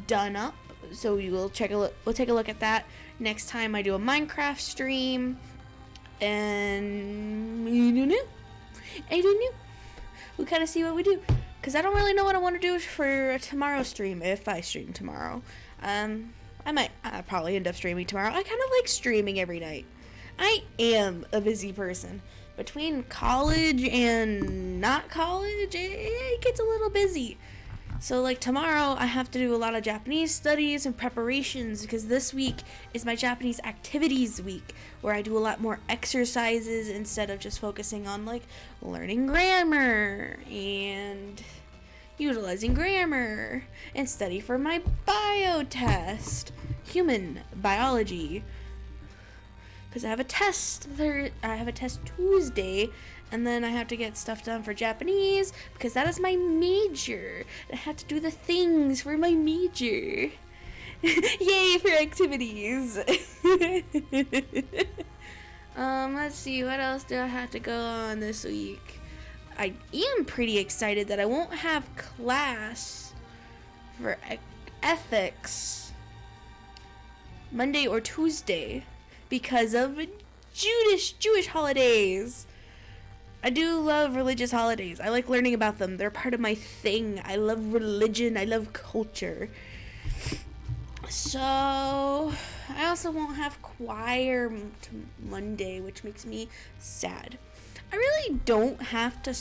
S1: done up. So we'll take a look at that next time I do a Minecraft stream. And I don't know. We'll kind of see what we do, because I don't really know what I want to do for tomorrow's stream, if I stream tomorrow. I'll probably end up streaming tomorrow. I kind of like streaming every night. I am a busy person. Between college and not college, it gets a little busy. So like tomorrow, I have to do a lot of Japanese studies and preparations, because this week is my Japanese activities week, where I do a lot more exercises instead of just focusing on like learning grammar and utilizing grammar, and study for my bio test, human biology. because I have a test. I have a test Tuesday, and then I have to get stuff done for Japanese because that is my major. I have to do the things for my major. Yay for activities. Let's see, what else do I have to go on this week? I am pretty excited that I won't have class for ethics Monday or Tuesday because of Jewish holidays. I do love religious holidays. I like learning about them. They're part of my thing. I love religion. I love culture. So, I also won't have choir Monday, which makes me sad. I really don't have to...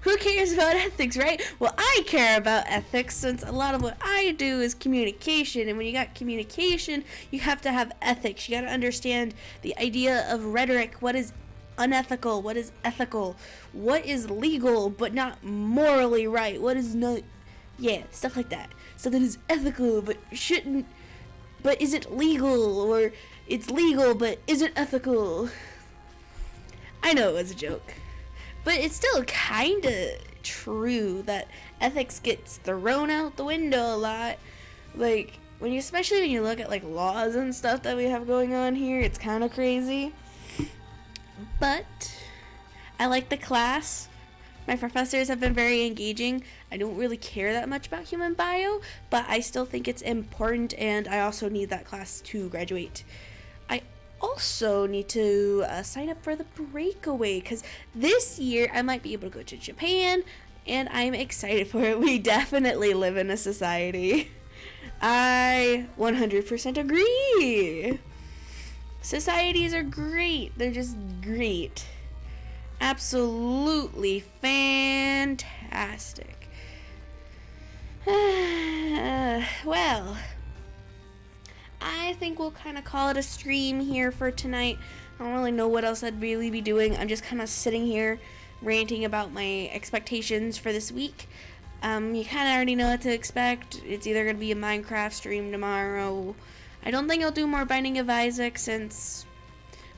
S1: Who cares about ethics, right? Well, I care about ethics since a lot of what I do is communication. And when you got communication, you have to have ethics. You got to understand the idea of rhetoric. What is unethical? What is ethical? What is legal but not morally right? What is not... Yeah, stuff like that. So that is ethical but shouldn't... but isn't legal, or it's legal but isn't ethical. I know it was a joke, but it's still kind of true that ethics gets thrown out the window a lot. Like, especially when you look at like laws and stuff that we have going on here, it's kind of crazy. But I like the class. My professors have been very engaging. I don't really care that much about human bio, but I still think it's important, and I also need that class to graduate. I also need to sign up for the breakaway, because this year I might be able to go to Japan, and I'm excited for it. We definitely live in a society. I 100% agree. Societies are great. They're just great. Absolutely fantastic. Well, I think we'll kind of call it a stream here for tonight. I don't really know what else I'd really be doing. I'm just kind of sitting here ranting about my expectations for this week. You kind of already know what to expect. It's either going to be a Minecraft stream tomorrow. I don't think I'll do more Binding of Isaac since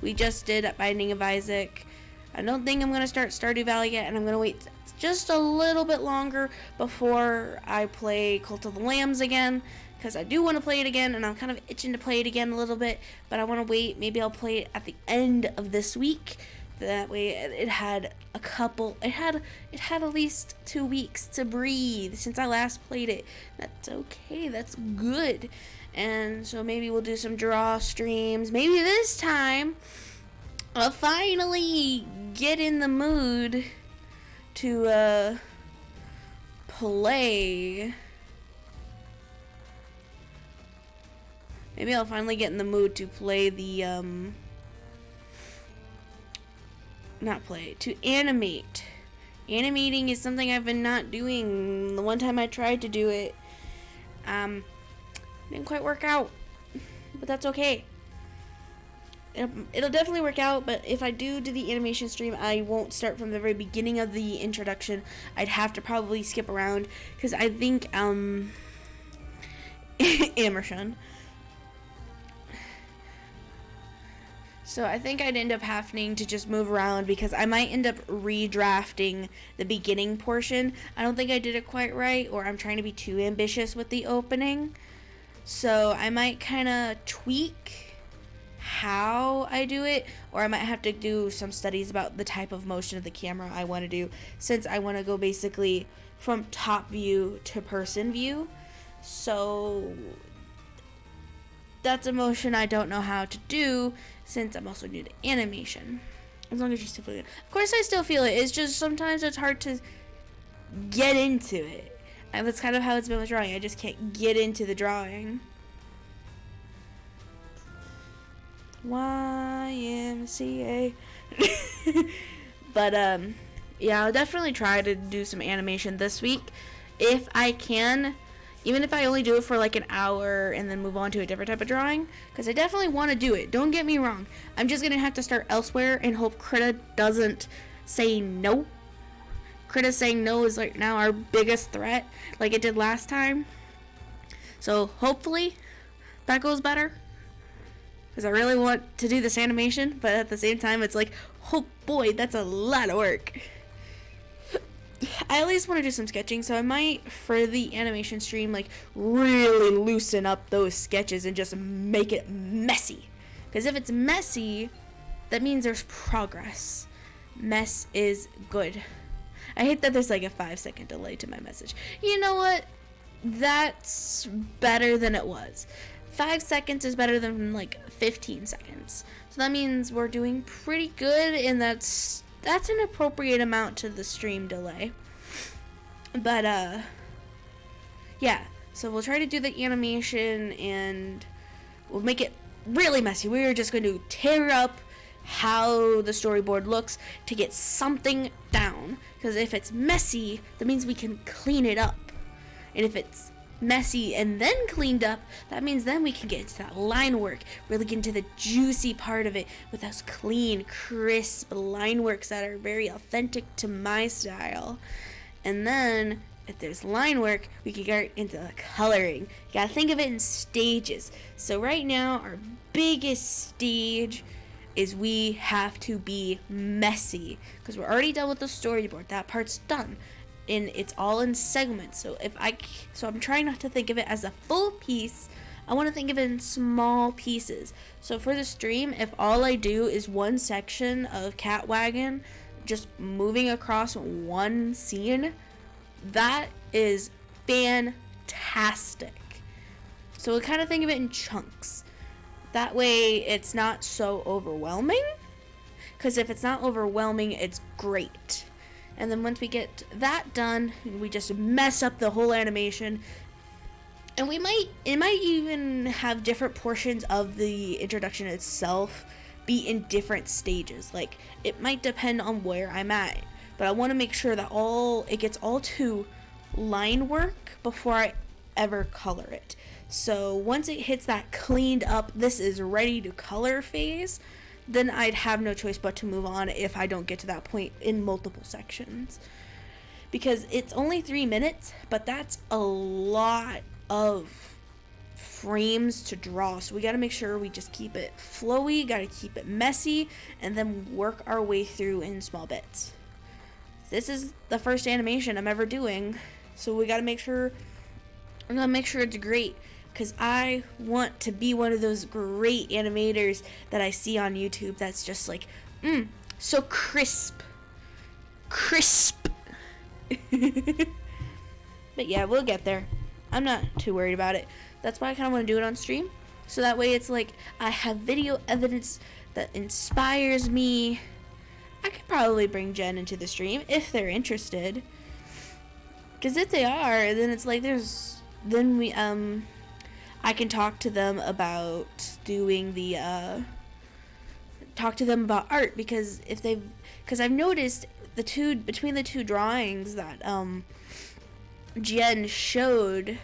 S1: we just did Binding of Isaac. I don't think I'm going to start Stardew Valley yet, and I'm going to wait just a little bit longer before I play Cult of the Lambs again, because I do want to play it again, and I'm kind of itching to play it again a little bit, but I want to wait. Maybe I'll play it at the end of this week. That way it had at least 2 weeks to breathe since I last played it. That's okay. That's good. And so maybe we'll do some draw streams. Maybe this time I'll finally get in the mood to play. Maybe I'll finally get in the mood to play the to animate. Animating is something I've been not doing. The one time I tried to do it, didn't quite work out, but that's okay. It'll definitely work out, but if I do the animation stream, I won't start from the very beginning of the introduction. I'd have to probably skip around, because I think, Amershon. So I think I'd end up having to just move around, because I might end up redrafting the beginning portion. I don't think I did it quite right, or I'm trying to be too ambitious with the opening. So I might kind of tweak how I do it, or I might have to do some studies about the type of motion of the camera I want to do, since I want to go basically from top view to person view. So that's a motion I don't know how to do, since I'm also new to animation. As long as you still feel it. Of course I still feel it. It's just sometimes it's hard to get into it. And that's kind of how it's been with drawing. I just can't get into the drawing. YMCA. But yeah, I'll definitely try to do some animation this week if I can, even if I only do it for like an hour and then move on to a different type of drawing, because I definitely want to do it. Don't get me wrong. I'm just gonna have to start elsewhere and hope Krita doesn't say no. Krita saying no is like now our biggest threat, like it did last time. So hopefully that goes better. because I really want to do this animation, but at the same time it's like, oh boy, that's a lot of work. I at least want to do some sketching, so I might, for the animation stream, like, really loosen up those sketches and just make it messy. Because if it's messy, that means there's progress. Mess is good. I hate that there's like a 5-second delay to my message. You know what? That's better than it was. 5 seconds is better than like 15 seconds. So that means we're doing pretty good, and that's an appropriate amount to the stream delay. But yeah, so we'll try to do the animation and we'll make it really messy. We're just going to tear up how the storyboard looks to get something down, because if it's messy, that means we can clean it up. And if it's messy and then cleaned up, that means then we can get into that line work, really get into the juicy part of it with those clean, crisp line works that are very authentic to my style. And then if there's line work, we can get into the coloring. You gotta think of it in stages. So right now, our biggest stage is we have to be messy, because we're already done with the storyboard. That part's done, and it's all in segments. So I'm trying not to think of it as a full piece. I want to think of it in small pieces. So for the stream, if all I do is one section of Cat Wagon, just moving across one scene, that is fantastic. So we'll kind of think of it in chunks. That way it's not so overwhelming, because if it's not overwhelming, it's great. And then once we get that done, we just mess up the whole animation. And it might even have different portions of the introduction itself be in different stages. Like, it might depend on where I'm at, but I want to make sure that it gets all to line work before I ever color it. So once it hits that cleaned up, this is ready to color phase, then I'd have no choice but to move on if I don't get to that point in multiple sections. Because it's only 3 minutes, but that's a lot of frames to draw. So we got to make sure we just keep it flowy, got to keep it messy, and then work our way through in small bits. This is the first animation I'm ever doing, so we got to make sure it's great. Because I want to be one of those great animators that I see on YouTube that's just like, so crisp. But yeah, we'll get there. I'm not too worried about it. That's why I kind of want to do it on stream. So that way it's like I have video evidence that inspires me. I could probably bring Jen into the stream if they're interested. Because if they are, then it's like I can talk to them about doing talk to them about art, because I've noticed between the two drawings that Jen showed,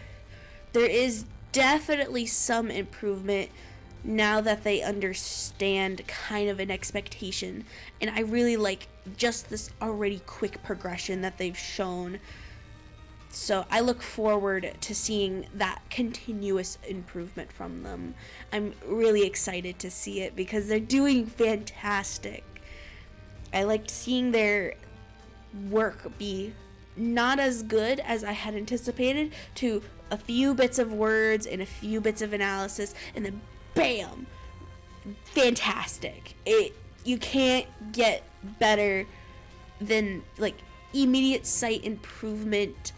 S1: there is definitely some improvement now that they understand kind of an expectation, and I really like just this already quick progression that they've shown. So I look forward to seeing that continuous improvement from them. I'm really excited to see it because they're doing fantastic. I liked seeing their work be not as good as I had anticipated, to a few bits of words and a few bits of analysis, and then bam, fantastic. You can't get better than like immediate sight improvement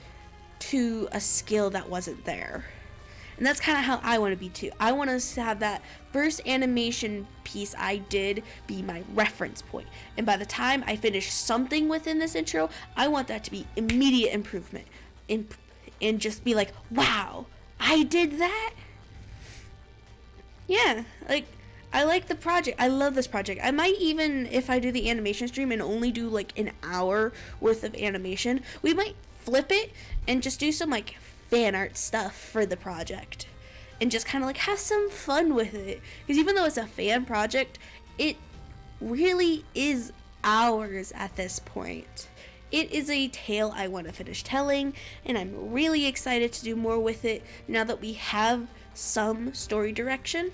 S1: to a skill that wasn't there. And that's kind of how I want to be too. I want us to have that first animation piece I did be my reference point. And by the time I finish something within this intro, I want that to be immediate improvement. And just be like, wow, I did that? Yeah, like, I like the project. I love this project. I might even, if I do the animation stream and only do like an hour worth of animation, we might flip it and just do some like fan art stuff for the project and just kind of like have some fun with it, because even though it's a fan project, it really is ours at this point. It is a tale I want to finish telling, and I'm really excited to do more with it now that we have some story direction.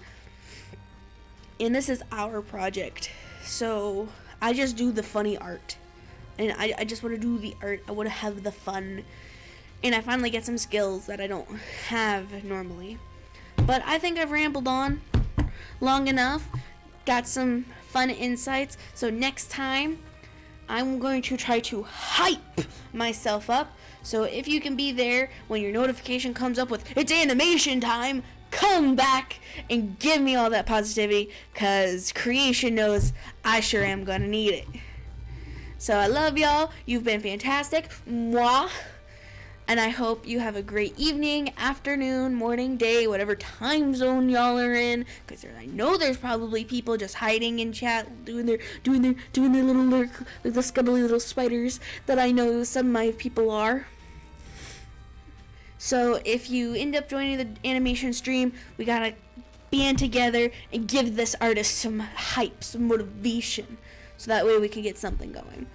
S1: and this is our project. So I just do the funny art, and I just want to do the art. I want to have the fun, and I finally get some skills that I don't have normally. But I think I've rambled on long enough, got some fun insights. So next time, I'm going to try to hype myself up. So if you can be there when your notification comes up with it's animation time, come back and give me all that positivity, because creation knows I sure am gonna need it. So I love y'all. You've been fantastic. Mwah. And I hope you have a great evening, afternoon, morning, day, whatever time zone y'all are in. Because I know there's probably people just hiding in chat, doing their little lurk, like the scubbly little spiders that I know some of my people are. So if you end up joining the animation stream, we gotta band together and give this artist some hype, some motivation, so that way we can get something going.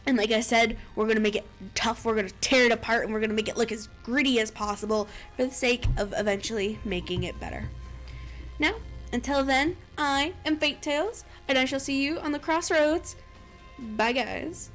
S1: And like I said, we're going to make it tough, we're going to tear it apart, and we're going to make it look as gritty as possible for the sake of eventually making it better. Now, until then, I am Fate Tales, and I shall see you on the crossroads. Bye, guys.